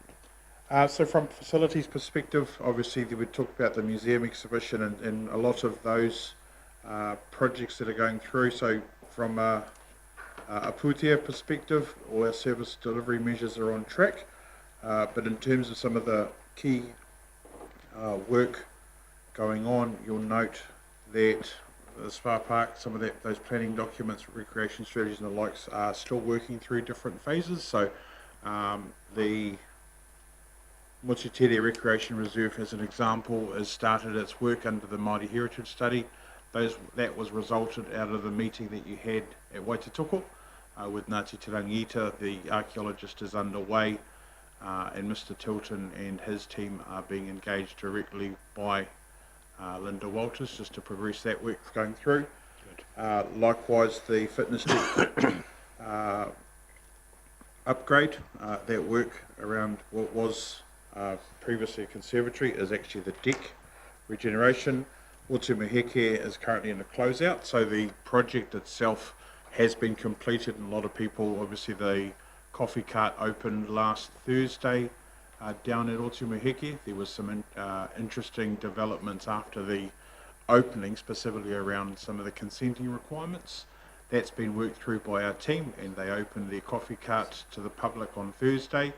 So from facilities perspective, obviously we talked about the museum exhibition and a lot of those projects that are going through. So from a Pūtea perspective, all our service delivery measures are on track. But in terms of some of the key work going on, you'll note that the spa park, some of those planning documents, recreation strategies and the likes are still working through different phases. So the Mochitere Recreation Reserve, as an example, has started its work under the Māori Heritage Study. That was resulted out of the meeting that you had at Waititoko with Ngāti Turangi. The archaeologist is underway, and Mr. Tilton and his team are being engaged directly by Linda Walters just to progress that work going through. Likewise, the fitness upgrade, that work around what was previously a conservatory is actually the deck regeneration. Otumaheke is currently in a closeout, so the project itself has been completed, and a lot of people, obviously the coffee cart opened last Thursday down at Otumaheke. There was some interesting developments after the opening, specifically around some of the consenting requirements. That's been worked through by our team, and they opened their coffee cart to the public on Thursday.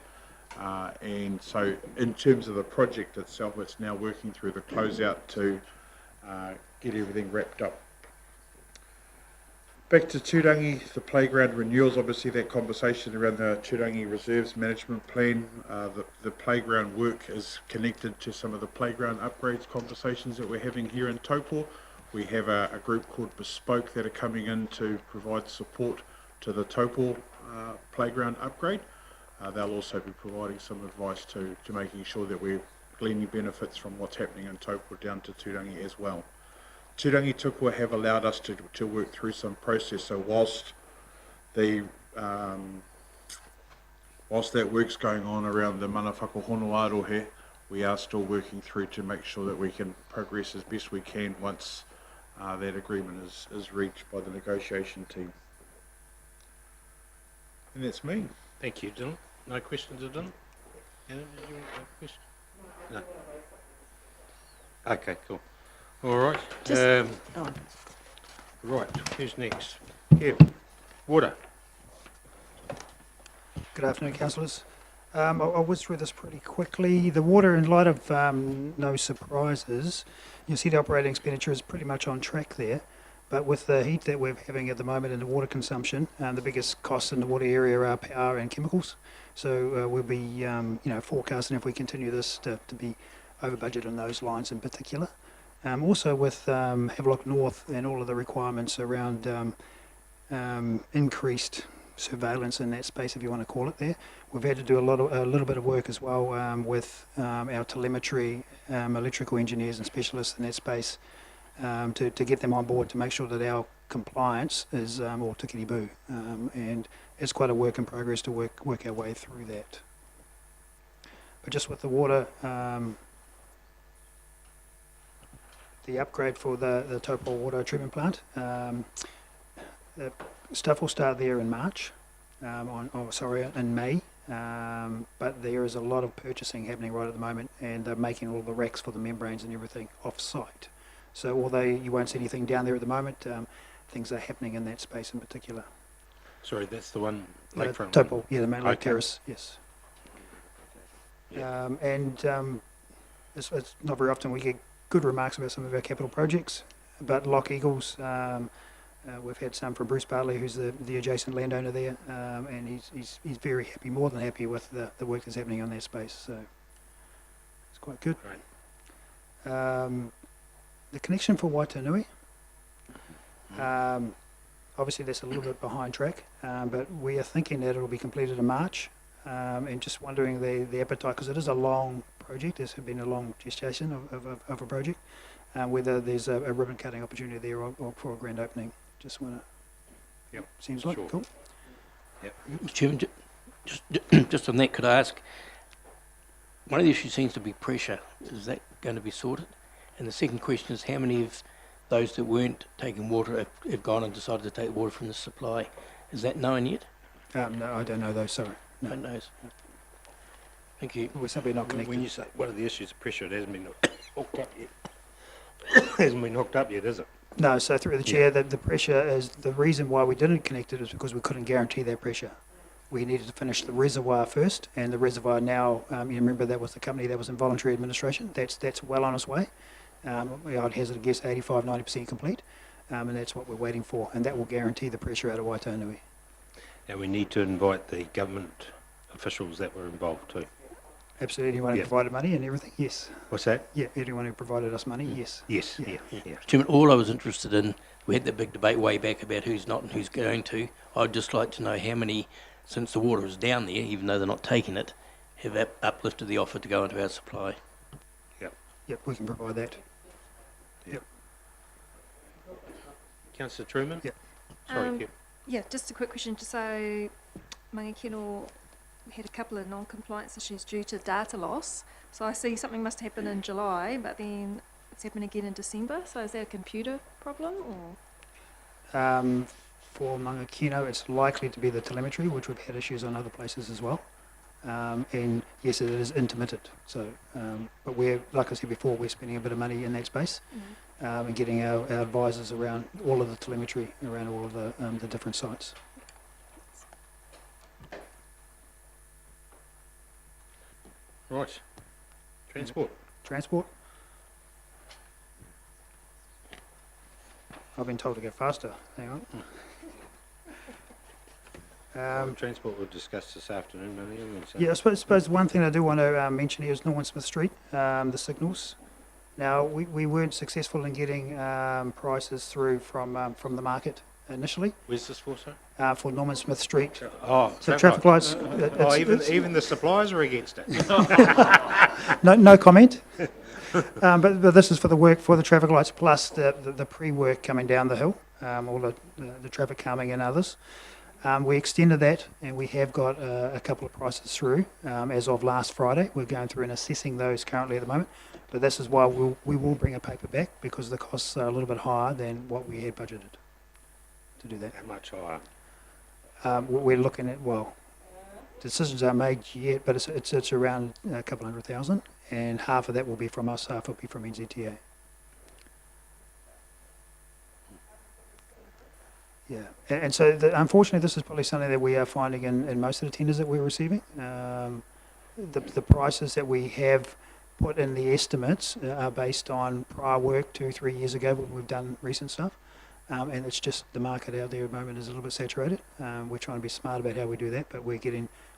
And so in terms of the project itself, it's now working through the closeout to get everything wrapped up. Back to Turangi, the playground renewals, obviously that conversation around the Turangi Reserves Management Plan, the playground work is connected to some of the playground upgrades conversations that we're having here in Taupo. We have a group called Bespoke that are coming in to provide support to the Taupo playground upgrade. They'll also be providing some advice to making sure that we're gleaning benefits from what's happening in Taupo down to Turangi as well. Turangi-Tukua have allowed us to work through some process. So whilst that work's going on around the mana whakahono arohe, we are still working through to make sure that we can progress as best we can once that agreement is reached by the negotiation team. And that's me. Thank you, Dylan. No questions of Dylan? Anna, did you want a question? No. Okay, cool. All right. Right, who's next? Kev, water. Good afternoon, councillors. I whizzed through this pretty quickly. The water, in light of no surprises, you'll see the operating expenditure is pretty much on track there. But with the heat that we're having at the moment and the water consumption, the biggest costs in the water area are power and chemicals. So we'll be, forecasting if we continue this to be over budget on those lines in particular. Also with Havelock North and all of the requirements around increased surveillance in that space, if you want to call it there. We've had to do a little bit of work as well with our telemetry, electrical engineers and specialists in that space to get them on board to make sure that our compliance is all tickety-boo. And it's quite a work in progress to work our way through that. But just with the water, the upgrade for the Taupo water treatment plant, the stuff will start there in March, in May, but there is a lot of purchasing happening right at the moment, and they're making all the racks for the membranes and everything off-site. So although you won't see anything down there at the moment, things are happening in that space in particular. Sorry, that's the one, lakefront Taupo, one? yeah, the main lake Okay. terrace, yes. Yeah. It's not very often we get good remarks about some of our capital projects, but Loch Eagles, we've had some from Bruce Bartley, who's the adjacent landowner there, and he's very happy, more than happy with the work that's happening on that space. So it's quite good. Right. The connection for Waitanui, obviously that's a little bit behind track, but we are thinking that it'll be completed in March, and just wondering the appetite, because it is a long project. There's been a long gestation of a project, whether there's a ribbon cutting opportunity there or for a grand opening. Just want to. Yep. Seems like sure. cool. Yep. Mr. Chairman, just on that, could I ask, one of the issues seems to be pressure. Is that going to be sorted? And the second question is, how many of those that weren't taking water have gone and decided to take water from the supply? Is that known yet? No, I don't know those, sorry. No. Don't know. Thank you. We're simply not connected. When you say one of the issues of pressure, it hasn't been hooked up yet. Hasn't been hooked up yet, is it? No, so through the chair, the pressure is, the reason why we didn't connect it is because we couldn't guarantee that pressure. We needed to finish the reservoir first, and the reservoir now, you remember that was the company that was in voluntary administration. That's well on its way. I'd hazard a guess 85-90% complete, and that's what we're waiting for, and that will guarantee the pressure out of Waitanui. And we need to invite the government officials that were involved too. Absolutely, anyone who provided money and everything, yes. What's that? Yeah, anyone who provided us money, yes. Yes, yeah. Chairman, all I was interested in, we had that big debate way back about who's not and who's going to. I'd just like to know how many, since the water is down there, even though they're not taking it, have uplifted the offer to go into our supply. Yep, we can provide that. Yep. Councillor Truman? Yep. Sorry, Kip. Yeah, just a quick question. Just so Mangakino had a couple of non-compliance issues due to data loss. So I see something must happen in July, but then it's happened again in December. So is that a computer problem or? For Mangakino, it's likely to be the telemetry, which we've had issues on other places as well. And yes, it is intermittent. So, but we're, like I said before, we're spending a bit of money in that space and getting our advisors around all of the telemetry, around all of the different sites. Right. Transport. Transport. I've been told to go faster. Hang on. Transport we'll discuss this afternoon, maybe. Yeah, I suppose one thing I do want to mention here is Norman Smith Street, the signals. Now, we weren't successful in getting prices through from the market initially. Where's this for, sir? For Norman Smith Street. Oh, so traffic lights. Even the suppliers are against it. No comment. But this is for the work for the traffic lights plus the pre-work coming down the hill, all the traffic calming and others. We extended that, and we have got a couple of prices through as of last Friday. We're going through and assessing those currently at the moment. But this is why we will bring a paper back, because the costs are a little bit higher than what we had budgeted to do that. How much higher? We're looking at, well, decisions aren't made yet, but it's around a couple $100,000, and half of that will be from us, half will be from NZTA. Yeah, and so unfortunately, this is probably something that we are finding in most of the tenders that we're receiving. The prices that we have put in the estimates are based on prior work 2-3 years ago when we've done recent stuff. And it's just the market out there at the moment is a little bit saturated. We're trying to be smart about how we do that, but we're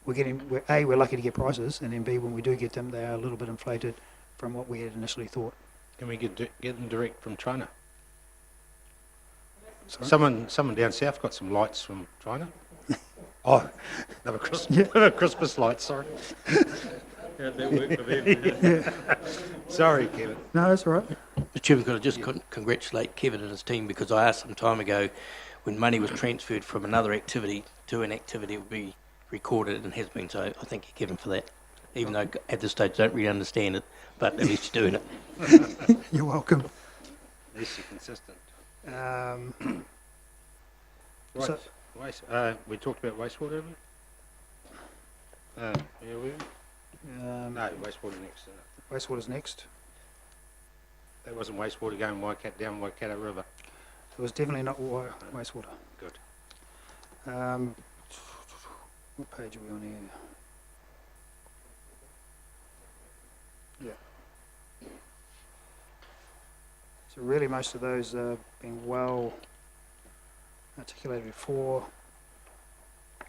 lucky to get prices, and then B, when we do get them, they are a little bit inflated from what we had initially thought. Can we get them direct from China? Sorry? Someone down south got some lights from China. Oh, another Christmas lights, sorry. How'd that work for them? Sorry, Kevin. No, that's all right. Mr. Chairman, could I just congratulate Kevin and his team, because I asked some time ago when money was transferred from another activity to an activity, it would be recorded, and has been, so I thank you, Kevin, for that. Even though at this stage I don't really understand it, but at least you're doing it. You're welcome. At least you're consistent. Right, So, we talked about wastewater, haven't we? Yeah, we no, wastewater next. Wastewater's next. That wasn't wastewater going down Waikato River. It was definitely not wastewater. Good. What page are we on here? Yeah. So really most of those have been well articulated before. I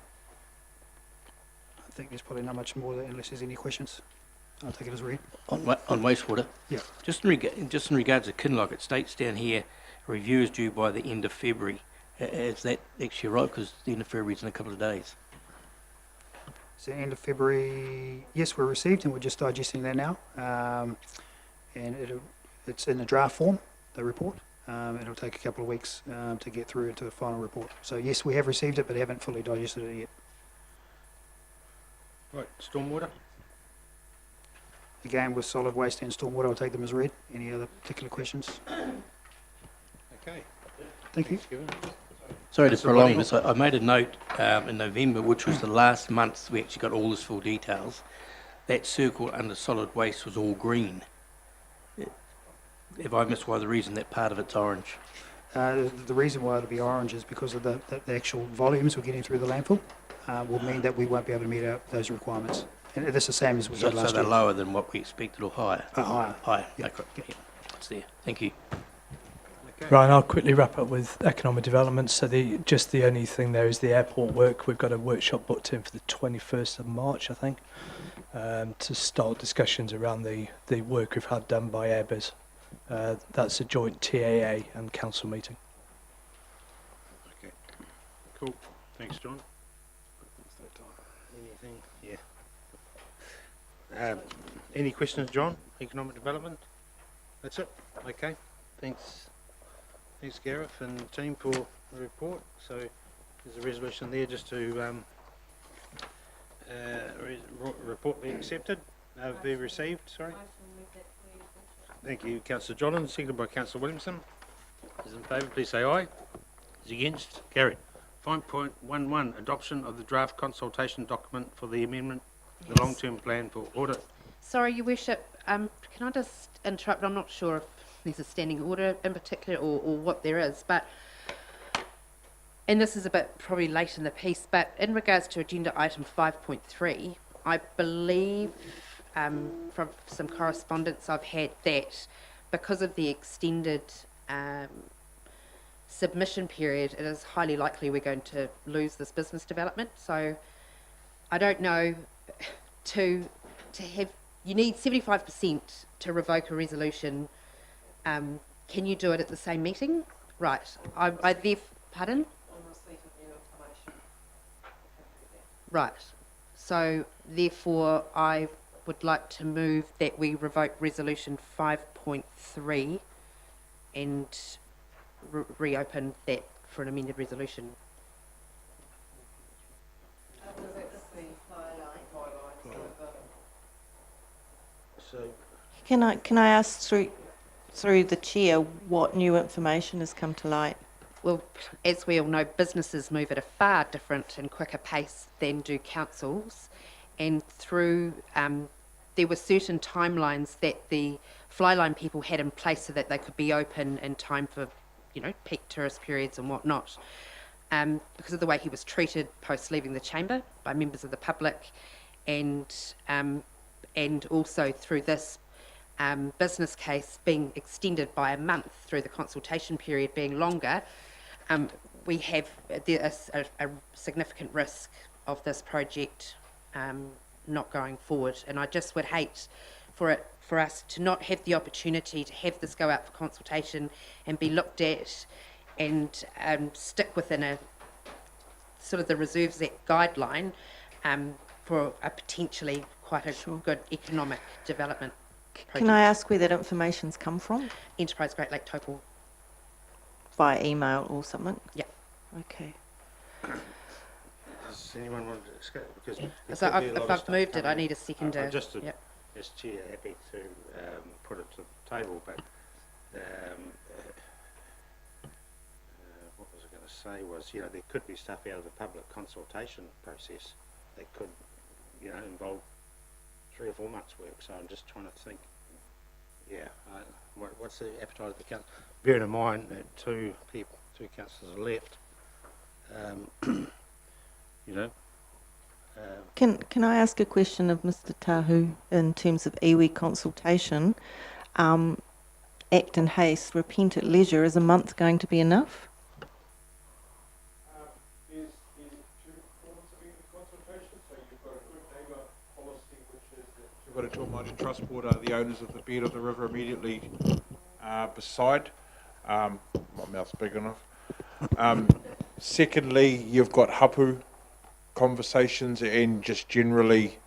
think there's probably not much more there, unless there's any questions. I'll take it as read. On wastewater? Yeah. Just in regards to Kinloch, it states down here, a review is due by the end of February. Is that actually right? Because the end of February is in a couple of days. So end of February, yes, we're received, and we're just digesting that now. And it's in the draft form, the report. It'll take a couple of weeks to get through into a final report. So yes, we have received it, but haven't fully digested it yet. Right, stormwater. Again, with solid waste and stormwater, I'll take them as read. Any other particular questions? Okay. Thank you. Thanks, Kevin. Sorry to prolong this. I made a note in November, which was the last month we actually got all this full details. That circle under solid waste was all green. Have I missed why the reason that part of it's orange? The reason why it'll be orange is because of the actual volumes we're getting through the landfill will mean that we won't be able to meet those requirements. And that's the same as we had last So they're year. lower than what we expected, or higher? Higher. Higher. Yep. Okay. Yeah. It's there. Thank you. Right, and I'll quickly wrap up with economic development. So the only thing there is the airport work. We've got a workshop booked in for the 21st of March, I think, to start discussions around the work we've had done by Airbus. That's a joint TAA and council meeting. Okay. Cool. Thanks, John. Anything? Yeah. Any questions, John? Economic development? That's it? Okay. Thanks. Thanks, Gareth and team, for the report. So there's a resolution there just to report be accepted, be received, sorry. Thank you, Councillor Johnson, seconded by Councillor Williamson. Those in favour, please say aye. Those against? Carried. 5.11, adoption of the draft consultation document for the amendment, the long-term plan for audit. Sorry, Your Worship, can I just interrupt? I'm not sure if there's a standing order in particular or what there is, but, and this is a bit probably late in the piece, but in regards to agenda item 5.3, I believe from some correspondence I've had that because of the extended submission period, it is highly likely we're going to lose this business development. So I don't know, to have, you need 75% to revoke a resolution. Can you do it at the same meeting? Right. Pardon? Right. So therefore, I would like to move that we revoke resolution 5.3 and reopen that for an amended resolution. Can I ask through the chair what new information has come to light? Well, as we all know, businesses move at a far different and quicker pace than do councils, and through there were certain timelines that the flyline people had in place so that they could be open in time for, you know, peak tourist periods and whatnot. Because of the way he was treated post leaving the chamber by members of the public, and also through this business case being extended by a month through the consultation period being longer, we have a significant risk of this project not going forward. And I just would hate for us to not have the opportunity to have this go out for consultation and be looked at and stick within a sort of the Reserves Act guideline for a potentially quite a good economic development project. Can I ask where that information's come from? Enterprise Great Lake Taupo. Via email or something? Yeah. Okay. Does anyone want to discuss? Because So if I've moved it, I need a seconder. I'm just yep. as chair happy to put it to the table, but what was I going to say was, you know, there could be stuff out of the public consultation process that could, you know, involve 3 or 4 months' work. So I'm just trying to think. Yeah, what's the appetite of the council? Bearing in mind that two councillors are left. You know. Can I ask a question of Mr. Tahu in terms of iwi consultation? Act in haste, repent at leisure. Is a month going to be enough? There's 2 forms of consultation. So you've got a good neighbour policy, which is that you've got a Tuamari Trust Board are the owners of the bed of the river immediately beside. My mouth's big enough. Secondly, you've got hapu conversations, and just generally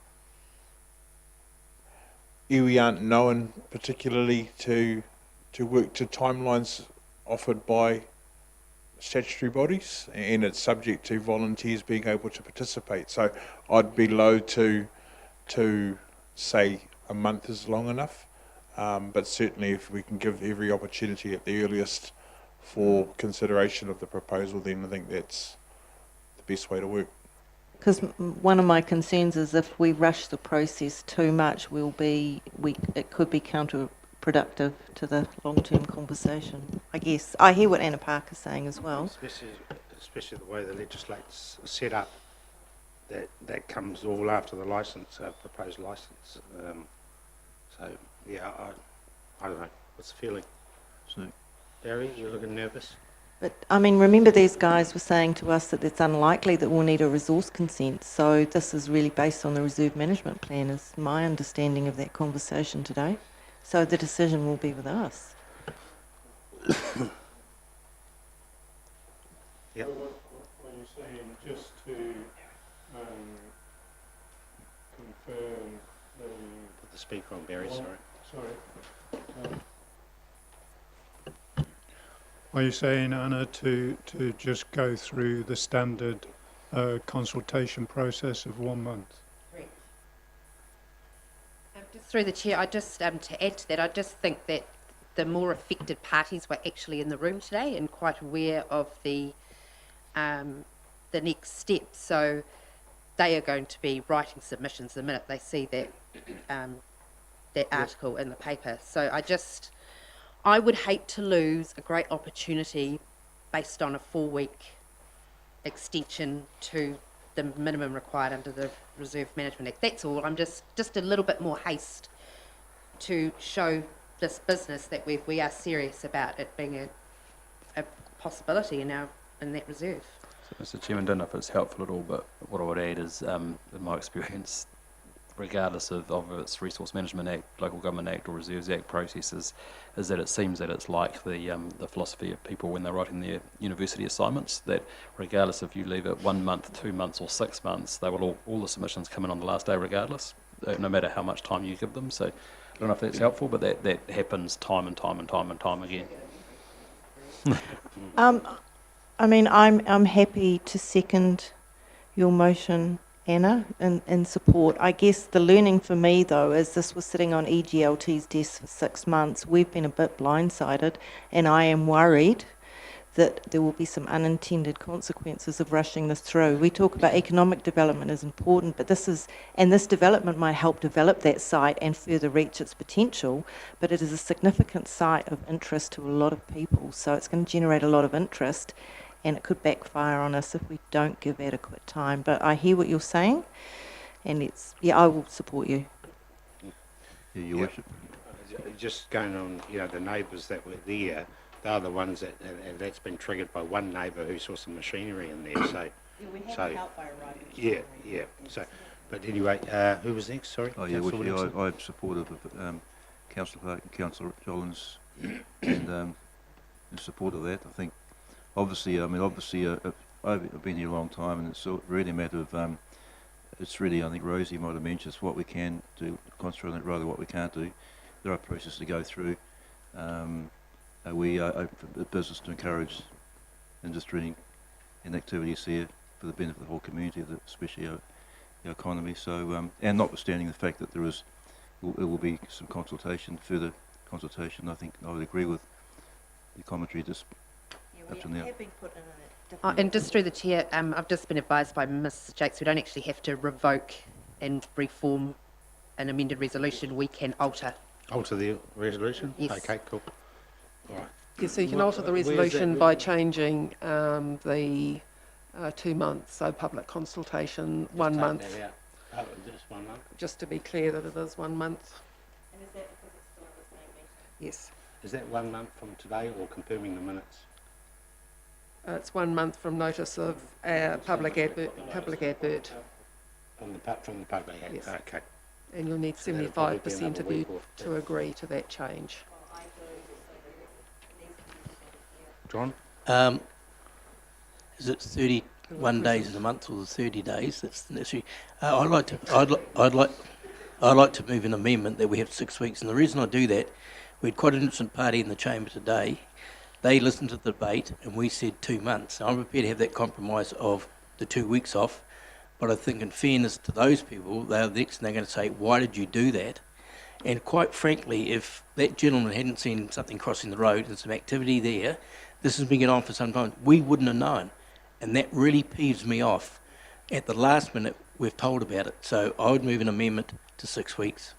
iwi aren't known particularly to work to timelines offered by statutory bodies, and it's subject to volunteers being able to participate. So I'd be loath to say a month is long enough, but certainly if we can give every opportunity at the earliest for consideration of the proposal, then I think that's the best way to work. Because one of my concerns is if we rush the process too much, it could be counterproductive to the long-term conversation. I guess I hear what Anna Parker's saying as well. Especially the way the legislate's set up, that comes all after the license, proposed license. So yeah, I don't know. What's the feeling? So, Barry, you're looking nervous. But I mean, remember these guys were saying to us that it's unlikely that we'll need a resource consent. So this is really based on the reserve management plan, is my understanding of that conversation today. So the decision will be with us. Yep. So what you're saying, just to confirm Put the speaker on, Barry, sorry. Sorry. Are you saying, Anna, to just go through the standard consultation process of 1 month? Correct. Just through the chair, I just to add to that, I just think that the more affected parties were actually in the room today and quite aware of the next steps. So they are going to be writing submissions the minute they see that that article in the paper. So I would hate to lose a great opportunity based on a 4-week extension to the minimum required under the Reserve Management Act. That's all. I'm just a little bit more haste to show this business that we are serious about it being a possibility in that reserve. So, Mr. Chairman, don't know if it's helpful at all, but what I would add is, in my experience, regardless of its Resource Management Act, Local Government Act or Reserves Act processes, is that it seems that it's like the philosophy of people when they're writing their university assignments, that regardless if you leave it 1 month, 2 months or 6 months, they will all the submissions come in on the last day regardless, no matter how much time you give them. So I don't know if that's helpful, but that happens time and time and time and time again. I mean, I'm happy to second your motion Anna, in support. I guess the learning for me, though, is this was sitting on EGLT's desk for 6 months. We've been a bit blindsided, and I am worried that there will be some unintended consequences of rushing this through. We talk about economic development is important, but this development might help develop that site and further reach its potential, but it is a significant site of interest to a lot of people, so it's going to generate a lot of interest, and it could backfire on us if we don't give adequate time. But I hear what you're saying, and I will support you. Yeah, Your Worship. Just going on, the neighbours that were there, they're the ones that, and that's been triggered by one neighbour who saw some machinery in there, so... we have help by Yeah, so, but anyway, who was next, sorry? Oh, yeah, I'm supportive of Councillor Park and Councillor Jollins, and in support of that. I think, obviously, I've been here a long time, and it's really a matter of, it's really, I think Rosie might have mentioned, it's what we can do, concentrate on it rather than what we can't do. There are processes to go through. We are open for business to encourage industry and activities here for the benefit of the whole community, especially our economy. So, and notwithstanding the fact that there will be some further consultation, I think I would agree with the commentary just up to now. And just through the chair, I've just been advised by Ms Jakes, we don't actually have to revoke and reform an amended resolution, we can alter. Alter the resolution? Yes. Okay, cool. All right. Yeah, so you can alter the resolution by changing the 2 months, so public consultation, 1 month. Oh, just 1 month? Just to be clear that it is 1 month. And is that because it's still at the same meeting? Yes. Is that 1 month from today or confirming the minutes? It's 1 month from notice of public advert. From the public advert, yes. Okay. And you'll need 75% of you to agree to that change. John? Is it 31 days in a month or the 30 days? That's the issue. I'd like to move an amendment that we have 6 weeks, and the reason I do that, we had quite an innocent party in the chamber today. They listened to the debate, and we said 2 months. So I'm prepared to have that compromise of the 2 weeks off, but I think in fairness to those people, they're next and they're going to say, why did you do that? And quite frankly, if that gentleman hadn't seen something crossing the road and some activity there, this has been going on for some time, we wouldn't have known. And that really peeves me off. At the last minute, we've told about it. So I would move an amendment to 6 weeks.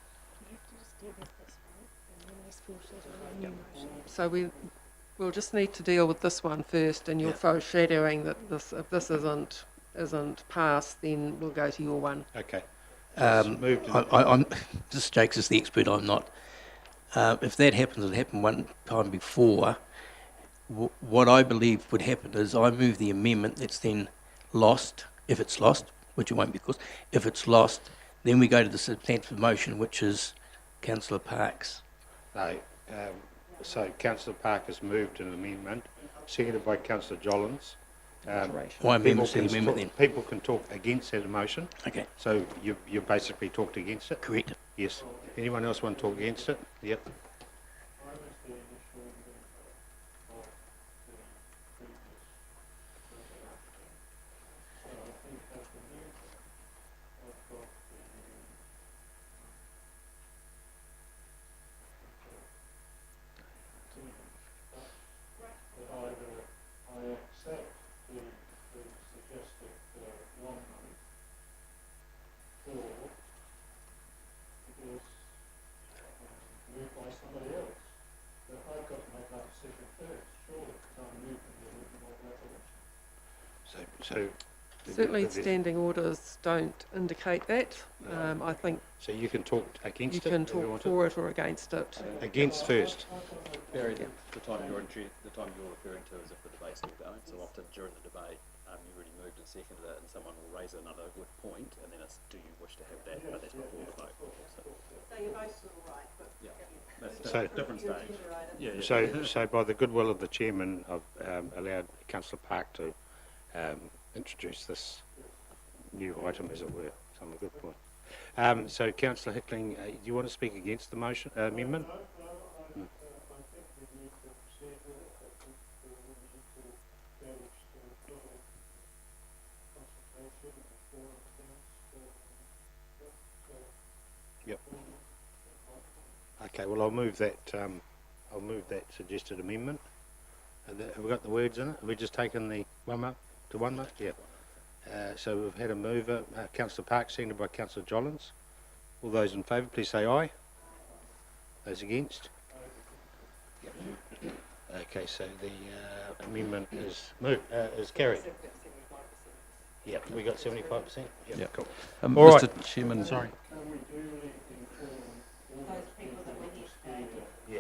So we'll just need to deal with this one first, and you're foreshadowing that if this isn't passed, then we'll go to your one. Okay. This Jakes is the expert, I'm not. If that happens, it happened one time before. What I believe would happen is I move the amendment that's then lost, if it's lost, which it won't be, of course. If it's lost, then we go to the substantive motion, which is Councillor Parks. No. So Councillor Park has moved an amendment, seconded by Councillor Jollins. Why amendment the amendment then? People can talk against that motion. Okay. So you basically talked against it? Correct. Yes. Anyone else want to talk against it? Yep. So certainly standing orders don't indicate that. I think so. You can talk against it. You can talk for it or against it. Against first. Barry, the time you're referring to is if the debate's still going. So often during the debate, you already moved and seconded it, and someone will raise another good point, and then it's do you wish to have that? But that's before the vote. So you're both still right, but that's so different stage. So by the goodwill of the chairman, I've allowed Councillor Park to introduce this new item, as it were. So I'm a good point. So Councillor Hickling, do you want to speak against the motion amendment? Yep. Okay, well, I'll move that suggested amendment. Have we got the words in it? Have we just taken the one up to one up? Yeah. So we've had a mover, Councillor Park, seconded by Councillor Jollins. All those in favour, please say aye. Those against? Okay, so the amendment is carried. Yeah, we got 75%. Yeah, cool. All Mr. Right. Chairman. Sorry. Yeah.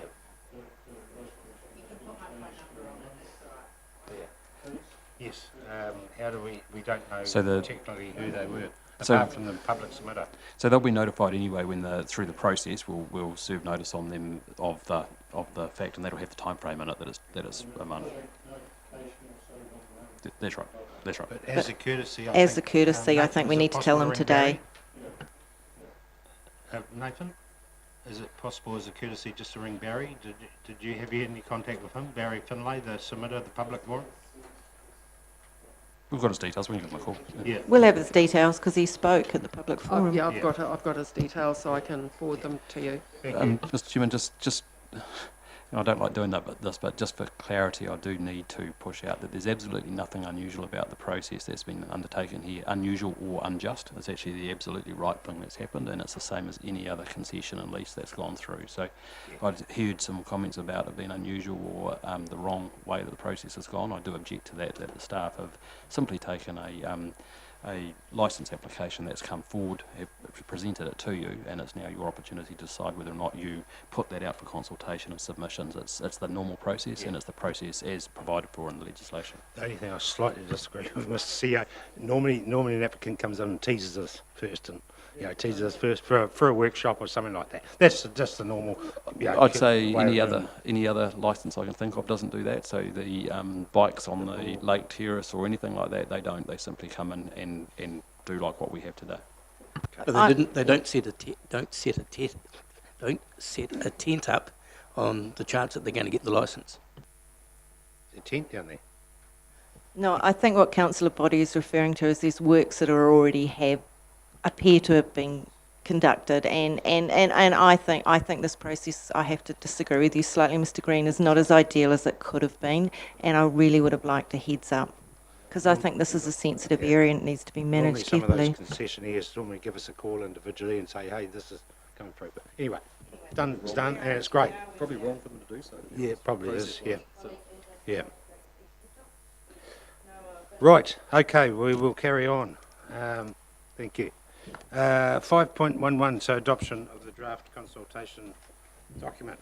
Yes. How do we don't know technically who they were, apart from the public submitter. So they'll be notified anyway when through the process. We'll serve notice on them of the fact, and that'll have the time frame in it that is a month. That's right. That's right. But as a courtesy, I think we need to tell them today. Nathan, is it possible as a courtesy just to ring Barry? Have you had any contact with him, Barry Finlay, the submitter, the public warrant? We've got his details. We can give him a call. Yeah. We'll have his details because he spoke at the public forum. Yeah, I've got his details, so I can forward them to you. Mr. Chairman, just I don't like doing that, but just for clarity, I do need to push out that there's absolutely nothing unusual about the process that's been undertaken here, unusual or unjust. It's actually the absolutely right thing that's happened, and it's the same as any other concession and lease that's gone through. So I've heard some comments about it being unusual or the wrong way that the process has gone. I do object to that the staff have simply taken a licence application that's come forward, have presented it to you, and it's now your opportunity to decide whether or not you put that out for consultation and submissions. It's the normal process, and it's the process as provided for in the legislation. The only thing I slightly disagree with Mr. CEO, normally an applicant comes in and teases us first, and teases us first for a workshop or something like that. That's just the normal. I'd say any other licence I can think of doesn't do that. So the bikes on the lake terrace or anything like that, they don't. They simply come in and do like what we have today. But they don't set a tent up on the chance that they're going to get the licence. The tent down there. No, I think what Councillor Body is referring to is these works that are already appear to have been conducted, and I think this process, I have to disagree with you slightly, Mr. Green, is not as ideal as it could have been, and I really would have liked a heads up, because I think this is a sensitive area and it needs to be managed carefully. Some of those concessionaires normally give us a call individually and say, hey, this is coming through. But anyway, it's done, and it's great. Probably wrong for them to do so. Yeah, it probably is. Yeah. Yeah. Right. Okay. We will carry on. Thank you. 5.11. So adoption of the draft consultation document.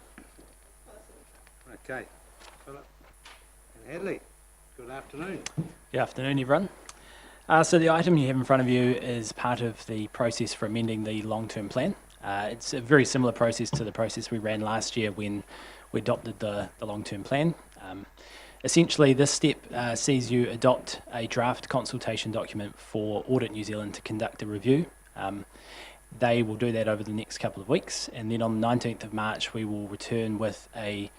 Okay. Philip and Hadley. Good afternoon. Good afternoon, everyone. So the item you have in front of you is part of the process for amending the long-term plan. It's a very similar process to the process we ran last year when we adopted the long-term plan. Essentially, this step sees you adopt a draft consultation document for Audit New Zealand to conduct a review. They will do that over the next couple of weeks, and then on the 19th of March we will return with a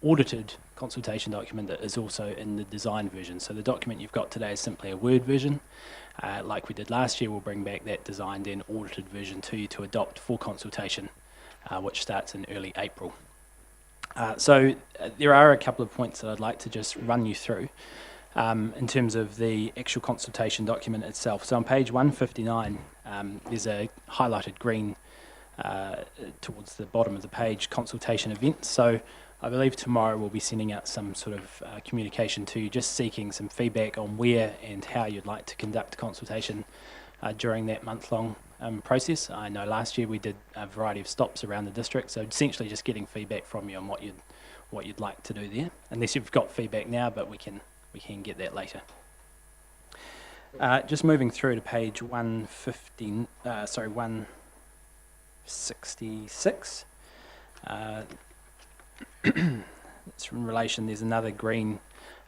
audited consultation document that is also in the design version. So the document you've got today is simply a Word version. Like we did last year, we'll bring back that designed and audited version to you to adopt for consultation, which starts in early April. So there are a couple of points that I'd like to just run you through in terms of the actual consultation document itself. So on page 159, there's a highlighted green towards the bottom of the page, consultation events. So I believe tomorrow we'll be sending out some sort of communication to you, just seeking some feedback on where and how you'd like to conduct consultation during that month-long process. I know last year we did a variety of stops around the district, so essentially just getting feedback from you on what you'd like to do there. Unless you've got feedback now, but we can get that later. Just moving through to page 166. It's in relation, there's another green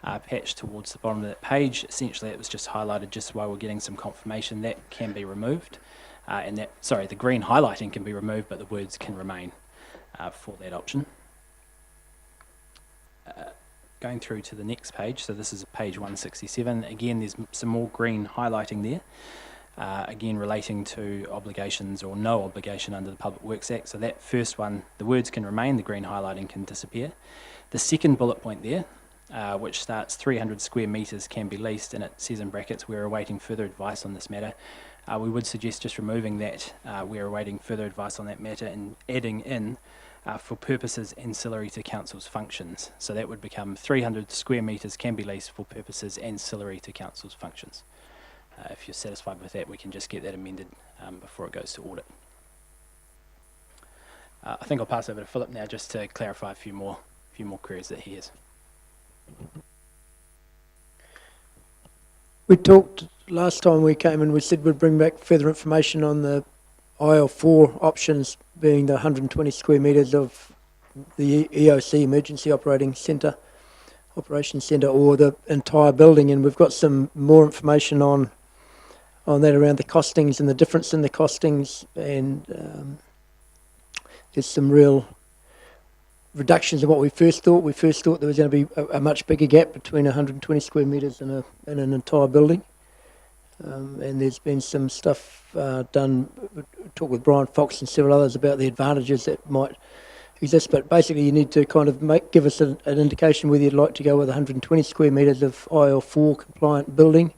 patch towards the bottom of that page. Essentially, it was just highlighted just while we're getting some confirmation that can be removed. The green highlighting can be removed, but the words can remain for that option. Going through to the next page, so this is page 167. Again, there's some more green highlighting there. again relating to obligations or no obligation under the Public Works Act. So that first one, the words can remain, the green highlighting can disappear. The second bullet point there, which starts 300 square metres can be leased, and it says in brackets, we're awaiting further advice on this matter. We would suggest just removing that, we're awaiting further advice on that matter, and adding in for purposes ancillary to council's functions. So that would become 300 square metres can be leased for purposes ancillary to council's functions. If you're satisfied with that, we can just get that amended before it goes to audit. I think I'll pass over to Philip now just to clarify a few more queries that he has. We talked last time we came and we said we'd bring back further information on the IL4 options, being the 120 square metres of the EOC, Emergency Operations Centre, or the entire building, and we've got some more information on that around the costings and the difference in the costings, and there's some real reductions in what we first thought. We first thought there was going to be a much bigger gap between 120 square metres and an entire building. And there's been some stuff done, talk with Brian Fox and several others about the advantages that might exist, but basically you need to kind of give us an indication whether you'd like to go with 120 square metres of IL4 compliant building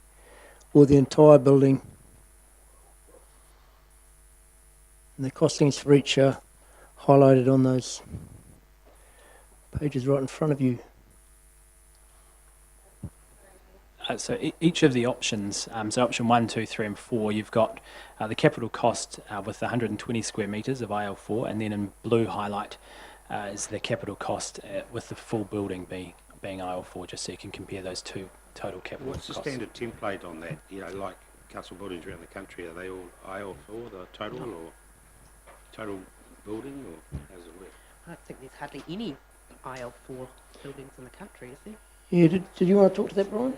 or the entire building. And the costings for each are highlighted on those pages right in front of you. So each of the options, so option 1, 2, 3 and 4, you've got the capital cost with 120 square metres of IL4, and then in blue highlight is the capital cost with the full building being IL4, just so you can compare those two total capital costs. What's the standard template on that? You know, like council buildings around the country, are they all IL4, the total, or total building, or how does it work? I don't think there's hardly any IL4 buildings in the country, is there? Yeah, did you want to talk to that, Brian?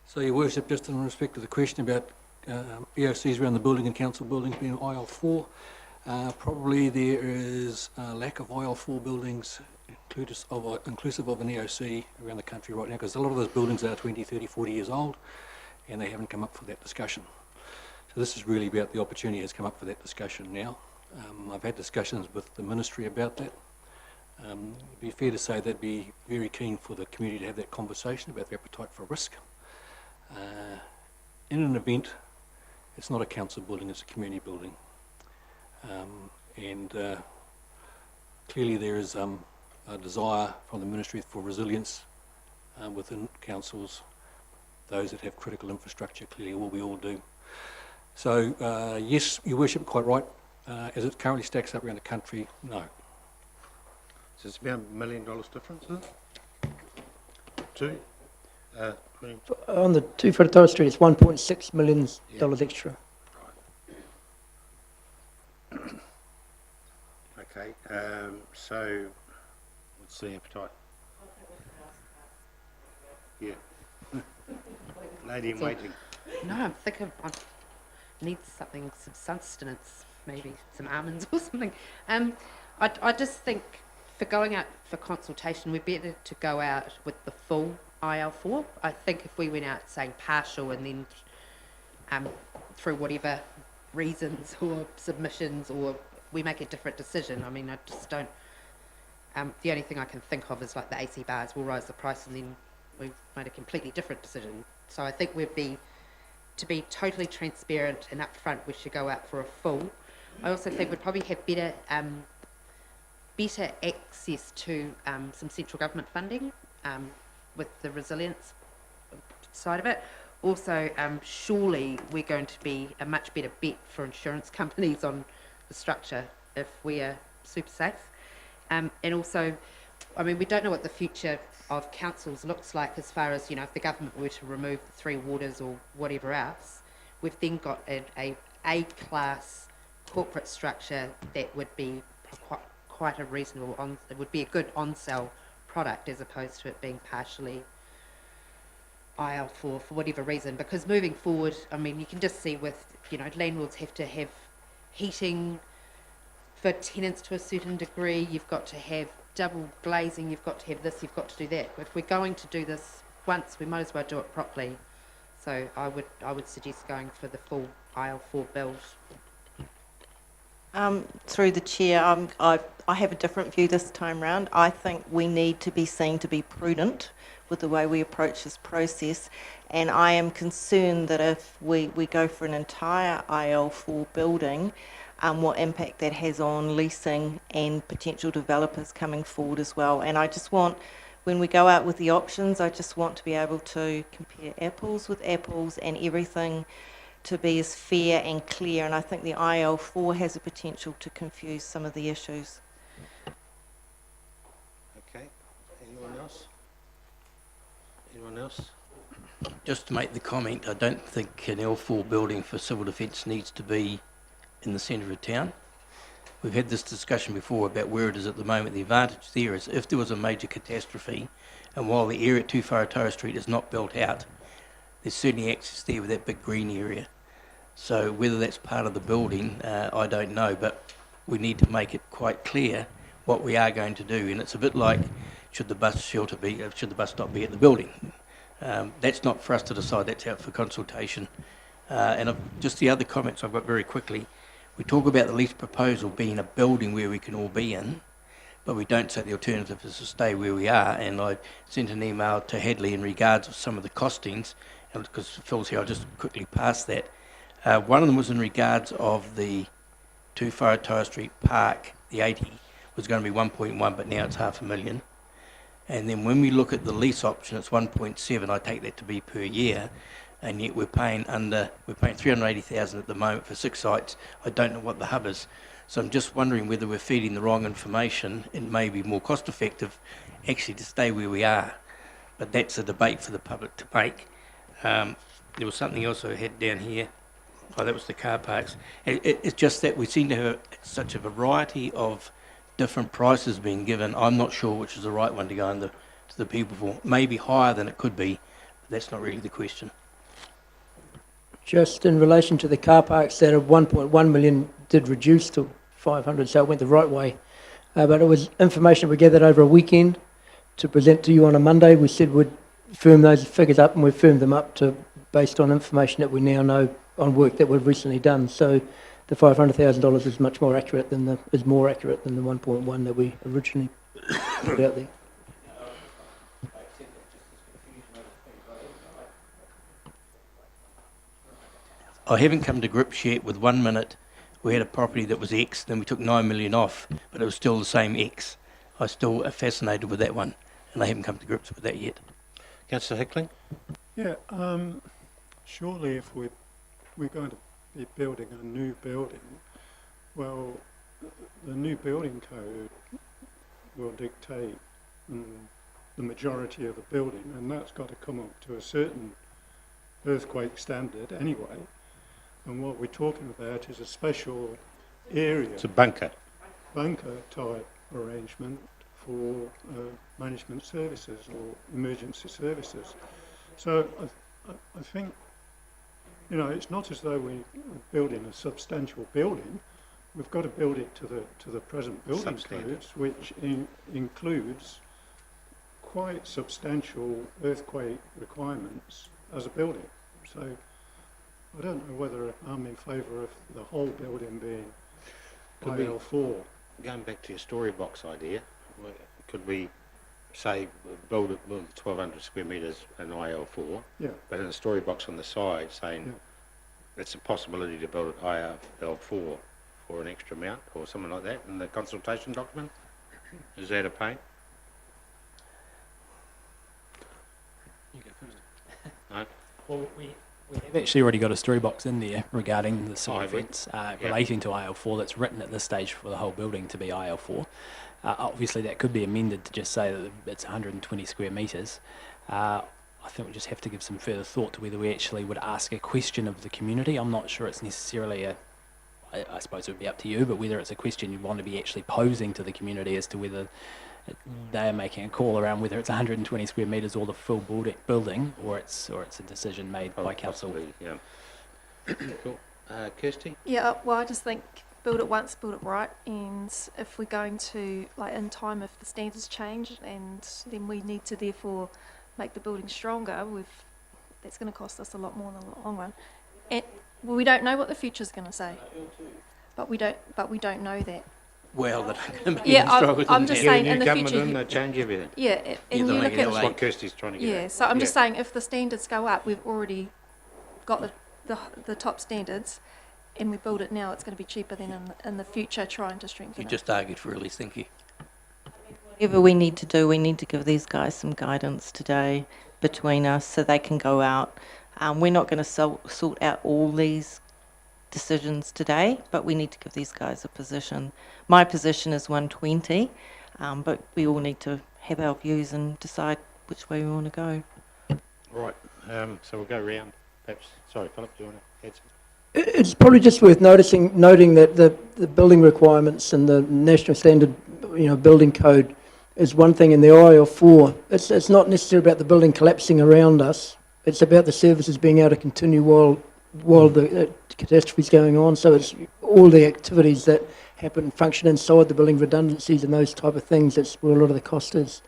So, Your Worship, just in respect to the question about EOCs around the building and council buildings being IL4, probably there is a lack of IL4 buildings inclusive of an EOC around the country right now, because a lot of those buildings are 20, 30, 40 years old, and they haven't come up for that discussion. So this is really about the opportunity has come up for that discussion now. I've had discussions with the ministry about that. It'd be fair to say they'd be very keen for the community to have that conversation about their appetite for risk. In an event, it's not a council building, it's a community building. Clearly there is a desire from the ministry for resilience within councils, those that have critical infrastructure, clearly we all do. So yes, Your Worship, quite right. As it currently stacks up around the country, no. So it's about $1 million difference, isn't it? 20. On the 2 Whakaaro Street, it's $1.6 million extra. Okay, so what's the appetite? Yeah. Lady in waiting. No, I'm thinking I need something, some sustenance, maybe some almonds or something. I just think for going out for consultation, we're better to go out with the full IL4. I think if we went out saying partial and then through whatever reasons or submissions, or we make a different decision, I mean, I just don't, the only thing I can think of is like the AC bars will rise the price and then we've made a completely different decision. So I think to be totally transparent and upfront, we should go out for a full. I also think we'd probably have better access to some central government funding with the resilience side of it. Also, surely we're going to be a much better bet for insurance companies on the structure if we are super safe. And also, I mean, we don't know what the future of councils looks like as far as, you know, if the government were to remove the 3 waters or whatever else, we've then got a A-class corporate structure that would be quite a reasonable, it would be a good on-sale product as opposed to it being partially IL4 for whatever reason, because moving forward, I mean, you can just see with, landlords have to have heating for tenants to a certain degree, you've got to have double glazing, you've got to have this, you've got to do that. If we're going to do this once, we might as well do it properly. So I would suggest going for the full IL4 build. Through the chair, I have a different view this time round. I think we need to be seen to be prudent with the way we approach this process, and I am concerned that if we go for an entire IL4 building, what impact that has on leasing and potential developers coming forward as well. And I just want, when we go out with the options, I just want to be able to compare apples with apples and everything to be as fair and clear, and I think the IL4 has a potential to confuse some of the issues. Okay, anyone else? Anyone else? Just to make the comment, I don't think an L4 building for civil defence needs to be in the centre of town. We've had this discussion before about where it is at the moment. The advantage there is if there was a major catastrophe, and while the area at Whakaaro Street is not built out, there's certainly access there with that big green area. So whether that's part of the building, I don't know, but we need to make it quite clear what we are going to do. And it's a bit like, should the bus stop be at the building? That's not for us to decide, that's out for consultation. Just the other comments I've got very quickly, we talk about the lease proposal being a building where we can all be in, but we don't say the alternative is to stay where we are. And I sent an email to Hadley in regards of some of the costings, and because Phil's here, I'll just quickly pass that. One of them was in regards of the Whakaaro Street Park, the 80 was going to be 1.1, but now it's $500,000. And then when we look at the lease option, it's 1.7. I take that to be per year, and yet we're paying $380,000 at the moment for 6 sites. I don't know what the hub is, so I'm just wondering whether we're feeding the wrong information. It may be more cost effective actually to stay where we are, but that's a debate for the public to make. There was something else I had down here. Oh, that was the car parks. It's just that we seem to have such a variety of different prices being given. I'm not sure which is the right one to go to the people for. Maybe higher than it could be, but that's not really the question. Just in relation to the car parks, that of 1.1 million did reduce to 500, so it went the right way. But it was information we gathered over a weekend to present to you on a Monday. We said we'd firm those figures up, and we've firmed them up based on information that we now know on work that we've recently done. So the $500,000 is much more accurate than the 1.1 that we originally put out there. I haven't come to grips yet with 1 minute. We had a property that was X, then we took 9 million off, but it was still the same X. I'm still fascinated with that one, and I haven't come to grips with that yet. Councillor Hickling? Yeah, surely if we're going to be building a new building, well, the new building code will dictate the majority of the building, and that's got to come up to a certain earthquake standard anyway. And what we're talking about is a special area. It's a bunker Type arrangement for management services or emergency services. So I think, it's not as though we're building a substantial building. We've got to build it to the present building codes, which includes quite substantial earthquake requirements as a building. So I don't know whether I'm in favour of the whole building being IL4. Going back to your story box idea, could we say build 1,200 square metres in IL4, but in a story box on the side saying it's a possibility to build an IL4 for an extra amount or something like that in the consultation document? Is that a pain? You go first. No? Well, we have actually already got a story box in there regarding the civil defence relating to IL4 that's written at this stage for the whole building to be IL4. Obviously that could be amended to just say that it's 120 square metres. I think we just have to give some further thought to whether we actually would ask a question of the community. I'm not sure it's necessarily I suppose it would be up to you, but whether it's a question you'd want to be actually posing to the community as to whether they are making a call around whether it's 120 square metres or the full building, or it's a decision made by council. Possibly, yeah. Cool. Kirsty? Yeah, well, I just think build it once, build it right, and if we're going to, like in time, if the standards change, and then we need to therefore make the building stronger, that's going to cost us a lot more in the long run. And well, we don't know what the future's going to say, but we don't know that. Well, that I'm I'm just saying in the future. They change everything. Yeah, and you look at That's what Kirsty's trying to get at. so I'm just saying if the standards go up, we've already got the top standards, and we build it now, it's going to be cheaper than in the future trying to strengthen You it. just argued for release, thank you. Whatever we need to do, we need to give these guys some guidance today between us so they can go out. We're not going to sort out all these decisions today, but we need to give these guys a position. My position is 120, but we all need to have our views and decide which way we want to go. Right, so we'll go round. Perhaps, sorry, Philip, do you want to add something? It's probably just worth noting that the building requirements and the national standard, building code is one thing. In the IL4, it's not necessarily about the building collapsing around us. It's about the services being able to continue while the catastrophe's going on. So it's all the activities that happen, function inside the building, redundancies and those type of things. That's where a lot of the cost is.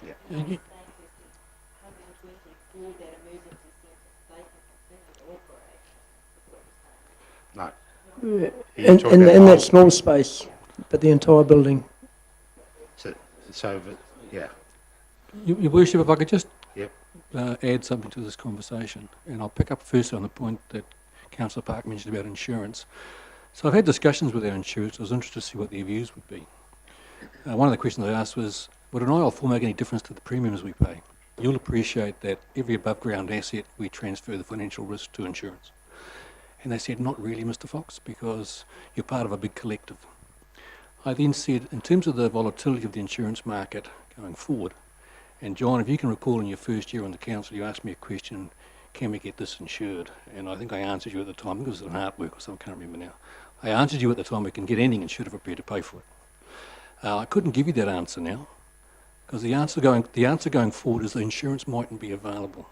Yeah. No. In that small space, but the entire building. So yeah. Your Worship, if I could just Yep. Add something to this conversation, and I'll pick up first on the point that Councillor Park mentioned about insurance. So I've had discussions with our insurers. I was interested to see what their views would be. One of the questions I asked was, would an IL4 make any difference to the premiums we pay? You'll appreciate that every above ground asset, we transfer the financial risk to insurance. And they said, not really, Mr. Fox, because you're part of a big collective. I then said, in terms of the volatility of the insurance market going forward, and John, if you can recall in your first year on the council, you asked me a question, can we get this insured? And I think I answered you at the time, I think it was an artwork or something, I can't remember now. I answered you at the time, we can get anything insured if we're prepared to pay for it. I couldn't give you that answer now, because the answer going forward is the insurance mightn't be available.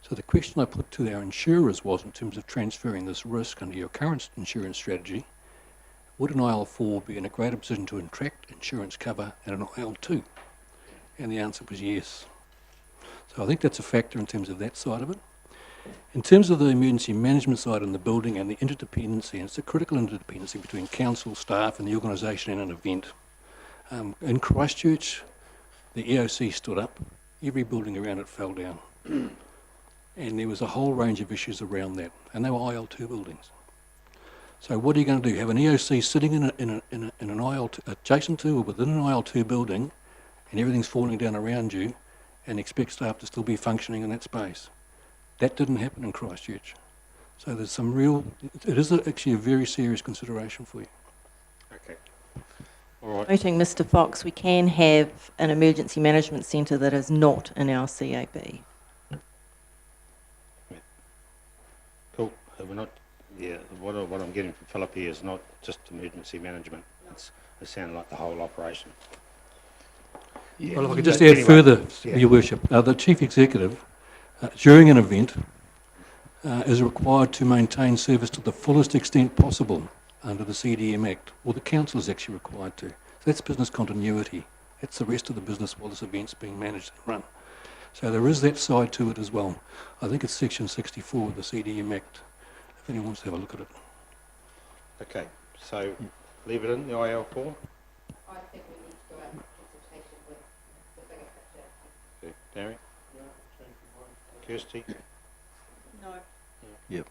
So the question I put to our insurers was, in terms of transferring this risk under your current insurance strategy, would an IL4 be in a greater position to attract insurance cover than an IL2? And the answer was yes. So I think that's a factor in terms of that side of it. In terms of the emergency management side in the building and the interdependency, and it's a critical interdependency between council, staff and the organisation and an event. In Christchurch, the EOC stood up, every building around it fell down. And there was a whole range of issues around that, and they were IL2 buildings. So what are you going to do? Have an EOC sitting in an IL2, adjacent to or within an IL2 building, and everything's falling down around you, and expect staff to still be functioning in that space? That didn't happen in Christchurch. So there's some real, it is actually a very serious consideration for you. Okay. All right. Noting, Mr. Fox, we can have an emergency management centre that is not in our CAB. Cool. We're not. Yeah. What I'm getting from Philip here is not just emergency management. It sounded like the whole operation. Yeah. Well, if I could just add further, Your Worship, the Chief Executive, during an event, is required to maintain service to the fullest extent possible under the CDM Act, or the Council is actually required to. So that's business continuity. That's the rest of the business while this event's being managed and run. So there is that side to it as well. I think it's section 64 of the CDM Act, if anyone wants to have a look at it. Okay, so leave it in, the IL4? I think we need to go out in consultation with the bigger picture. Okay, Barry? Kirsty? No. Yep.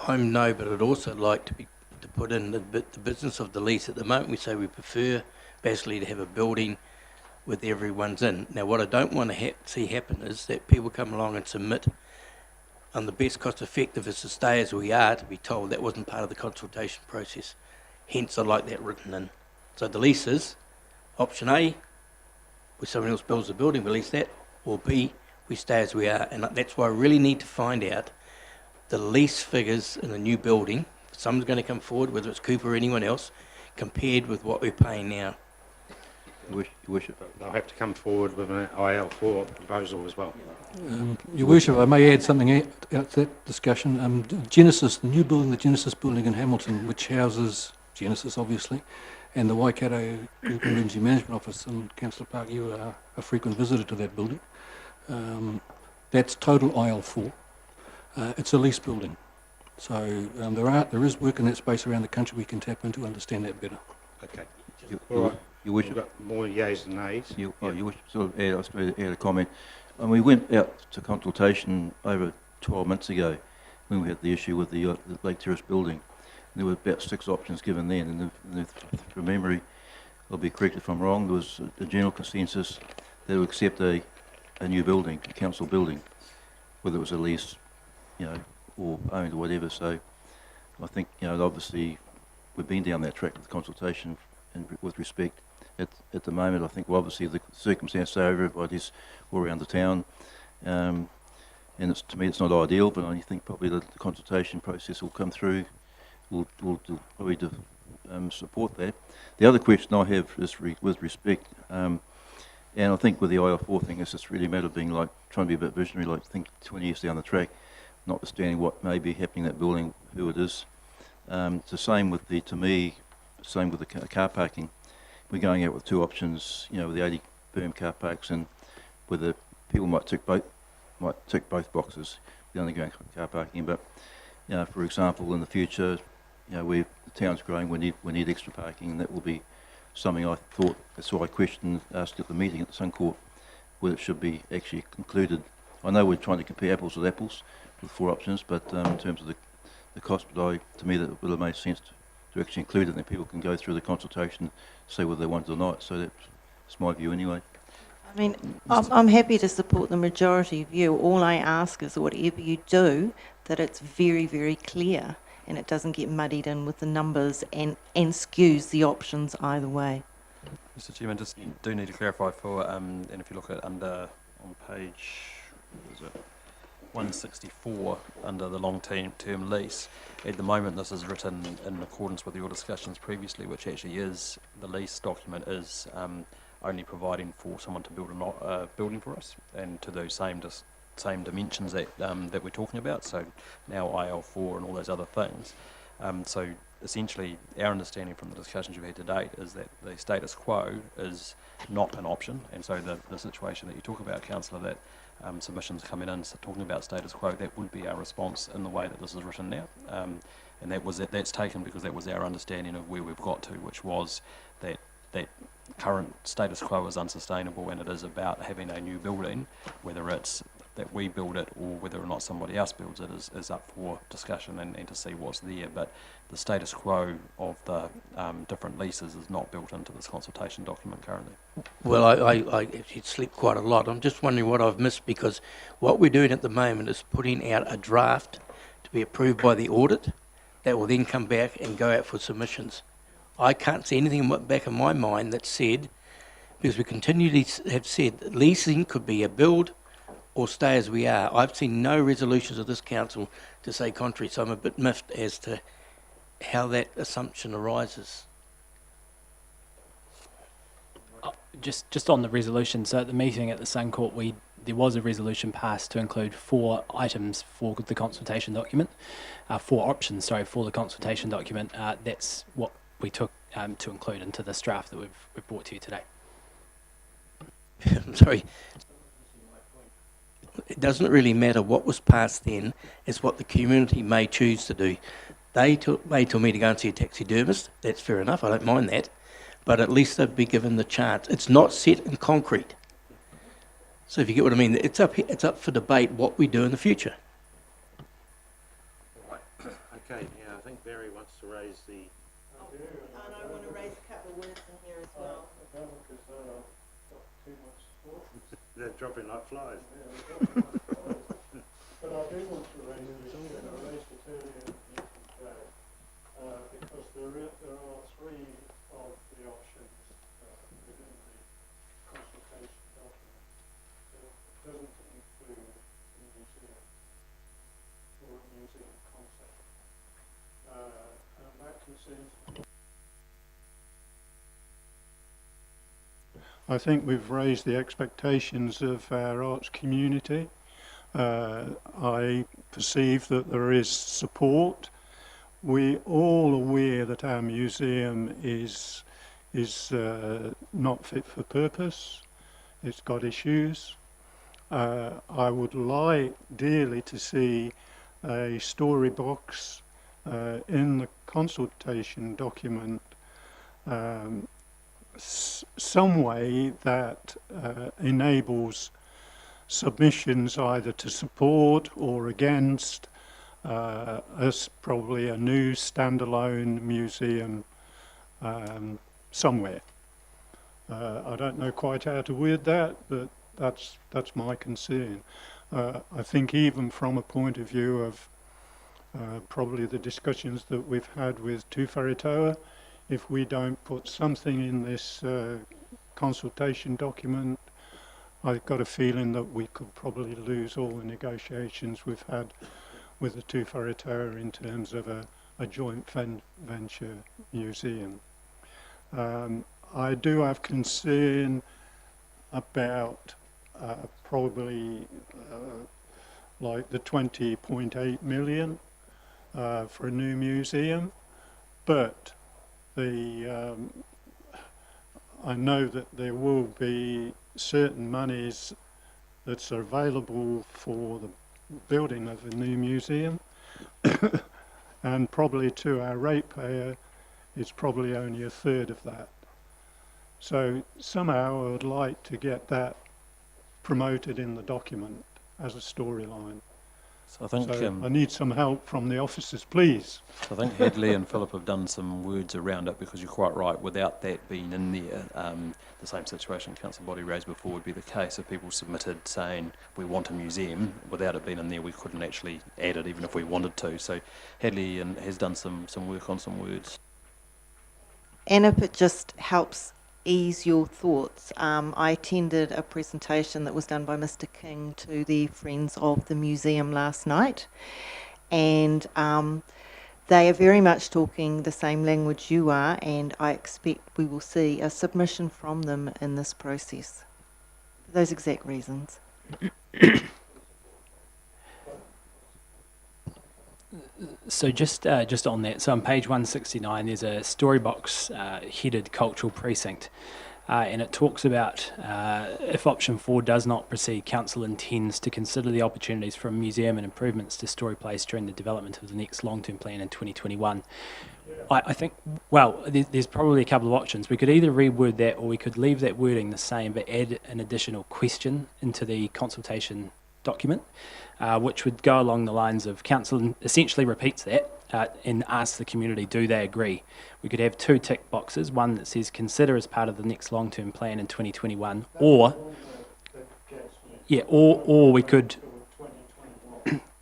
I'm no, but I'd also like to put in the business of the lease. At the moment we say we prefer basically to have a building with everyone's in. Now what I don't want to see happen is that people come along and submit on the best cost effective is to stay as we are, to be told that wasn't part of the consultation process. Hence I like that written in. So the lease is option A, where someone else builds a building, we lease that, or B, we stay as we are. And that's why I really need to find out the lease figures in a new building, if someone's going to come forward, whether it's Cooper or anyone else, compared with what we're paying now. Your Worship. They'll have to come forward with an IL4 proposal as well. Your Worship, I may add something out to that discussion. Genesis, the new building, the Genesis building in Hamilton, which houses Genesis, obviously, and the Waikato Group Emergency Management Office, and Councillor Park, you are a frequent visitor to that building. That's total IL4. It's a lease building. So there is work in that space around the country we can tap into, understand that better. Okay. All right. Your Worship. We've got more yays than nays. Your Worship, sort of I was going to add a comment. And we went out to consultation over 12 months ago when we had the issue with the Lake Terrace building. There were about 6 options given then, and from memory, I'll be correct if I'm wrong, there was a general consensus that would accept a new building, a council building, whether it was a lease, or owned or whatever. So I think, obviously we've been down that track with consultation and with respect. At the moment, I think, well, obviously the circumstances are everybody's all around the town, and to me it's not ideal, but I think probably the consultation process will come through. We'll probably support that. The other question I have is with respect, and I think with the IL4 thing, it's just really a matter of being trying to be a bit visionary, think 20 years down the track, notwithstanding what may be happening in that building, who it is. It's the same with the car parking. We're going out with 2 options, with the 80 berm car parks, and whether people might tick both boxes, the underground car parking. But for example, in the future, the town's growing, we need extra parking, and that will be something I thought. That's why I asked at the meeting at the Sun Court whether it should be actually included. I know we're trying to compare apples with apples with 4 options, but in terms of the cost, to me that would have made sense to actually include it, and then people can go through the consultation, see whether they want it or not. So that's my view anyway. I mean, I'm happy to support the majority view. All I ask is whatever you do, that it's very, very clear and it doesn't get muddied in with the numbers and skews the options either way. Mr. Chairman, just do need to clarify for, and if you look at on page, what is it? 164 under the long-term lease. At the moment, this is written in accordance with your discussions previously, which actually is the lease document is only providing for someone to build a building for us, and to those same dimensions that we're talking about. So now IL4 and all those other things. So essentially, our understanding from the discussions you've had to date is that the status quo is not an option, and so the situation that you talk about, Councillor, that submissions coming in talking about status quo, that would be our response in the way that this is written now, and that's taken because that was our understanding of where we've got to, which was that current status quo is unsustainable, and it is about having a new building, whether it's that we build it or whether or not somebody else builds it is up for discussion and to see what's there. But the status quo of the different leases is not built into this consultation document currently. Well, I actually sleep quite a lot. I'm just wondering what I've missed, because what we're doing at the moment is putting out a draft to be approved by the audit that will then come back and go out for submissions. I can't see anything back in my mind that said, because we continually have said that leasing could be a build or stay as we are. I've seen no resolutions of this council to say contrary, so I'm a bit miffed as to how that assumption arises. Just on the resolution, so at the meeting at the Sun Court, there was a resolution passed to include 4 items for the consultation document, 4 options, for the consultation document. That's what we took to include into this draft that we've brought to you today. I'm sorry. It doesn't really matter what was passed then, it's what the community may choose to do. They may tell me to go and see a taxidermist, that's fair enough, I don't mind that, but at least they'd be given the chance. It's not set in concrete. So if you get what I mean, it's up for debate what we do in the future. Okay, yeah, I think Barry wants to raise the... And I want to raise a couple of words in here as well. They're dropping like flies. But I do want to raise this, and I raised it earlier today, because there are 3 of the options within the consultation document that doesn't include the museum or a museum concept, and that concerns I think we've raised the expectations of our arts community. I perceive that there is support. We're all aware that our museum is not fit for purpose. It's got issues. I would like dearly to see a story box in the consultation document, some way that enables submissions either to support or against as probably a new standalone museum somewhere. I don't know quite how to word that, but that's my concern. I think even from a point of view of probably the discussions that we've had with Te Wharetoa, if we don't put something in this consultation document, I've got a feeling that we could probably lose all the negotiations we've had with the Te Wharetoa in terms of a joint venture museum. I do have concern about probably like the 20.8 million for a new museum, but I know that there will be certain monies that's available for the building of a new museum, and probably to our ratepayer it's probably only a third of that. So somehow I would like to get that promoted in the document as a storyline. So I think I need some help from the officers, please. I think Hadley and Philip have done some words around it, because you're quite right, without that being in there, the same situation Council Body raised before would be the case. If people submitted saying we want a museum, without it being in there we couldn't actually add it even if we wanted to. So Hadley has done some work on some words. And if it just helps ease your thoughts, I attended a presentation that was done by Mr. King to the Friends of the Museum last night, and they are very much talking the same language you are, and I expect we will see a submission from them in this process for those exact reasons. So just on that, so on page 169 there's a story box headed cultural precinct, and it talks about if option 4 does not proceed, council intends to consider the opportunities for a museum and improvements to story place during the development of the next long-term plan in 2021. I think, well, there's probably a couple of options. We could either reword that, or we could leave that wording the same but add an additional question into the consultation document, which would go along the lines of council essentially repeats that and asks the community, do they agree? We could have 2 tick boxes, one that says consider as part of the next long-term plan in 2021, or we could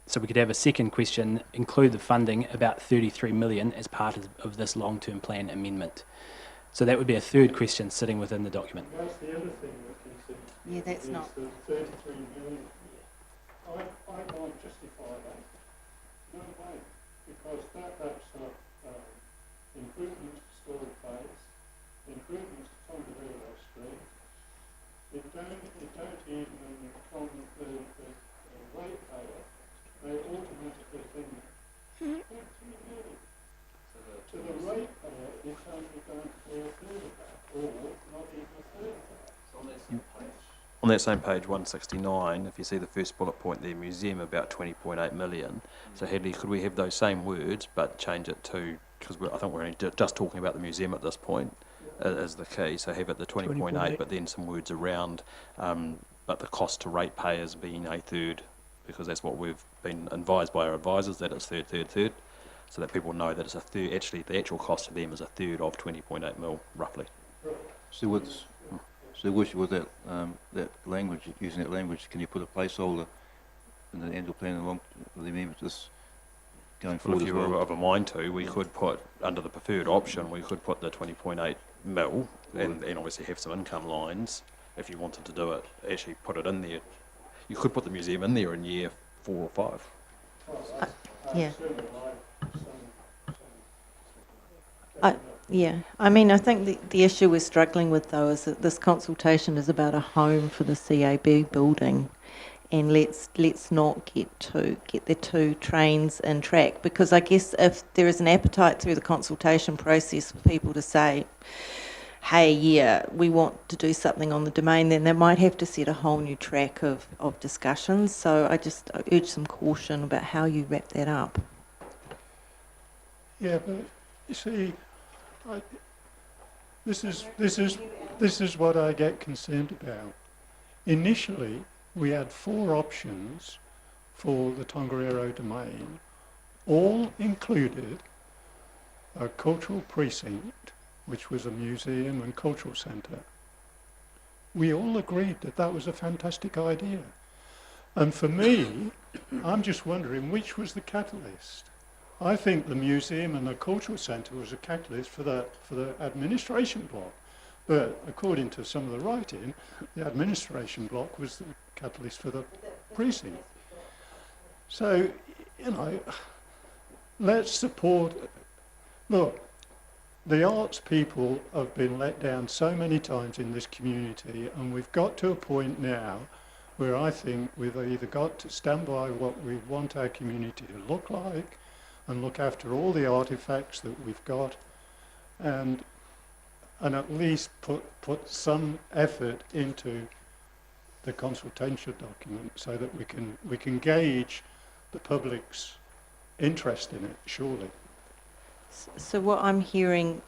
so we could have a second question, include the funding about 33 million as part of this long-term plan amendment. So that would be a third question sitting within the document. That's the other thing that considers. Yeah, that's not. The 33 million. I can't justify that. No way. Because that's improvements to Story Place, improvements to Tongariro Street. It don't even from the ratepayer, they automatically think, to the ratepayer, it's only going to be a third of that, or not even a third of that. On that same page 169, if you see the first bullet point there, museum about 20.8 million. So Hadley, could we have those same words but change it to, because I think we're only just talking about the museum at this point, as the key, so have it the 20.8 but then some words around, but the cost to ratepayers being a third, because that's what we've been advised by our advisors, that it's third, so that people know that it's a third, actually the actual cost to them is a third of 20.8 mil, roughly. So with that that language, using that language, can you put a placeholder in the annual plan along with the amendment just going forward? If you were of a mind to, we could put, under the preferred option, we could put the 20.8 mil and obviously have some income lines if you wanted to do it, actually put it in there. You could put the museum in there in year 4 or 5. Yeah. Yeah, I mean, I think the issue we're struggling with though is that this consultation is about a home for the CAB building, and let's not get the two trains in track, because I guess if there is an appetite through the consultation process for people to say, hey, yeah, we want to do something on the domain, then they might have to set a whole new track of discussions. So I urge some caution about how you wrap that up. Yeah, but you see, this is what I get concerned about. Initially, we had 4 options for the Tongariro domain, all included a cultural precinct, which was a museum and cultural centre. We all agreed that that was a fantastic idea. And for me, I'm just wondering which was the catalyst. I think the museum and the cultural centre was a catalyst for the administration block. But according to some of the writing, the administration block was the catalyst for the precinct. So, you know, let's support. Look, the arts people have been let down so many times in this community, and we've got to a point now where I think we've either got to stand by what we want our community to look like and look after all the artefacts that we've got, and at least put some effort into the consultation document so that we can gauge the public's interest in it, surely. So what I'm hearing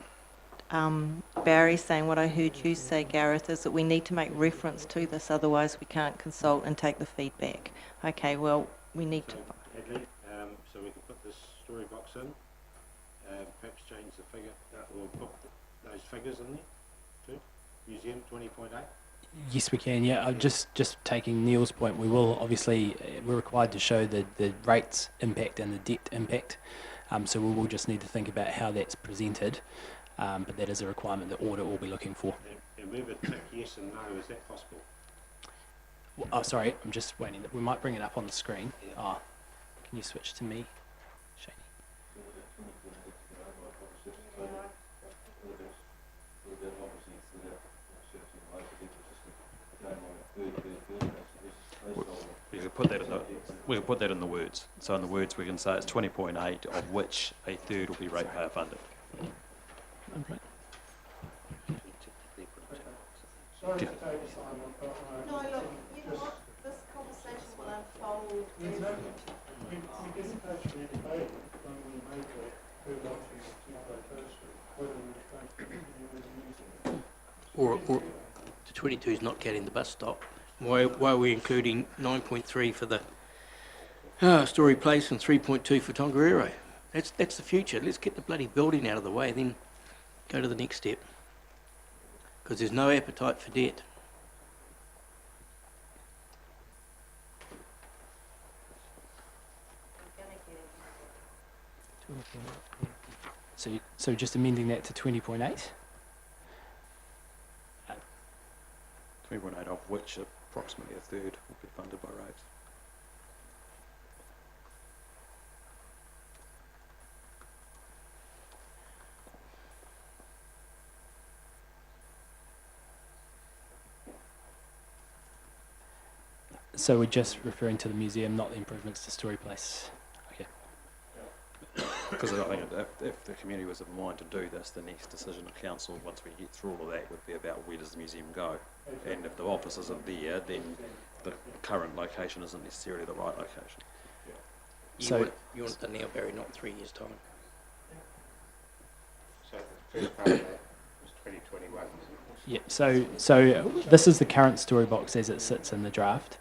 Barry saying, what I heard you say, Gareth, is that we need to make reference to this, otherwise we can't consult and take the feedback. Okay, well, we need to... Hadley, so we can put this story box in, perhaps change the figure, or put those figures in there too. Museum 20.8. Yes, we can. Yeah, I'm just taking Neil's point. We will obviously we're required to show the rates impact and the debt impact. So we will just need to think about how that's presented. But that is a requirement that audit will be looking for. And we would tick yes and no. Is that possible? Well, oh, sorry. I'm just waiting. We might bring it up on the screen. Yeah. Oh, can you switch to me, Shane? We could put that in the words. So in the words we can say it's 20.8, of which a third will be ratepayer funded. Okay. Sorry to take time, but no, look, you know what? This conversation will unfold. We didn't actually debate when we made it who wanted to go first, whether we were going to continue with the music. Or the 22 is not counting the bus stop. Why are we including 9.3 for the Story Place and 3.2 for Tongariro? That's the future. Let's get the bloody building out of the way, then go to the next step. Because there's no appetite for debt. So just amending that to 20.8? 20.8, of which approximately a third will be funded by rates. So we're just referring to the museum, not the improvements to Story Place. Okay. Because I think if the community was in mind to do this, the next decision of council, once we get through all of that, would be about where does the museum go. And if the office isn't there, then the current location isn't necessarily the right location. So you want it done now, Barry, not in 3 years' time. So the first part of that was 2021. Yeah. So this is the current story box as it sits in the draft.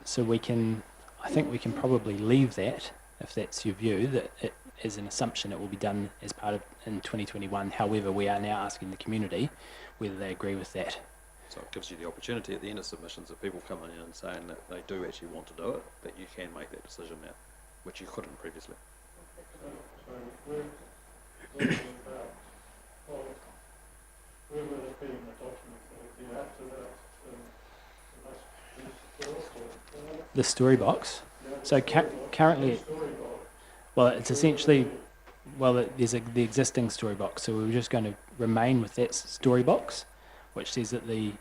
So I think we can probably leave that, if that's your view, that it is an assumption it will be done as part of in 2021. However, we are now asking the community whether they agree with that. So it gives you the opportunity at the end of submissions of people coming in and saying that they do actually want to do it, that you can make that decision now, which you couldn't previously. So where would it be in the document? Would it be after that? The story box. So currently, well, it's essentially Well, there's the existing story box, so we were just going to remain with that story box, which says that the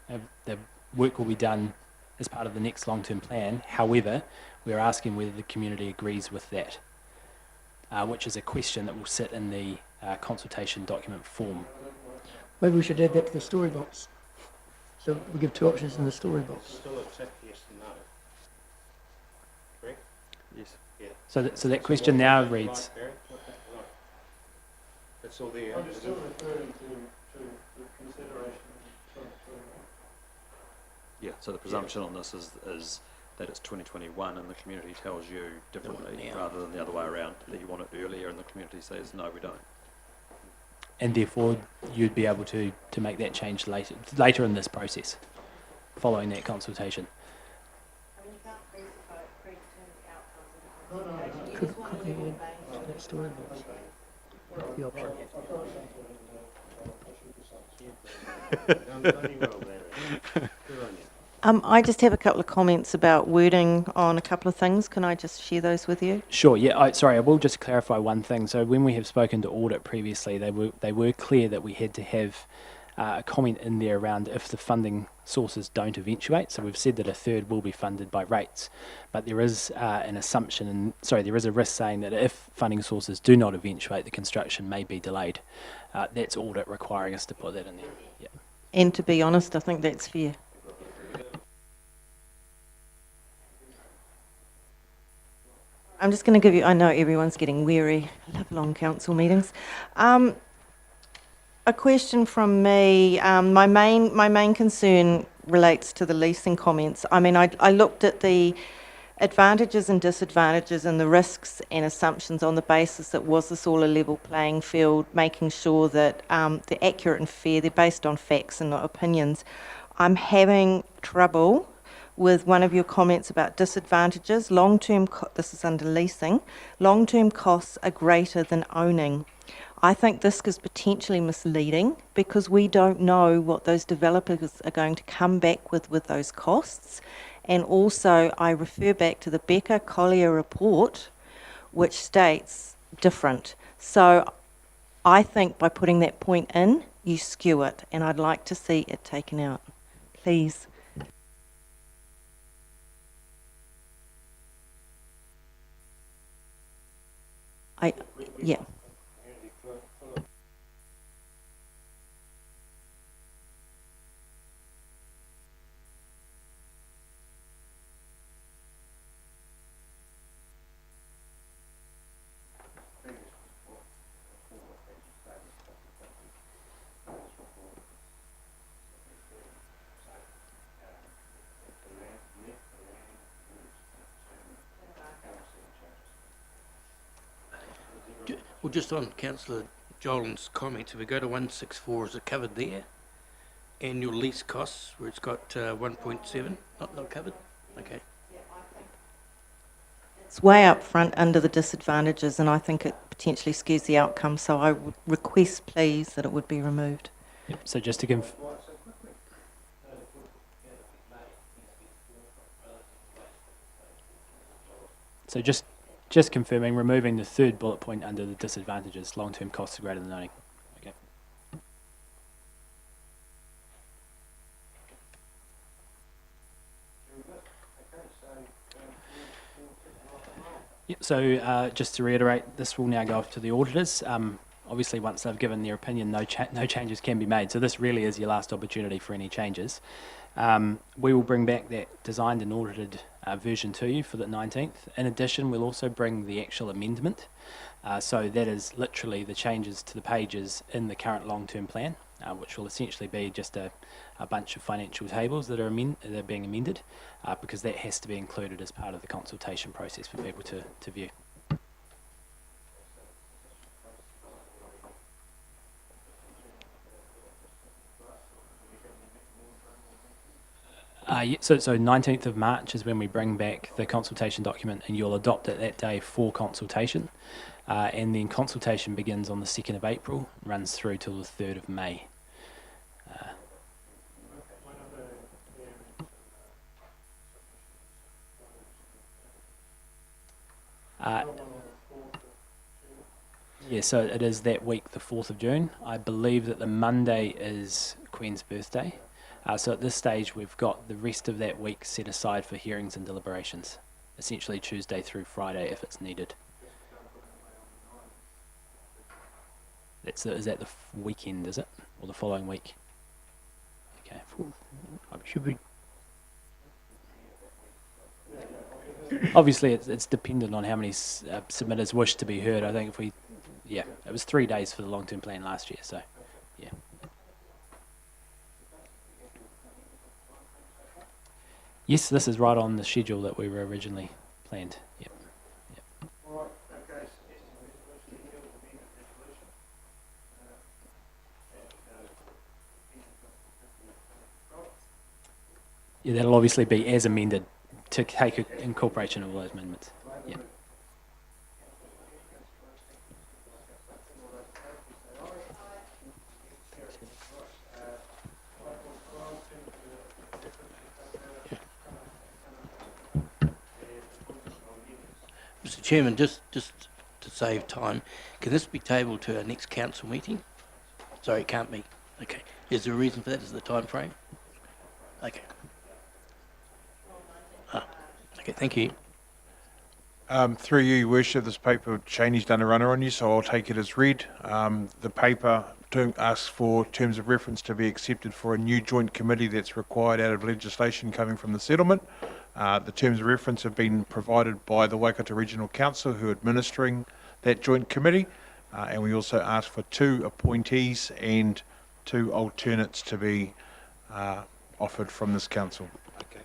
work will be done as part of the next long-term plan. However, we're asking whether the community agrees with that, which is a question that will sit in the consultation document form. Maybe we should add that to the story box. So we give two options in the story box. Still accept yes and no. Correct? Yes. Yeah. So that question now reads. That's all there. I'm just still referring to the consideration. Yeah, so the presumption on this is that it's 2021 and the community tells you differently rather than the other way around, that you want it earlier and the community says, no, we don't. And therefore, you'd be able to make that change later in this process, following that consultation. Could we add to that story box the option? I just have a couple of comments about wording on a couple of things. Can I just share those with you? Sure. Yeah. Sorry, I will just clarify one thing. So when we have spoken to audit previously, they were clear that we had to have a comment in there around if the funding sources don't eventuate. So we've said that a third will be funded by rates, but there is an assumption, and there is a risk saying that if funding sources do not eventuate, the construction may be delayed. That's audit requiring us to put that in there. Yeah. And to be honest, I think that's fair. I'm just going to give you, I know everyone's getting weary. I love long council meetings. A question from me. My main concern relates to the leasing comments. I mean, I looked at the advantages and disadvantages and the risks and assumptions on the basis that was this all a level playing field, making sure that they're accurate and fair, they're based on facts and not opinions. I'm having trouble with one of your comments about disadvantages. This is under leasing, long-term costs are greater than owning. I think this is potentially misleading because we don't know what those developers are going to come back with those costs. And also, I refer back to the Becker-Collier report, which states different. So I think by putting that point in, you skew it, and I'd like to see it taken out. Please. Yeah. Well, just on Councillor Jolin's comments, if we go to 164, is it covered there? Annual lease costs, where it's got 1.7, not covered? Okay. It's way up front under the disadvantages, and I think it potentially skews the outcome, so I would request, please, that it would be removed. Yep. So just to give... So just confirming, removing the third bullet point under the disadvantages, long-term costs are greater than owning. Okay. Yep, so just to reiterate, this will now go off to the auditors. Obviously, once they've given their opinion, no changes can be made. So this really is your last opportunity for any changes. We will bring back that designed and audited version to you for the 19th. In addition, we'll also bring the actual amendment. So that is literally the changes to the pages in the current long-term plan, which will essentially be just a bunch of financial tables that are being amended, because that has to be included as part of the consultation process for people to view. So 19th of March is when we bring back the consultation document, and you'll adopt it that day for consultation. And then consultation begins on the 2nd of April, runs through till the 3rd of May. Yeah, so it is that week, the 4th of June. I believe that the Monday is Queen's birthday. So at this stage, we've got the rest of that week set aside for hearings and deliberations, essentially Tuesday through Friday if it's needed. Is that the weekend, is it? Or the following week? Okay. Should be. Obviously, it's dependent on how many submitters wish to be heard. I think it was 3 days for the long-term plan last year, so, yeah. Yes, this is right on the schedule that we were originally planned. Yep. Yeah, that'll obviously be as amended to take incorporation of all those amendments. Yeah. Mr. Chairman, just to save time, can this be tabled to our next council meeting? Sorry, it can't be. Okay. Is there a reason for that? Is the time frame? Okay. Okay, thank you. Through you, Your Worship, this paper, Cheney's done a runner on you, so I'll take it as read. The paper asks for terms of reference to be accepted for a new joint committee that's required out of legislation coming from the settlement. The terms of reference have been provided by the Waikato Regional Council, who are administering that joint committee, and we also ask for 2 appointees and 2 alternates to be offered from this council. Okay,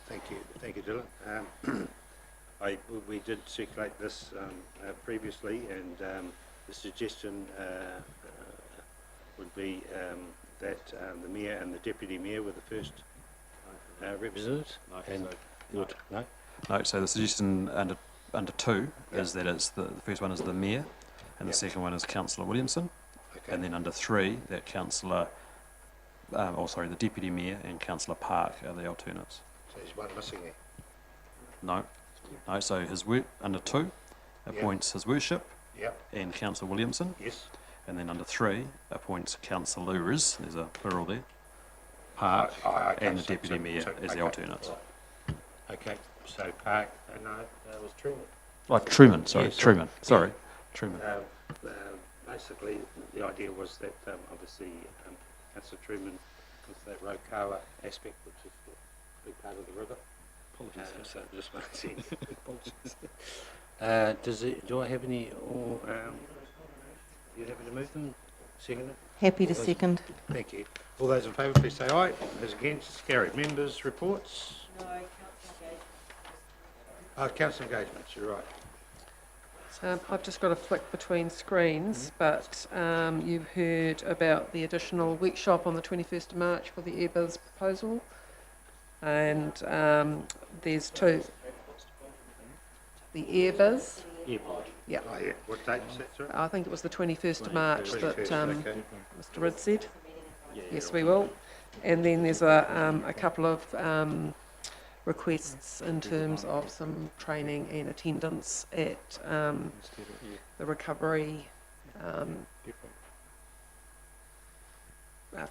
thank you, Dylan. We did circulate this previously, and the suggestion would be that the mayor and the deputy mayor were the first representatives. No, so the suggestion under 2 is that it's the first one is the mayor, and the second one is Councillor Williamson, and then under 3 that the deputy mayor and Councillor Park are the alternates. So there's one missing there. No, so under 2 appoints His Worship and Councillor Williamson. Yes. And then under 3 appoints councillors, there's a plural there, Park, and the deputy mayor as the alternates. Okay, so Park, no, that was Truman. Oh, Truman, sorry, Yes, Truman, sorry, Truman. Basically, the idea was that obviously Councillor Truman with that whakaaro aspect, which is a big part of the river. Apologies. So it just makes sense. Apologies. Do I have any, or you happy to move them? Second it? Happy to second. Thank you. All those in favour, please say aye. Those against, carried. Members' reports? No, council engagements, you're right. I've just got to flick between screens, but you've heard about the additional workshop on the 21st of March for the airbus proposal, and there's 2. The airbus. Yeah. Oh, yeah. What date is that, sir? I think it was the 21st of March that okay. Mr. Ridd said. Yes, we will. And then there's a couple of requests in terms of some training and attendance at the recovery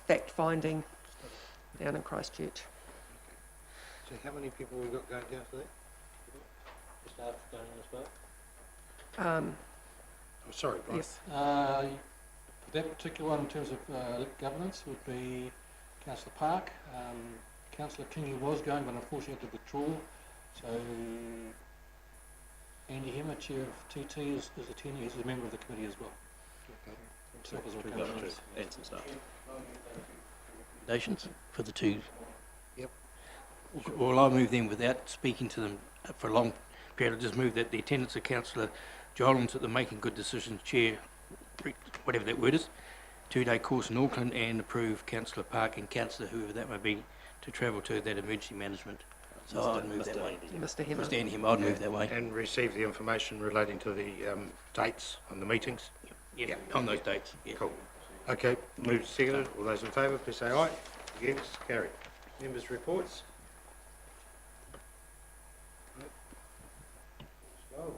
fact-finding down in Christchurch. So how many people have we got going down for that? Staff going as well? Oh, sorry, Brian. Yes. That particular one in terms of governance would be Councillor Park. Councillor Kingy was going, but unfortunately had to withdraw. So Andy Hemmer, Chair of TT, is attending. He's a member of the committee as well. And some staff. Recommendations for the 2. Yep. Well, I'll move them without speaking to them for a long period. I'll just move that the attendance of Councillor Jolins at the Making Good Decisions Chair, whatever that word is, 2-day course in Auckland, and approve Councillor Park and Councillor whoever that may be to travel to that emergency management. So I'd move that way. Mr. Hemmer. Mr. Andy Hemmer, I'd move that way. And receive the information relating to the dates on the meetings? Yeah, on those dates. Yeah. Cool. Okay, moved, seconded. All those in favour, please say aye. Against, carried. Members' reports? Slow.